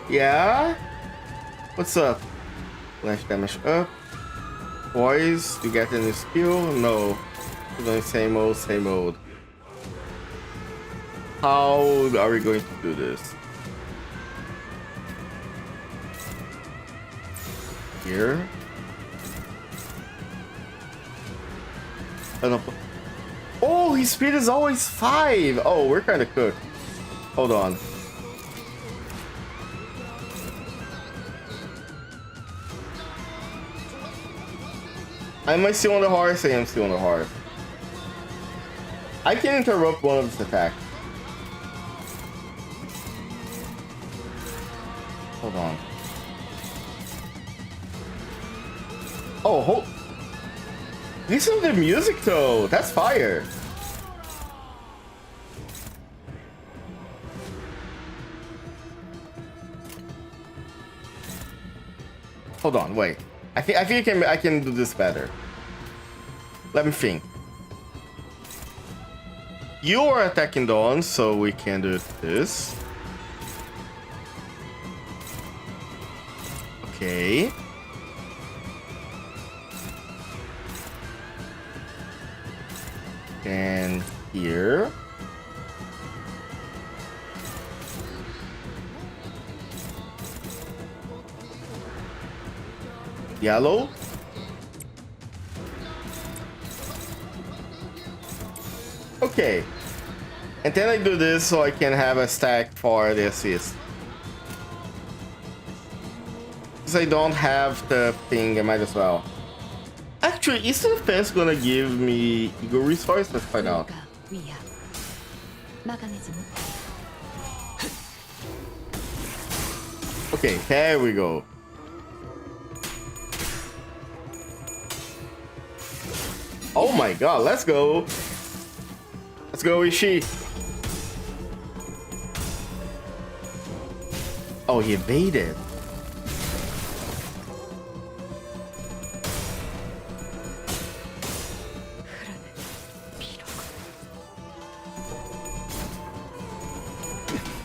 Yeah? What's up? Flash damage up. Boys, you get any skill? No. We're doing same old, same old. How are we going to do this? Here? Oh, his speed is always 5. Oh, we're kind of cooked. Hold on. Am I still on the horse? I am still on the horse. I can interrupt one of his attacks. Hold on. Oh, hold. Listen to the music though. That's fire. Hold on, wait. I think I can do this better. Let me think. You are attacking Dawn, so we can do this. Okay. And here. Yellow. Okay. And then I do this so I can have a stack for the assist. Since I don't have the thing, I might as well. Actually, is the fence gonna give me Eagle resource? Let's find out. Okay, there we go. Oh my god, let's go. Let's go, Ishii. Oh, he evaded.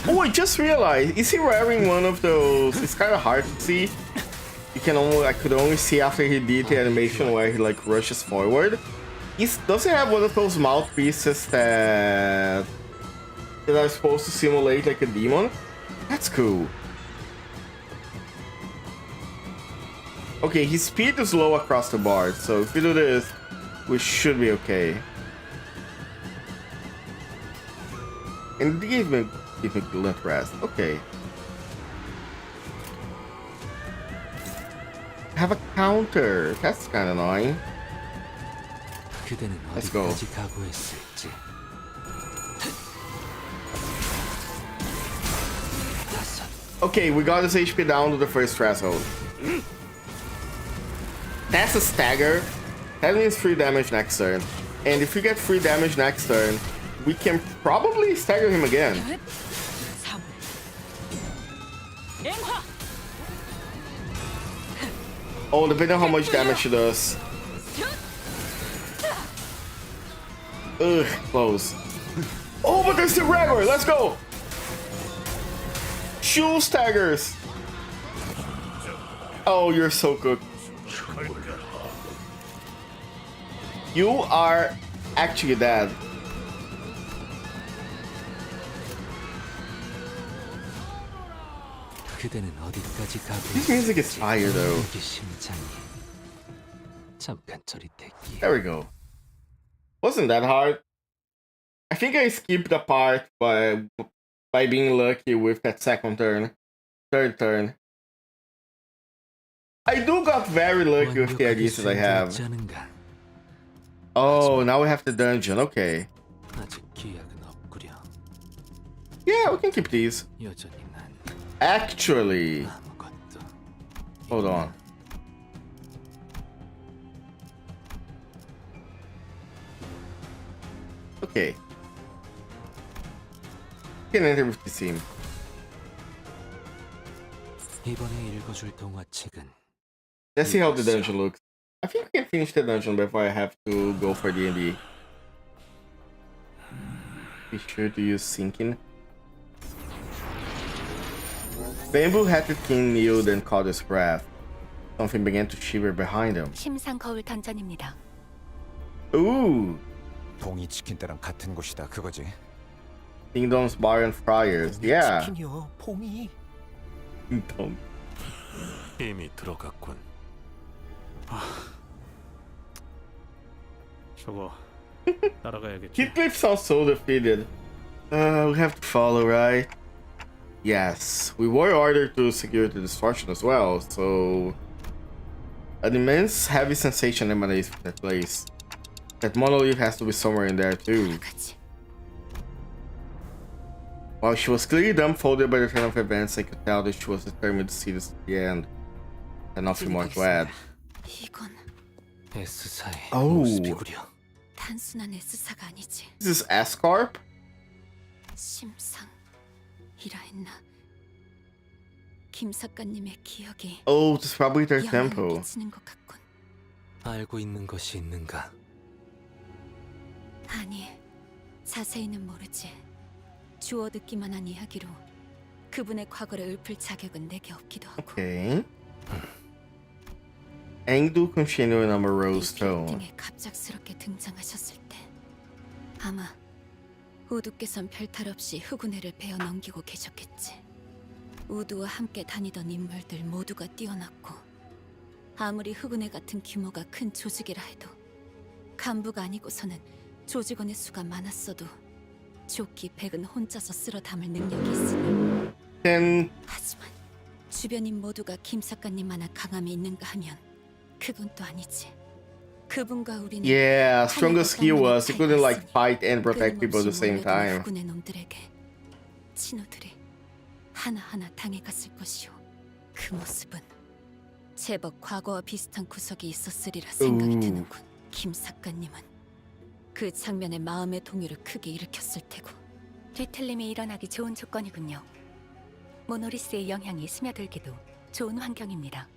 Oh, I just realized, is he wearing one of those? It's kind of hard to see. I could only see after he did the animation where he like rushes forward. Does he have one of those mouthpieces that are supposed to simulate like a demon? That's cool. Okay, his speed is low across the board, so if we do this, we should be okay. And give me let rest. Okay. Have a counter. That's kind of annoying. Let's go. Okay, we got his HP down to the first threshold. That's a stagger. That means 3 damage next turn. And if we get 3 damage next turn, we can probably stagger him again. Oh, depending on how much damage she does. Ugh, close. Oh, but there's the Gregor. Let's go. Shoe staggers. Oh, you're so cooked. You are actually dead. 그대는 어디까지 가고 This music is fire though. 여기 심장이 잠깐 저리 대기. There we go. Wasn't that hard? I think I skipped the part by being lucky with that third turn. I do got very lucky with the ideas that I have. Oh, now we have the dungeon. Okay. 아직 기약은 없구려. Yeah, we can keep these. 여전히 난 Actually, hold on. Okay. We can enter with the team. 이번에 읽어줄 동화책은 Let's see how the dungeon looks. I think we can finish the dungeon before I have to go for D&D. Be sure to use sinking. Bamboo had the king kneeled and caught his breath. Something began to shiver behind him. 심상 거울 던전입니다. Ooh! 봉이 치킨 때랑 같은 곳이다 그거지. Kingdom's Bar and Friars. Yeah. 치킨이요, 봉이. Kingdom. 이미 들어갔군. 저거 따라가야겠지. Heathcliff sounds so defeated. We have to follow, right? Yes, we were ordered to secure the destruction as well, so an immense heavy sensation emanates from that place. That monolith has to be somewhere in there too. While she was clearly dumbfounded by the turn of events, I could tell that she was determined to see this to the end. And nothing more to add. 이건 S사의 Oh. 모습이구려. 단순한 S사가 아니지. This is Ascarp? 심상이라 했나? 김 작가님의 기억이 Oh, this is probably their 영향을 temple. 미치는 것 같군. 알고 있는 것이 있는가? 아니, 자세히는 모르지. 주워 듣기만 한 이야기로 그분의 과거를 읊을 자격은 내게 없기도 하고. Okay. Engdu continued in a morose tone. 빌딩에 갑작스럽게 등장하셨을 때 아마 우두께선 별탈 없이 흑운회를 베어 넘기고 계셨겠지. 우두와 함께 다니던 인물들 모두가 뛰어났고 아무리 흑운회 같은 규모가 큰 조직이라 해도 간부가 아니고서는 조직원의 수가 많았어도 조끼 백은 혼자서 쓸어 담을 능력이 있으니. 하지만 주변인 모두가 김 작가님만한 강함이 있는가 하면 그건 또 아니지. 그분과 우리는 Yeah, strongest he was. He couldn't like fight and protect people at the same time. 흑운의 놈들에게 친구들이 하나하나 당해갔을 것이오. 그 모습은 제법 과거와 비슷한 구석이 있었으리라 생각이 드는군. 김 작가님은 그 장면에 마음의 동요를 크게 일으켰을 테고. 뒤틀림이 일어나기 좋은 조건이군요. 모노리스의 영향이 스며들기도 좋은 환경입니다.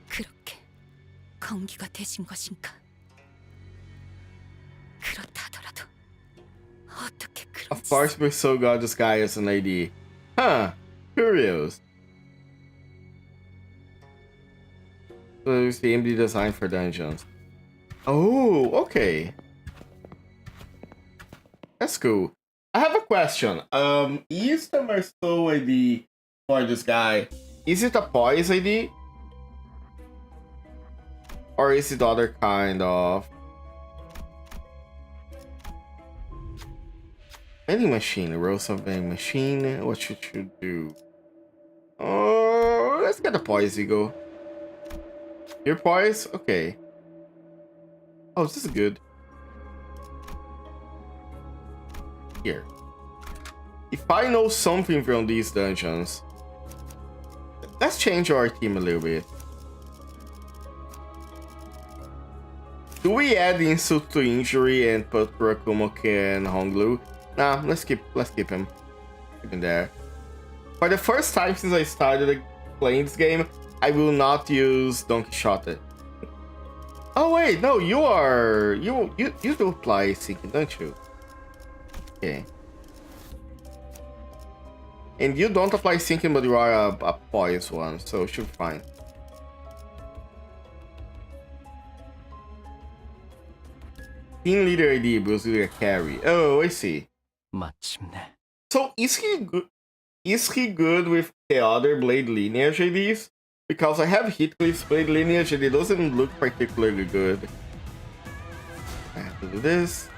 그렇게 건기가 되신 것인가? 그렇다더라도 어떻게 그런지. Of course, we so got this guy as an AD. Huh? Curious. So it's the MD design for dungeons. Oh, okay. That's cool. I have a question. Is the Marceau ID for this guy? Is it a poise ID? Or is it other kind of vending machine? Rows of vending machine. What should you do? Oh, let's get the poise ego. Your poise? Okay. Oh, this is good. Here. If I know something from these dungeons, let's change our team a little bit. Do we add insult to injury and put Kurakumoke and Honglu? Nah, let's keep him. Keep him there. For the first time since I started playing this game, I will not use Don Quixote. Oh wait, no, you do apply sinking, don't you? Okay. And you don't apply sinking, but you are a poise one, so it should be fine. Team leader ID was really a carry. Oh, I see. 마침내. So is he good? Is he good with the other blade lineage IDs? Because I have Heathcliff's blade lineage and it doesn't look particularly good. I have to do this.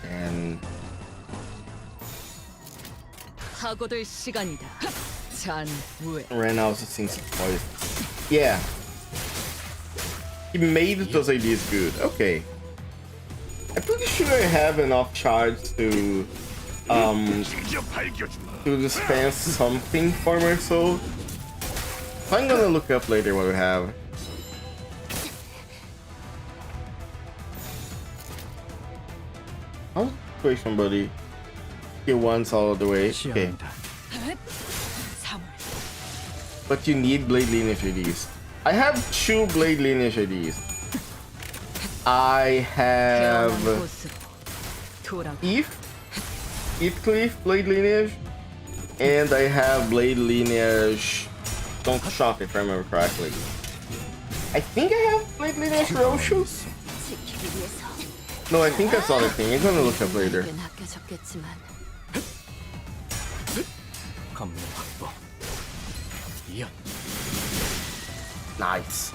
And 사고들 시간이다. 잔후에. ran out of things poison. Yeah. He made those ideas good. Okay. I'm pretty sure I have enough shards to dispense something for my soul. I'm gonna look up later what we have. How's the situation, buddy? He wants all the way. Okay. But you need blade lineage IDs. I have 2 blade lineage IDs. I have Heathcliff blade lineage, and I have blade lineage Don Quixote, if I remember correctly. I think I have blade lineage Roshu. No, I think that's the other thing. I'm gonna look up later. Nice.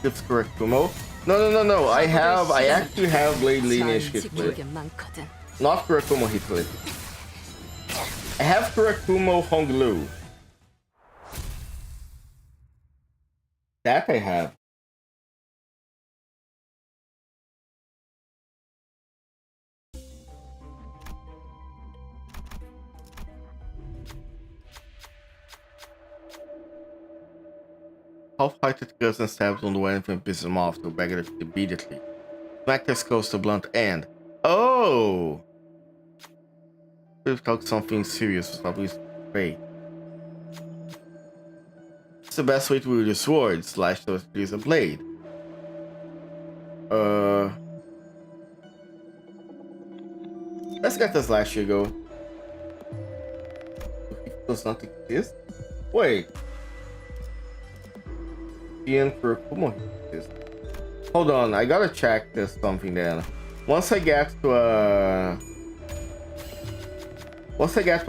It's correct, Kumo. No. I actually have blade lineage Heathcliff. Not Kurakumo Heathcliff. I have Kurakumo Honglu. That I have. Half-heighted cuts and stabs on the weapon and pisses him off to back it immediately. Smack this goes to blunt end. Oh! We've talked something serious, probably great. It's the best way to wield your sword, slash to use a blade. Let's get this last year go. Does not exist? Wait. Hold on, I gotta check this something then. Once I get to a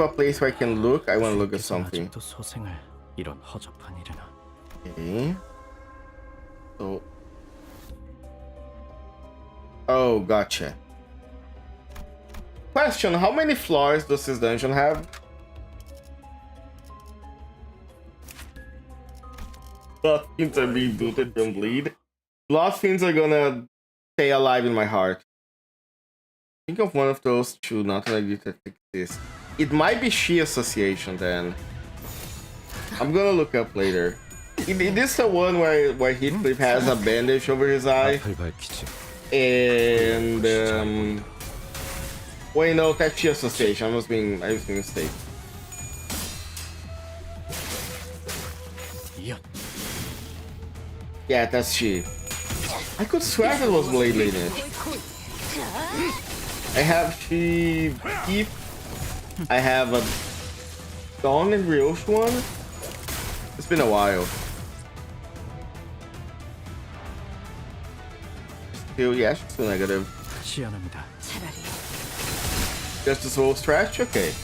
place where I can look, I want to look at something. Okay. So. Oh, gotcha. Question: how many floors does this dungeon have? Blood fiends are being booted from bleed. Blood fiends are gonna stay alive in my heart. Think of one of those 2, not an idea that exists. It might be She Association then. I'm gonna look up later. It is the one where Heathcliff has a bandage over his eye. And wait, no, that's She Association. I was being mistaken. Yeah, that's she. I could swear that was blade lineage. I have she. I have a Dawn and Ryosh one. It's been a while. Still, yeah, she's still negative. Just the soul stretch? Okay.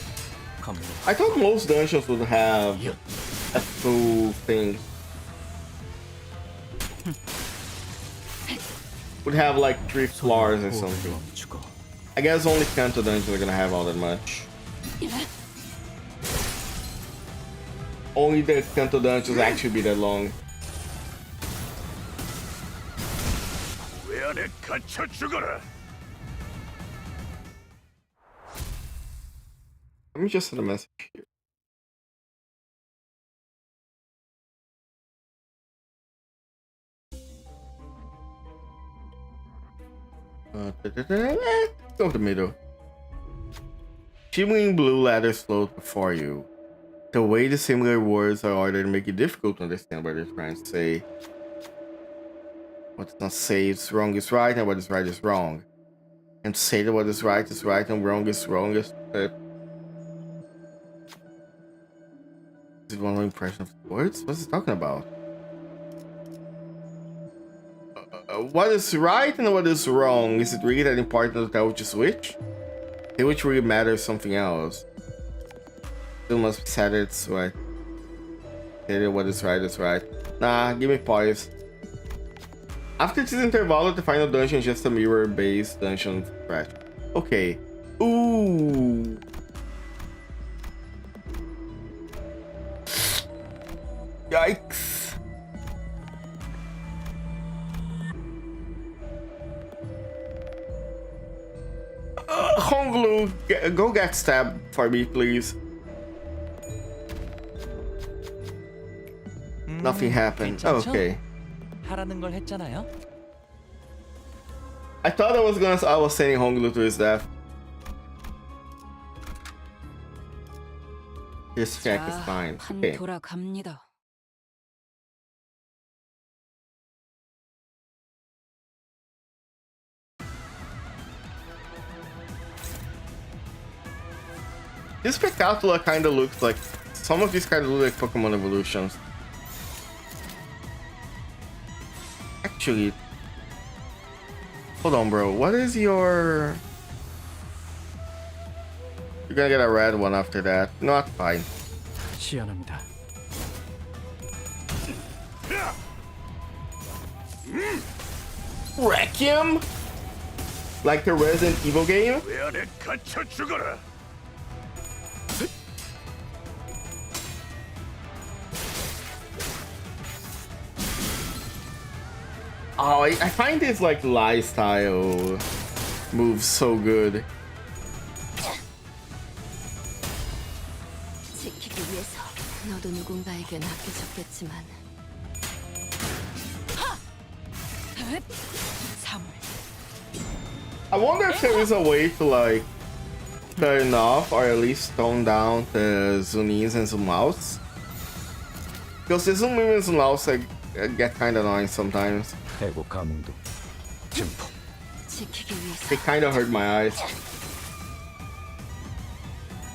I thought most dungeons would have a full thing. Would have like 3 floors or something. I guess only Kanto dungeons are gonna have all that much. Only the Kanto dungeons actually be that long. Let me just send a message here. Go to the middle. Shimmering blue ladders float before you. The way the similar words are ordered make it difficult to understand what they're trying to say. What does not say is wrong is right and what is right is wrong. And to say that what is right and wrong is wrong is it one impression of the words? What's it talking about? What is right and what is wrong? Is it really that important to tell which is which? think which really matters something else. Still must be sad it's right. What is right is right. Nah, give me poise. After this interval, the final dungeon is just a mirror-based dungeon scratch. Okay. Ooh. Yikes. Honglu, go get stabbed for me, please. Nothing happened. Okay. 하라는 걸 했잖아요. I thought I was sending Honglu to his death. This check is fine. Okay. 돌아갑니다. This Spectatula kind of looks like some of these kind of look like Pokemon evolutions. Actually, hold on, bro. What is your? You're gonna get a red one after that. Not fine. 시연합니다. Requiem? Like the Resident Evil game? 왜 안에 갇혀 죽어라. Oh, I find his like lifestyle moves so good. 지키기 위해서 너도 누군가에겐 아껴졌겠지만. I wonder if there is a way to like turn off or at least tone down the zoom ins and zoom outs. Because the zoom in and zoom outs like, get kind of annoying sometimes. 대구 감흥도 증폭. They kind of hurt my eyes.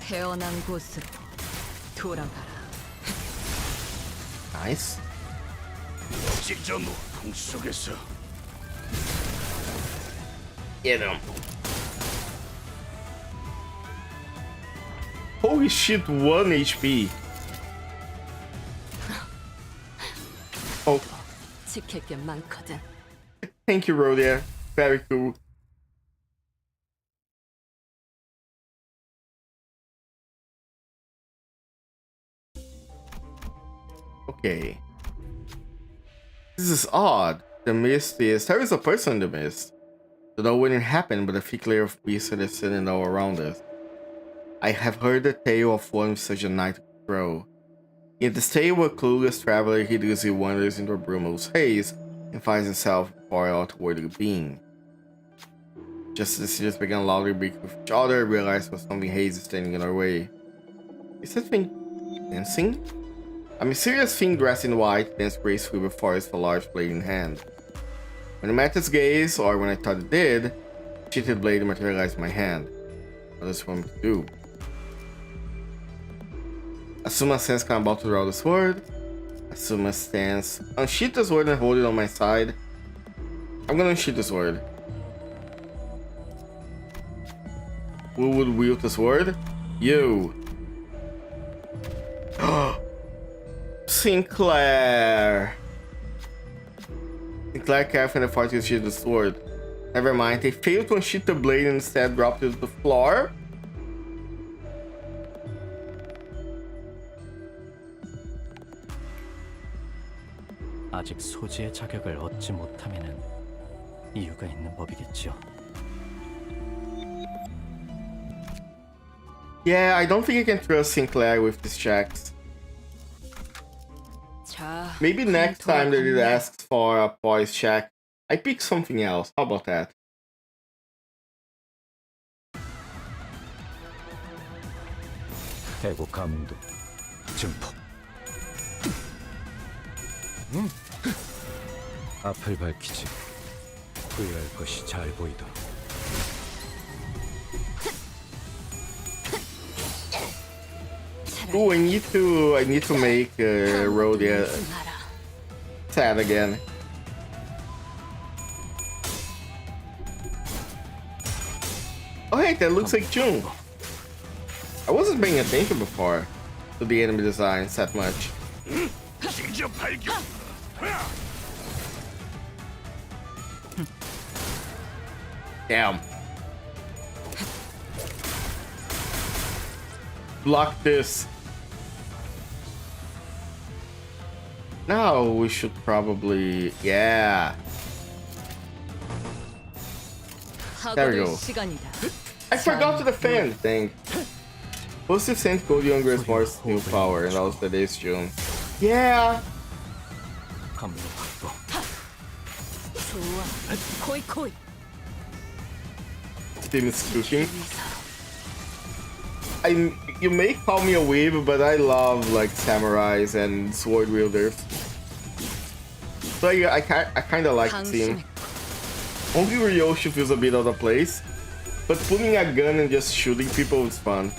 태어난 곳으로 돌아가라. Nice. 찢어 놓은 공 속에서 Get him. Holy shit, 1 HP. Oh. 지킬 게 많거든. Thank you, Rhodia. Very cool. Okay. This is odd. The mist is... There is a person in the mist. Don't know when it happened, but a thick layer of mist is sitting all around us. I have heard the tale of one with such a night crow. In this tale, a clueless traveler hideously wanders into a brumose haze and finds himself far out toward the being. Just as the cedars began loudly breaking with each other, I realized there was something hazy standing in our way. Is that thing dancing? A mysterious thing dressed in white danced gracefully before us with a large blade in hand. When it met its gaze, or when I thought it did, the sheathed blade materialized in my hand. What does it want me to do? Assume a sense I'm about to draw the sword. Assume a stance. Unsheath the sword and hold it on my side. I'm gonna unsheath the sword. Who would wield the sword? You. Sinclair. Sinclair carefully fought to unsheath the sword. Never mind, they failed to unsheath the blade and instead dropped it to the floor. 아직 소지의 자격을 얻지 못하면은 이유가 있는 법이겠죠. Yeah, I don't think I can trust Sinclair with these checks. Maybe next time that it asks for a poise check, I pick something else. How about that? 대구 감흥도 증폭. 앞을 밝히지. 후회할 것이 잘 보이다. Ooh, I need to make Rhodia sad again. Oh hey, that looks like June. I wasn't paying attention before to the enemy designs that much. Damn. Block this. Now we should probably, yeah. There we go. I forgot to defend thing. Positive Saint Gold Younger is more new power, and also today's June. Yeah. Steam is cooking. You may call me a weeb, but I love like samurais and sword wielders. So I kind of like the team. Only Ryoshi feels a bit out of place, but pulling a gun and just shooting people is fun.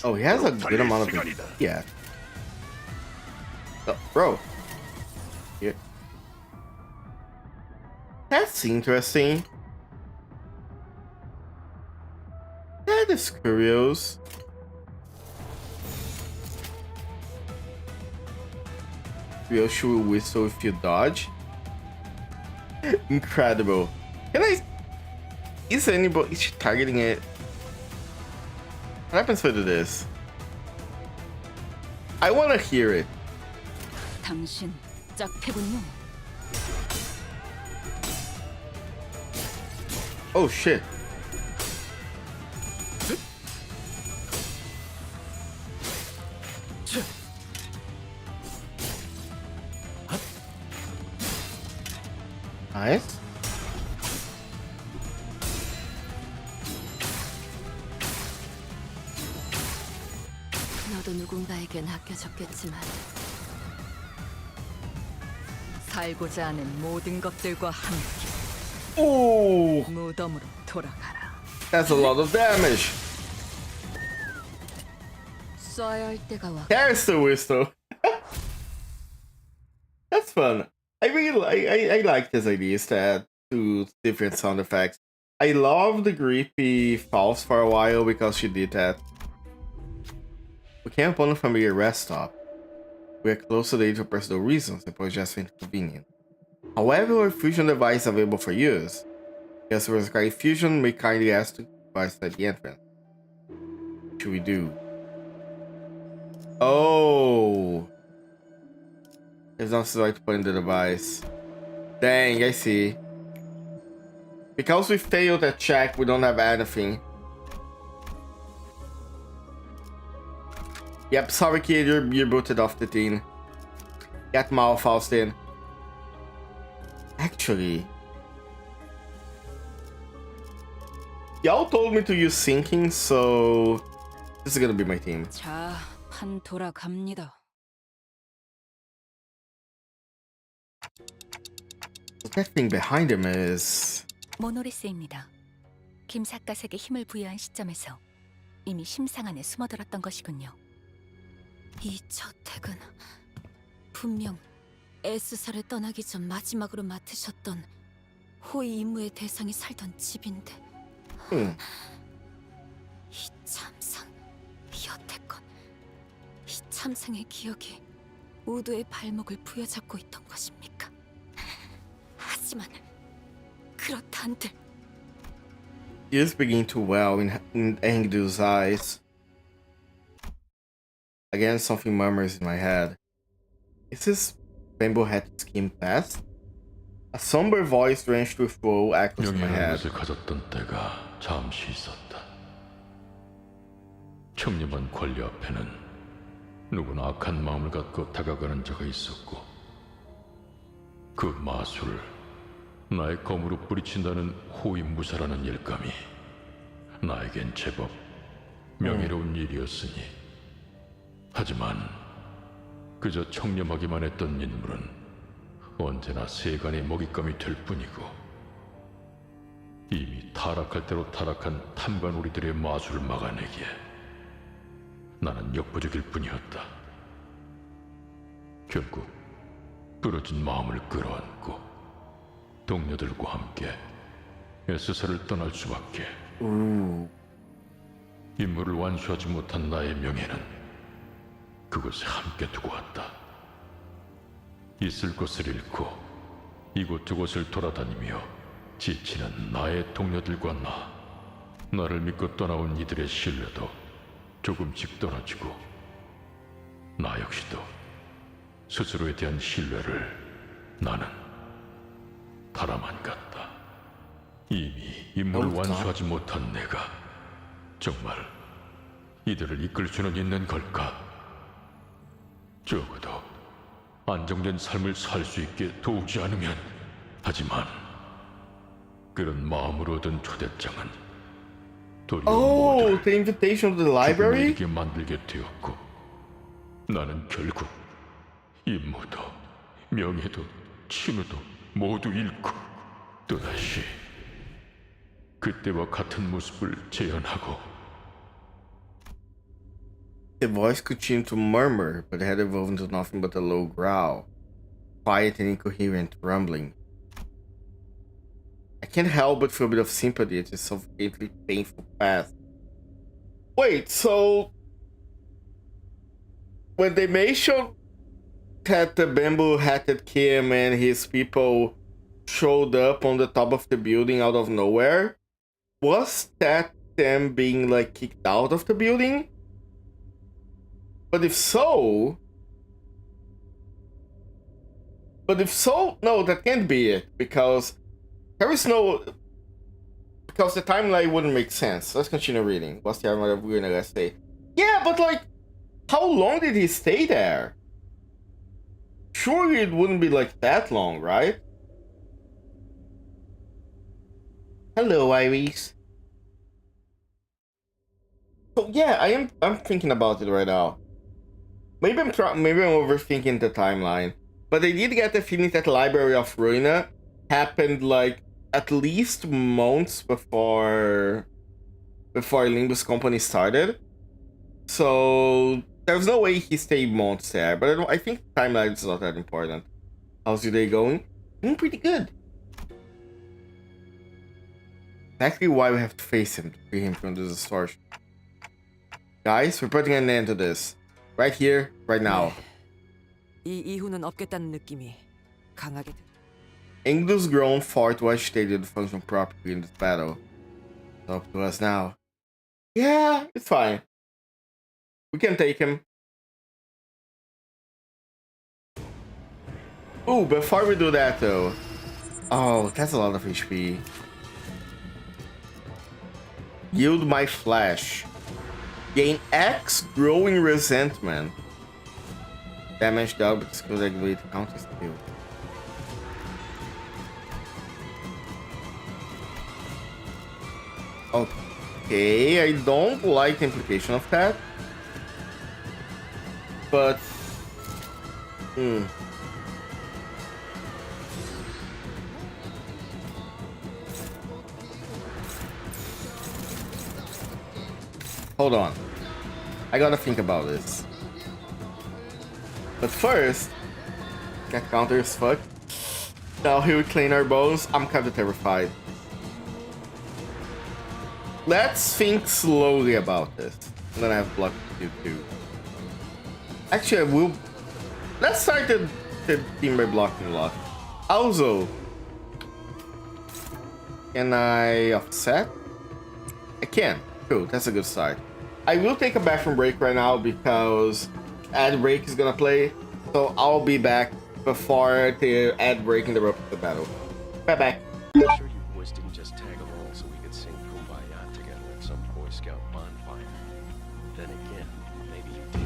Oh, he has a good amount of... Yeah. Oh, bro. Here. That's interesting. That is curious. Ryoshi will whistle if you dodge. Incredible. Can I... Is anybody... Is she targeting it? What happens if I do this? I want to hear it. 당신 짝패군요. Oh shit. Nice. 너도 누군가에겐 아껴졌겠지만 살고자 하는 모든 것들과 함께 Oh, 무덤으로 돌아가라. that's a lot of damage. 쏴야 할 때가 와. There's the whistle. That's fun. I really I like this idea to add two different sound effects. I love the creepy false for a while because she did that. We came upon a familiar rest stop. We are close to the age for personal reasons, it was just inconvenient. However, our fusion device is available for use. Customers requiring fusion may kindly ask to device at the entrance. What should we do? Oh, there's no way to put in the device. Dang, I see. Because we failed that check, we don't have anything. Yep, sorry kid, you're booted off the team. Get Malfaust in. Actually, y'all told me to use sinking, so this is gonna be my team. 자, 판 돌아갑니다. That thing behind him is... 모노리스입니다. 김삿갓에게 힘을 부여한 시점에서 이미 심상 안에 숨어들었던 것이군요. 이 저택은 분명 S사를 떠나기 전 마지막으로 맡으셨던 호위 임무의 대상이 살던 집인데 이 참상, 여태껏 이 참상의 기억이 우도의 발목을 부여잡고 있던 것입니까? 하지만 그렇다 한들 He is beginning to well in Engdu's eyes. Again, something murmurs in my head. Is this Rainbow Hat scheme past? A somber voice drenched with woe echoes in my head. 명예를 가졌던 때가 잠시 있었다. 청렴한 권리 앞에는 누구나 악한 마음을 갖고 다가가는 자가 있었고 그 마술을 나의 검으로 뿌리친다는 호위무사라는 일감이 나에겐 제법 명예로운 일이었으니 하지만 그저 청렴하기만 했던 인물은 언제나 세간의 먹잇감이 될 뿐이고 이미 타락할 대로 타락한 탐관오리들의 마술을 막아내기에 나는 역부족일 뿐이었다. 결국 부러진 마음을 끌어안고 동료들과 함께 에스사를 떠날 수밖에. 임무를 완수하지 못한 나의 명예는 그곳에 함께 두고 왔다. 있을 곳을 잃고 이곳저곳을 돌아다니며 지치는 나의 동료들과 나를 믿고 떠나온 이들의 신뢰도 조금씩 떨어지고, 나 역시도 스스로에 대한 신뢰를 나는 바라만 갔다. 이미 임무를 완수하지 못한 내가 정말 이들을 이끌 수는 있는 걸까? 적어도 안정된 삶을 살 수 있게 도우지 않으면. 하지만 그런 마음으로 얻은 초대장은 도리어 모두를 the invitation to the library? 죽음에 이르게 만들게 되었고, 나는 결국 임무도 명예도 친우도 모두 잃고 또다시 그때와 같은 모습을 재현하고. The voice continued to murmur, but had evolved into nothing but a low growl, quiet and incoherent rumbling. I can't help but feel a bit of sympathy at his suffocatingly painful path. Wait, so when they mentioned that the bamboo-hatted Kim and his people showed up on the top of the building out of nowhere, was that them being like kicked out of the building? But if so, no, that can't be it, because there is no, because the timeline wouldn't make sense. Let's continue reading. What's the other we're gonna say? Yeah, but like, how long did he stay there? Surely it wouldn't be like that long, right? Hello, Iris. So yeah, I'm thinking about it right now. Maybe I'm overthinking the timeline, but I did get the feeling that Library of Ruina happened like at least months before Limbus Company started. So there's no way he stayed months there, but I think the timeline is not that important. How's your day going? Doing pretty good. Exactly why we have to face him to free him from this distortion. Guys, we're putting an end to this. Right here, right now. 이 이후는 없겠다는 느낌이 강하게 들. Ingdu's grown far too agitated to function properly in this battle. It's up to us now. Yeah, it's fine. We can take him. Ooh, before we do that though. Oh, that's a lot of HP. Yield my flesh. Gain X growing resentment. Damage dealt with skill activate counter skill. Okay, I don't like the implication of that. But hold on. I gotta think about this. But first, that counter is fucked. Now he will clean our bones. I'm kinda terrified. Let's think slowly about this. I'm gonna have block you too. Actually, I will. Let's start the team by blocking a lot. Also, can I offset? I can. Cool, that's a good start. I will take a bathroom break right now because ad break is gonna play. So I'll be back before the ad break interrupts the battle. Bye bye. I'm sure you boys didn't just tag along so we could sing Kumbaya together at some Boy Scout bonfire. Then again, maybe you did.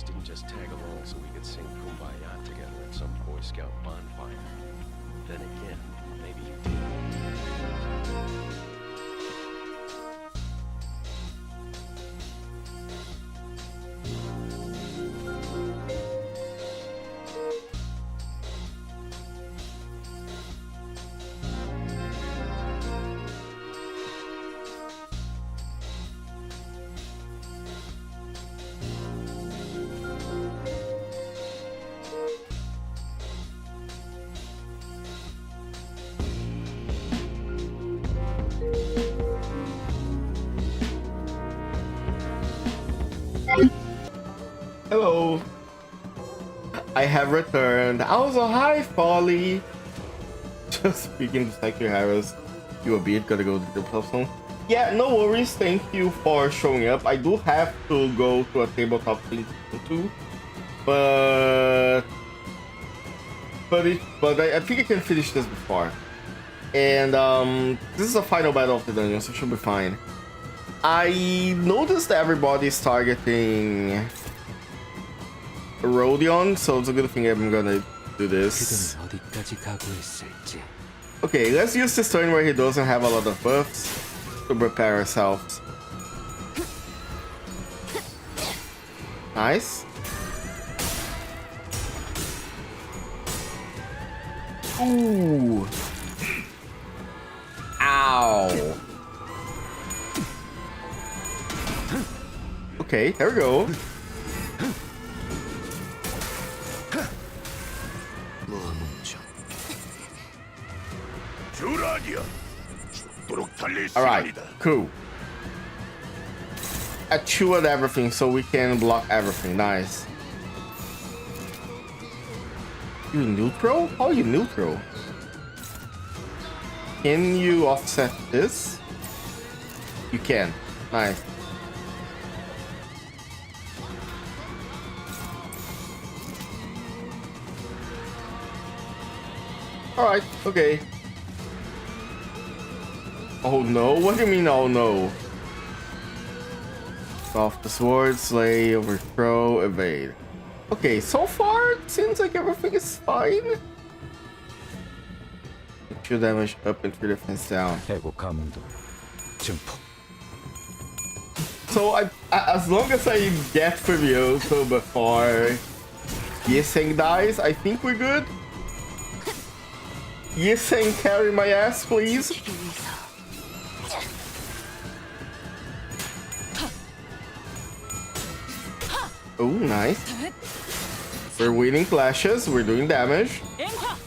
boys didn't just tag along so we could sing Kumbaya together at some Boy Scout bonfire. Then again, maybe you did. Hello. I have returned. Also, hi, Folly. Just speaking to like your Harris. You a bit gotta go to the club soon. Yeah, no worries. Thank you for showing up. I do have to go to a tabletop thing too, but I think I can finish this before. And this is a final battle of the dungeon, so it should be fine. I noticed that everybody's targeting Rodion, so it's a good thing I'm gonna do this. Okay, let's use this turn where he doesn't have a lot of buffs to prepare ourselves. Nice. Ooh. Ow. Okay, there we go. Alright, cool. I chewed everything so we can block everything. Nice. You neutral? How are you neutral? Can you offset this? You can. Nice. Alright, okay. Oh no? What do you mean, oh no? Off the sword, slay, overthrow, evade. Okay, so far it seems like everything is fine. 2 damage up and 3 defense down. So as long as I get Furioso before Yeseng dies, I think we're good. Yeseng, carry my ass, please. Oh, nice. We're winning flashes, we're doing damage.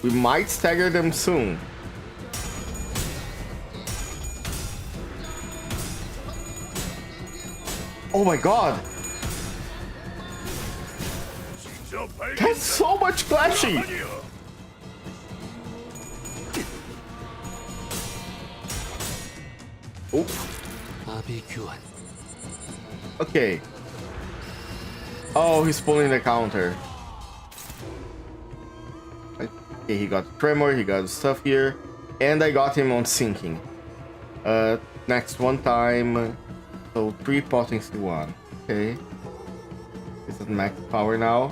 We might stagger them soon. Oh my god! That's so much flashy! Oh. Okay. Oh, he's pulling the counter. Okay, he got Tremor, he got stuff here. And I got him on sinking. Next one time. So 3 potency 1. Okay. Is it max power now?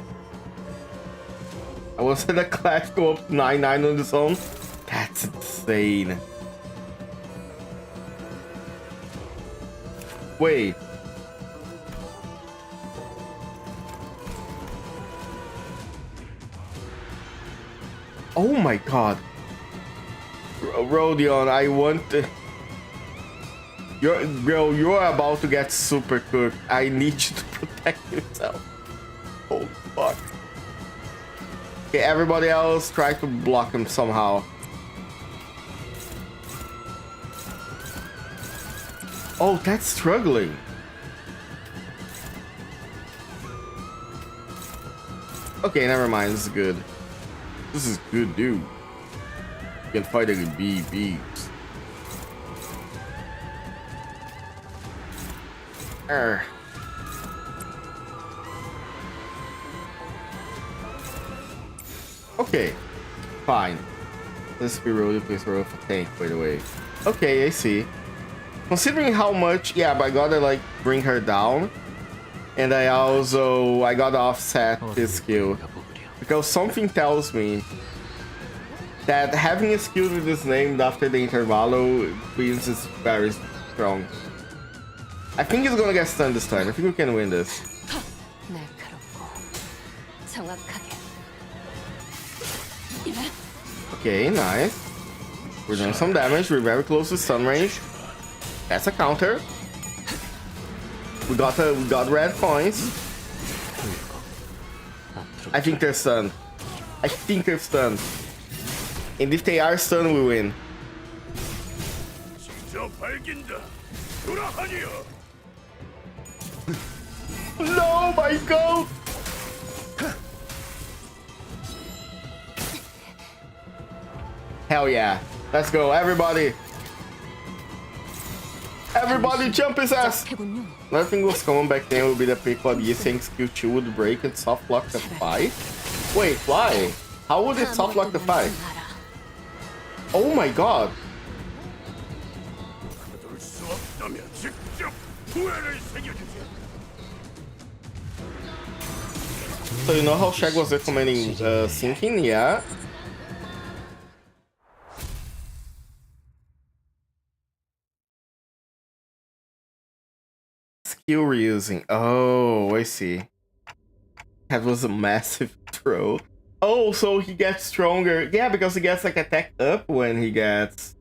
I was in a clash go up 9-9 on its own. That's insane. Wait. Oh my god. Rodion, I want to... You're about to get super cooked. I need you to protect yourself. Oh fuck. Okay, everybody else try to block him somehow. Oh, that's struggling. Okay, never mind. This is good. This is good, dude. You can fight a BBs. Okay, fine. Let's be really please roll for tank, by the way. Okay, I see. Considering how much, yeah, but I gotta like bring her down. And I got offset this skill. Because something tells me that having a skill that is named after the Intervallo means it's very strong. I think he's gonna get stunned this time. I think we can win this. Okay, nice. We're doing some damage. We're very close to stun range. That's a counter. We got red coins. I think they're stunned. I think they're stunned. And if they are stunned, we win. No, my god! Hell yeah. Let's go, everybody. Everybody jump his ass! Another thing was common back then would be the pick what saying skill 2 would break and soft lock the fight. Wait, why? How would it soft lock the fight? Oh my god! So you know how Shag was recommending sinking? Yeah. Skill reusing. Oh, I see. That was a massive throw. Oh, so he gets stronger. Yeah, because he gets like attack up when he gets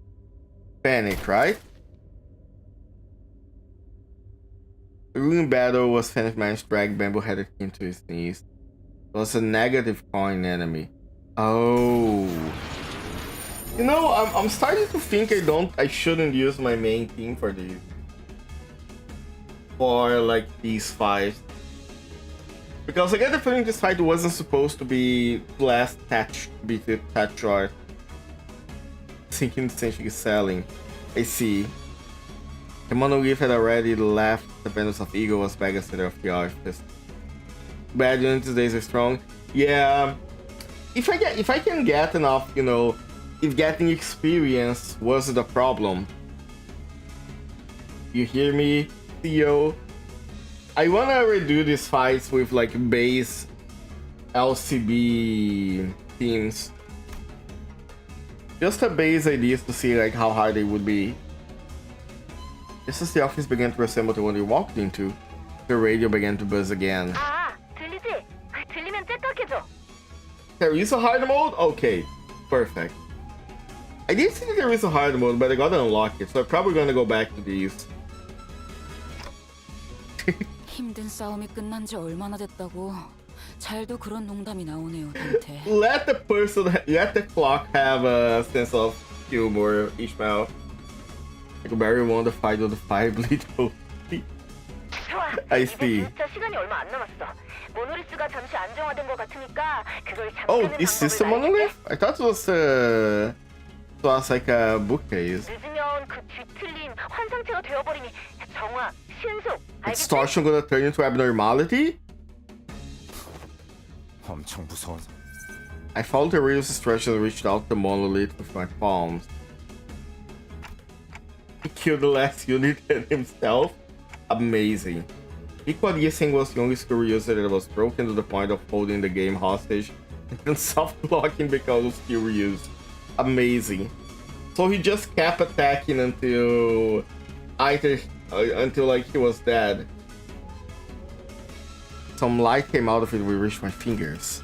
panicked, right? Ruin battle was Fennec managed to drag Bamboo Headed King to his knees. It was a negative coin enemy. Oh. You know, I'm starting to think I shouldn't use my main team for these. For like these fights. Because I get the feeling this fight wasn't supposed to be last touch, be the touch chart. Sinking essentially selling. I see. The monolith had already left the banners of Eagle was Backseating of the Archist. Bad units these days are strong. Yeah. If I can get enough, you know, if getting experience wasn't a problem. You hear me, Theo? I wanna redo these fights with like base LCB teams. Just a base ideas to see like how hard they would be. Just as the office began to resemble the one we walked into, the radio began to buzz again. 들리지? 들리면 째깍해줘. There is a hard mode? Okay, perfect. I did think there is a hard mode, but I gotta unlock it, so I'm probably gonna go back to these. 힘든 싸움이 끝난 지 얼마나 됐다고. 잘도 그런 농담이 나오네요, 던테. Let the clock have a sense of humor, Ishmael. Like Barry won the fight with the fire bleed. I see. 시간이 얼마 안 남았어. 모노리스가 잠시 안정화된 것 같으니까 그걸 Oh, is this the monolith? I thought it was like a bookcase. 늦으면 그 뒤틀림 환상체가 되어버리니 정화, 신속. Extortion gonna turn into abnormality? 엄청 무서워. I followed the radio's instructions and reached out the monolith with my palms. He killed the last unit and himself. Amazing. Equally, Yeseng was the only skill user that was broken to the point of holding the game hostage and soft blocking because of skill reuse. Amazing. So he just kept attacking until like he was dead. Some light came out of it. We reached my fingers.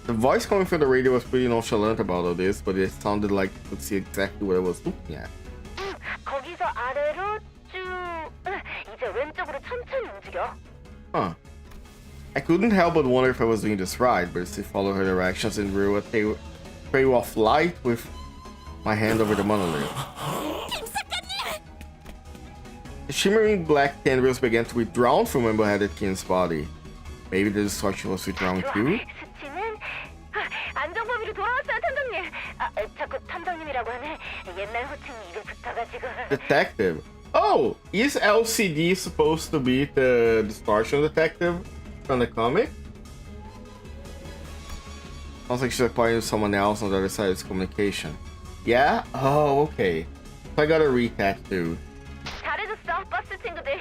The voice coming from the radio was pretty nonchalant about all this, but it sounded like you could see exactly what I was looking at. 거기서 아래로 쭉 이제 왼쪽으로 천천히 움직여. Huh. I couldn't help but wonder if I was doing this right, but still followed her directions and drew a trail of light with my hand over the monolith. The shimmering black tendrils began to withdraw from Rainbow-headed King's body. Maybe the destruction was withdrawn too? 수치는 안정 범위로 돌아왔어요, 탐정님. 자꾸 탐정님이라고 하네. 옛날 호칭이 입에 붙어가지고. Detective. Oh, is LCD supposed to be the distortion detective from the comic? Sounds like she's acquiring someone else on the other side of this communication. Yeah? Oh, okay. So I got a recap too. 잘해줬어, 버스 친구들.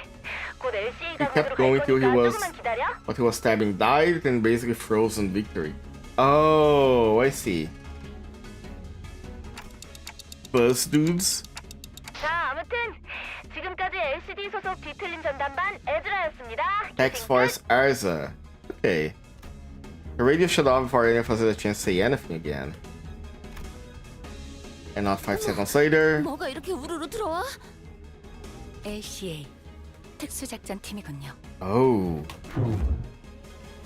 곧 LCA He 강으로 kept 갈 going till he 거니까 was, 조금만 기다려. what he was stabbing died and basically frozen victory. Oh, I see. Buzz dudes. 자, 아무튼 지금까지 LCD 소속 뒤틀림 전담반 에즈라였습니다. X-Force Arza. Okay. The radio shut off before any of us had a chance to say anything again. And not 5 seconds later. 뭐가 이렇게 우르르 들어와? LCA 특수작전 팀이군요. Oh.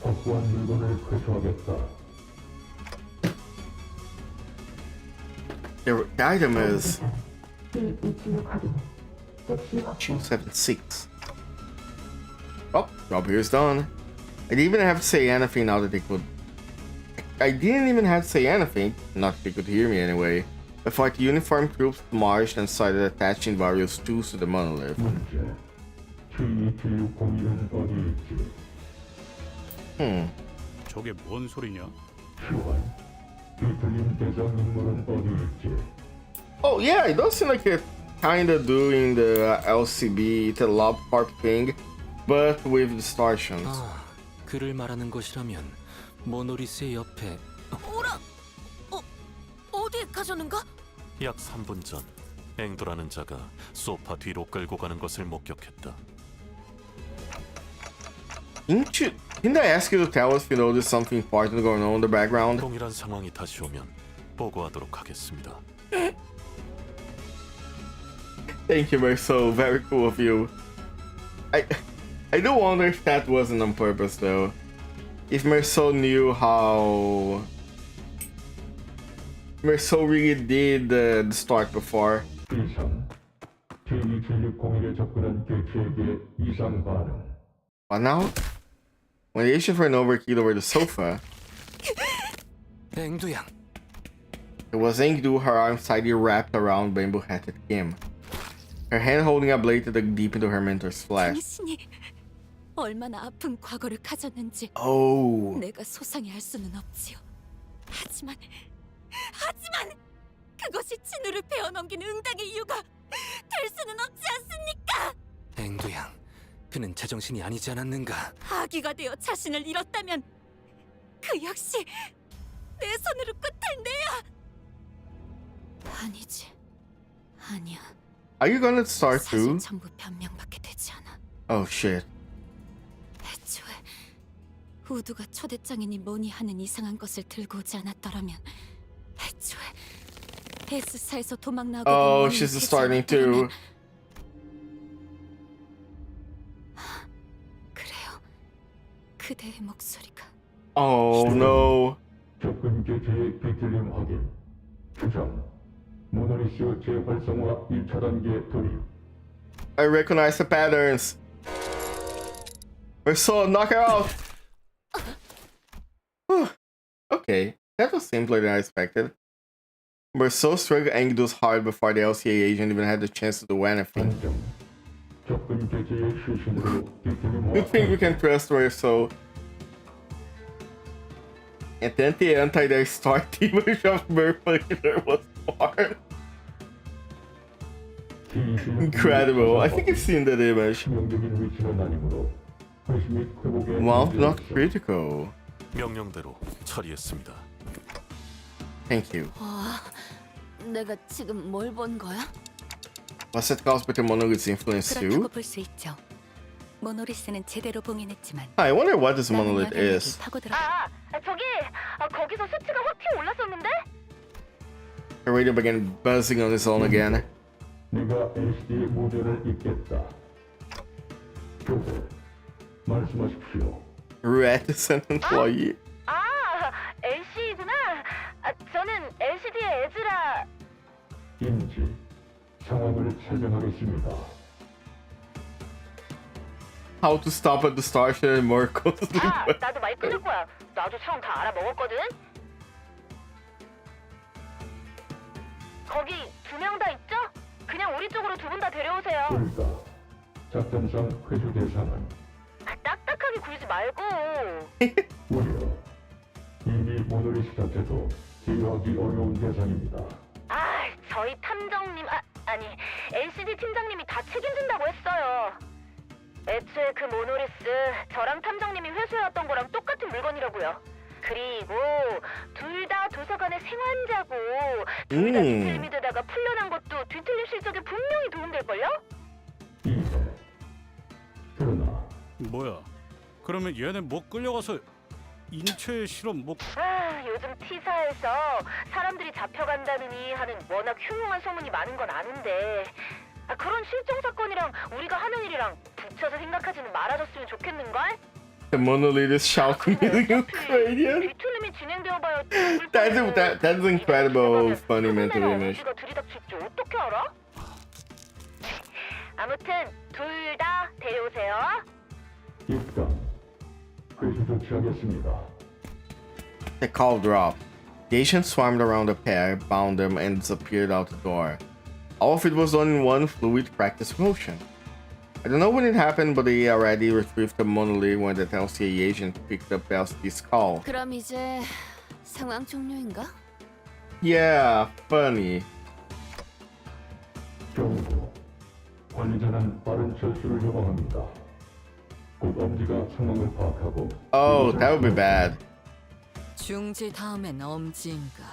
확보한 물건을 회수하겠다. The item is 276. Oh, job here is done. I didn't even have to say anything now that they could. I didn't even have to say anything, not that they could hear me anyway. Before the uniformed troops marched and started attaching various tools to the monolith. 저게 뭔 소리냐? Oh yeah, it does seem like you're kinda doing the LCB, the Lob Corp thing, but with distortions. 아, 그를 말하는 것이라면 모노리스의 옆에 오라! 어디에 가셨는가? 약 3분 전 앵도라는 자가 소파 뒤로 끌고 가는 것을 목격했다. Didn't I ask you to tell us if you noticed something important going on in the background? 동일한 상황이 다시 오면 보고하도록 하겠습니다. Thank you, Merceau. Very cool of you. I do wonder if that wasn't on purpose though. If Merceau knew how Merceau really did the start before. What now? When the Asian friend overkeyed over the sofa, 앵두양. it was Engdu, her arms tightly wrapped around bamboo-hatted Kim. Her hand holding a blade to dig deep into her mentor's flesh. 당신이 얼마나 아픈 과거를 가졌는지 Oh. 내가 소상히 알 수는 없지요. 하지만 그것이 진우를 베어넘긴 응당의 이유가 될 수는 없지 않습니까? 앵두양, 그는 제정신이 아니지 않았는가? 아기가 되어 자신을 잃었다면 그 역시 내 손으로 끝을 내야. 아니지, 아니야. Are you gonna start 사실 too? 전부 변명밖에 되지 않아. Oh shit. 애초에 우두가 초대장이니 뭐니 하는 이상한 것을 들고 오지 않았더라면 애초에 S사에서 도망 나오게 된 Oh, 원인이 she's 되지 starting too. 않았더라면. 그래요. 그대의 목소리가. Oh no. 접근 개체의 비틀림 확인. 추정. 모노리스 재활성화 1차 단계 돌입. I recognize the patterns. Merceau, knock her out. Okay, that was simpler than I expected. Merceau struck Engdu's hard before the LCA agent even had the chance to do anything. 접근 개체의 실신으로 비틀림 You think we can trust Merceau? And then the anti-their start image of Merfoliner was far. Incredible. I think I've seen that image. Mount not critical. 명령대로 처리했습니다. Thank you. 내가 지금 뭘 본 거야? Was that caused by the monolith's influence 그렇다고 too? 볼 수 있죠. 모노리스는 제대로 봉인했지만 I wonder what this monolith is. 파고들어. 저기 거기서 수치가 확 튀어 올랐었는데? The radio began buzzing on its own again. 내가 LCD의 모델을 읽겠다. 교대, 말씀하십시오. Reticent employee. LC구나. 저는 LCD의 에즈라. 인지, 상황을 설명하겠습니다. How to stop at the station and more closely. 나도 말 끊을 거야. 나도 상황 다 알아먹었거든. 거기 2명 다 있죠? 그냥 우리 쪽으로 2분 다 데려오세요. 그러니까 작전상 회수 대상은 딱딱하게 굴지 말고. 우려. 이미 모노리스 자체도 제어하기 어려운 대상입니다. 저희 탐정님, 아니 LCD 팀장님이 다 책임진다고 했어요. 애초에 그 모노리스 저랑 탐정님이 회수해왔던 거랑 똑같은 물건이라고요. 그리고 둘 다 도서관에 생환자고 둘 다 뒤틀림이 되다가 풀려난 것도 뒤틀림 실적에 분명히 도움될걸요? 뭐야? 그러면 얘네 뭐 끌려가서 인체 실험 뭐? 요즘 T사에서 사람들이 잡혀간다느니 하는 워낙 흉흉한 소문이 많은 건 아는데 그런 실종 사건이랑 우리가 하는 일이랑 붙여서 생각하지는 말아줬으면 좋겠는걸? The monolith is shouting in Ukrainian. 뒤틀림이 진행되어봐야 That's incredible, funny mental image. 우리가 들이닥칠지 어떻게 알아? 아무튼 둘 다 데려오세요. 입장. 회수 조치하겠습니다. The call dropped. The agent swarmed around the pair, bound them, and disappeared out the door. All of it was done in one fluid practice motion. I don't know when it happened, but they already retrieved the monolith when the LCA agent picked up LCD's call. 그럼 이제 상황 종료인가? Yeah, funny. 경고. 관리자는 빠른 철수를 요청합니다. 곧 엄지가 상황을 파악하고. Oh, that would be bad. 중지 다음엔 엄지인가.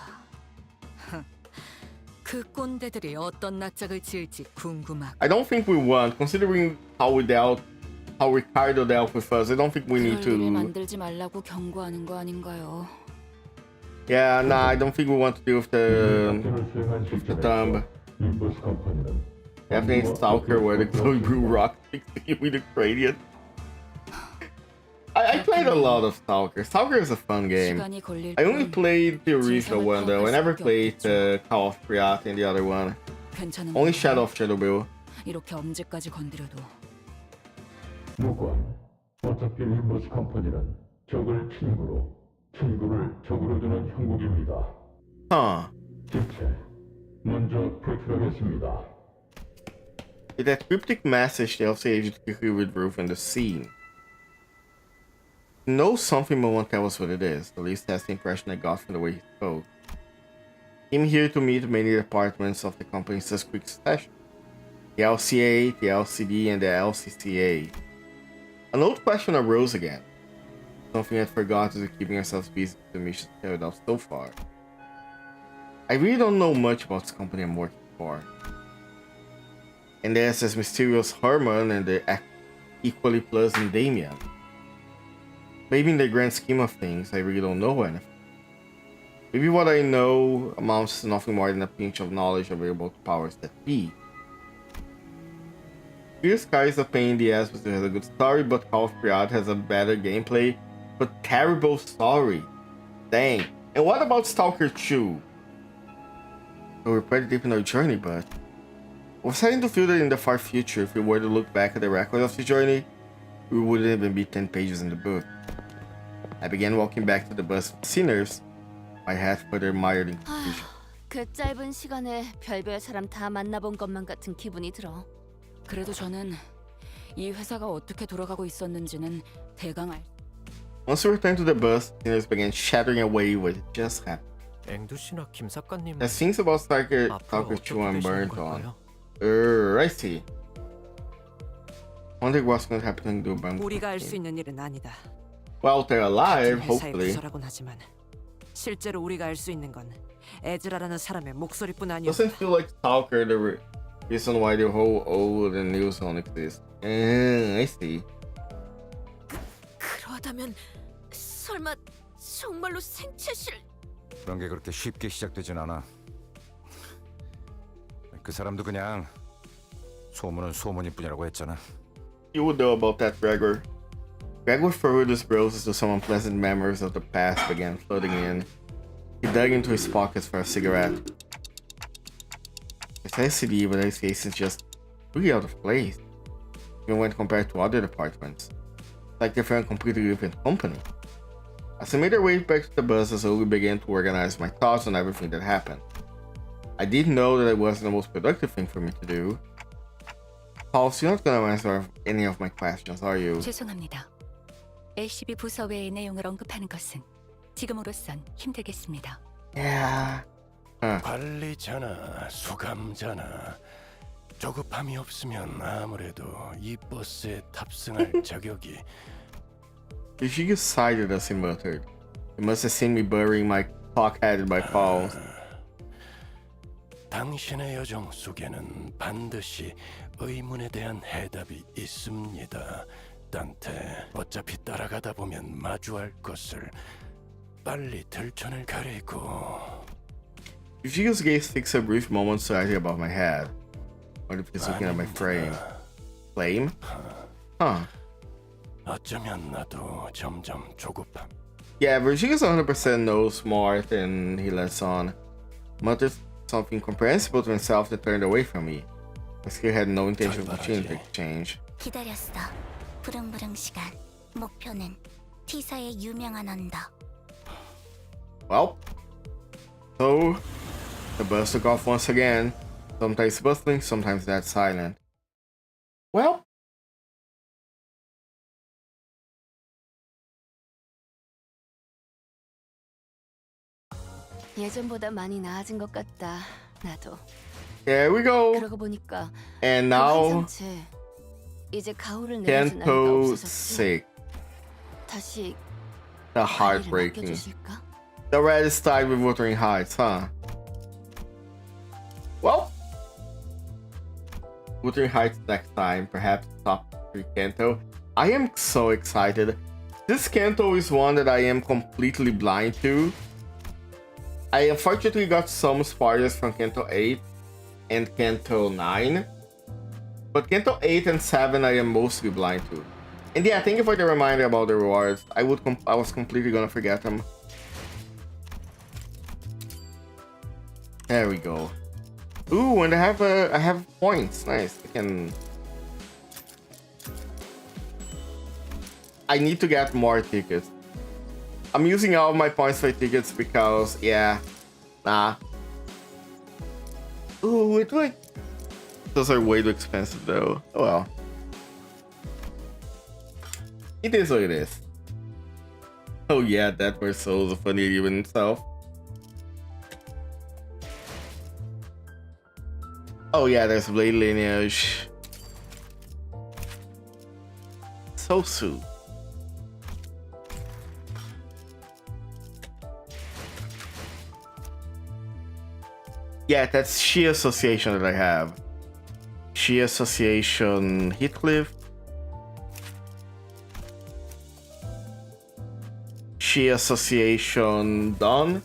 그 꼰대들이 어떤 낯짝을 지을지 궁금하고. I don't think we want, considering how Ricardo dealt with us. I don't think we need 그럴 일을 to. 만들지 말라고 경고하는 거 아닌가요? Yeah, nah, I don't think we want to deal with the thumb. LIMBUS 컴퍼니는 Definitely Stalker where the glowing blue rock picks you with the gradient. I played a lot of Stalker. Stalker is a fun game. I only played the original one though. I never played the Call of Priat and the other one. Only Shadow of Chernobyl. 이렇게 엄지까지 건드려도 무관. 어차피 LIMBUS 컴퍼니는 적을 친구로, 친구를 적으로 두는 형국입니다. Huh. 지체. 먼저 표출하겠습니다. With that cryptic message, the LC agent quickly withdrew from the scene. Know something but won't tell us what it is. At least that's the impression I got from the way he spoke. Came here to meet many departments of the company in such quick succession. The LCA, the LCD, and the LCCA. An old question arose again. Something I'd forgotten to keeping ourselves busy with the missions carried out so far. I really don't know much about this company I'm working for. And there's this mysterious Herman and the equally pleasant Damien. Maybe in the grand scheme of things, I really don't know anything. Maybe what I know amounts to nothing more than a pinch of knowledge available to powers that be. Clear Sky is a pain in the ass because it has a good story, but Call of Priat has a better gameplay, but terrible story. Dang. And what about Stalker 2? So we're pretty deep in our journey, but we're starting to feel that in the far future, if we were to look back at the record of the journey, we wouldn't even be 10 pages in the book. I began walking back to the bus with sinners. My head further mired in confusion. 그 짧은 시간에 별별 사람 다 만나본 것만 같은 기분이 들어. 그래도 저는 이 회사가 어떻게 돌아가고 있었는지는 대강 알. Once we returned to the bus, sinners began chattering away what had just happened. 앵두씨나 김 작가님. There's things about Stalker 2 I'm burnt on. I see. Wonder what's going to happen to them. 우리가 알 수 있는 일은 아니다. Well, they're alive, 회사의 hopefully. 부서라곤 하지만 실제로 우리가 알 수 있는 건 에즈라라는 사람의 목소리뿐 아니야. Doesn't feel like Stalker the reason why the whole old and new zone exists. I see. 그러다면 설마 정말로 생체실? 그런 게 그렇게 쉽게 시작되진 않아. 그 사람도 그냥 소문은 소문일 뿐이라고 했잖아. You would know about that, Gregor. Gregor furrowed his brows as though some unpleasant memories of the past began flooding in. He dug into his pockets for a cigarette. It's LCD, but his case is just really out of place. Even when compared to other departments. It's like they're from a completely different company. As I made our way back to the bus, I slowly began to organize my thoughts on everything that happened. I did know that it wasn't the most productive thing for me to do. Paul, you're not gonna answer any of my questions, are you? 죄송합니다. LCB 부서 외의 내용을 언급하는 것은 지금으로선 힘들겠습니다. Yeah. 관리자나 수감자나 조급함이 없으면 아무래도 이 버스에 탑승할 자격이. Vegeta sighed as he muttered. He must have seen me burying my cock headed by falls. 당신의 여정 속에는 반드시 의문에 대한 해답이 있습니다. 단테, 어차피 따라가다 보면 마주할 것을 빨리 들춰낼 거리고. Vegeta's gaze fixed a brief moment slightly above my head. What if he's looking at my frame? Flame? Huh. 어쩌면 나도 점점 조급함. Yeah, Vegeta's 100% knows more than he lets on. Muttered something incomprehensible to himself that turned away from me. I still had no intention of continuing the exchange. 기다렸어. 부릉부릉 시간. 목표는 T사의 유명한 언덕. Well, so the bus took off once again. Sometimes bustling, sometimes dead silent. Well, 예전보다 많이 나아진 것 같다. 나도. here we go. 그러고 보니까 And 그 now 환상체, 이제 가오를 내려줄 나이가 Kento 없어졌지. 6. 다시 The 관리를 heartbreaking. 맡겨주실까? The red is tied with Wuthering Heights, huh? Well, Wuthering Heights next time, perhaps top 3 Kento. I am so excited. This Kento is one that I am completely blind to. I unfortunately got some spoilers from Kento 8 and Kento 9. But Kento 8 and 7 I am mostly blind to. And yeah, thank you for the reminder about the rewards. I was completely gonna forget them. There we go. Ooh, and I have points. Nice. I need to get more tickets. I'm using all my points for tickets because yeah. Nah. Ooh, those are way too expensive though. Oh well. It is what it is. Oh yeah, that was so funny even itself. Oh yeah, there's Blade Lineage. So soon. Yeah, that's She Association that I have. She Association Heathcliff. She Association Dawn.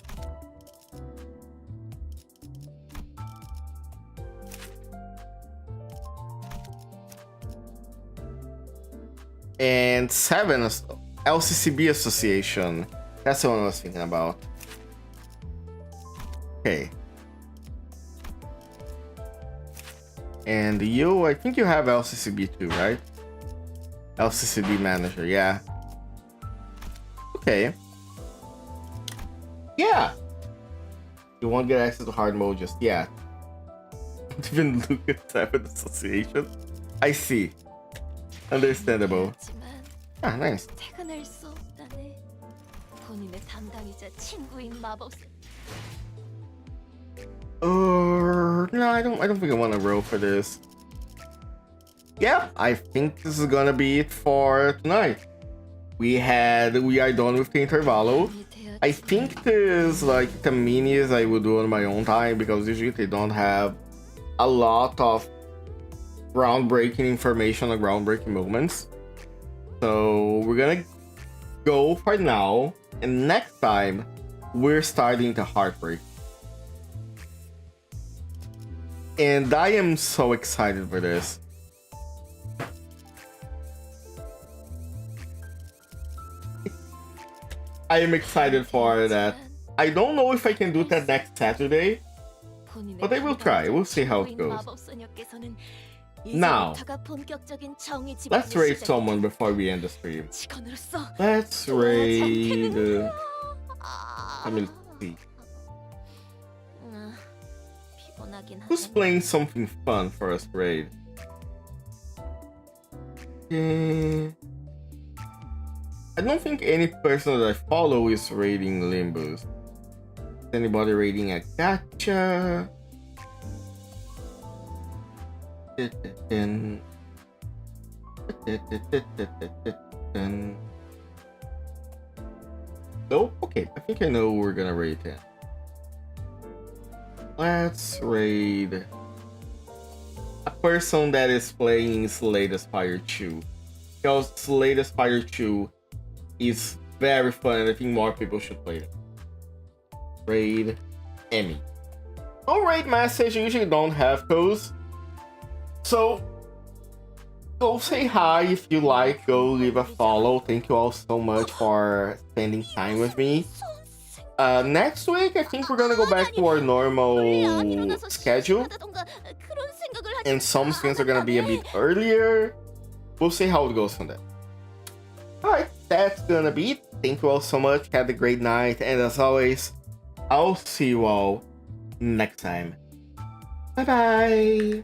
And 7 LCCB Association. That's the one I was thinking about. Okay. And you, I think you have LCCB too, right? LCCB Manager, yeah. Okay. Yeah. You won't get access to hard mode just yet. Don't even look at 7 Association. I see. Understandable. Ah, nice. 퇴근할 수 없다네. 본인의 담당이자 친구인 마법사. No, I don't think I want to roll for this. Yeah, I think this is gonna be it for tonight. We are done with the Intervallo. I think there's like the minis I would do on my own time because usually they don't have a lot of groundbreaking information or groundbreaking moments. So we're gonna go for now, and next time we're starting the Heartbreak. And I am so excited for this. I am excited for that. I don't know if I can do that next Saturday, but I will try. We'll see how it goes. Now, let's raid someone before we end the stream. Let's raid... let me see. Who's playing something fun for us to raid? I don't think any person that I follow is raiding Limbus. Is anybody raiding a gacha? Nope. Okay, I think I know who we're gonna raid then. Let's raid a person that is playing Slay the Spire 2. Because Slay the Spire 2 is very fun and I think more people should play it. Raid Emmy. No raid message, I usually don't have those. So go say hi if you like, go leave a follow. Thank you all so much for spending time with me. Next week, I think we're gonna go back to our normal schedule. And some things are gonna be a bit earlier. We'll see how it goes from there. Alright, that's gonna be it. Thank you all so much. Have a great night. And as always, I'll see you all next time. Bye bye.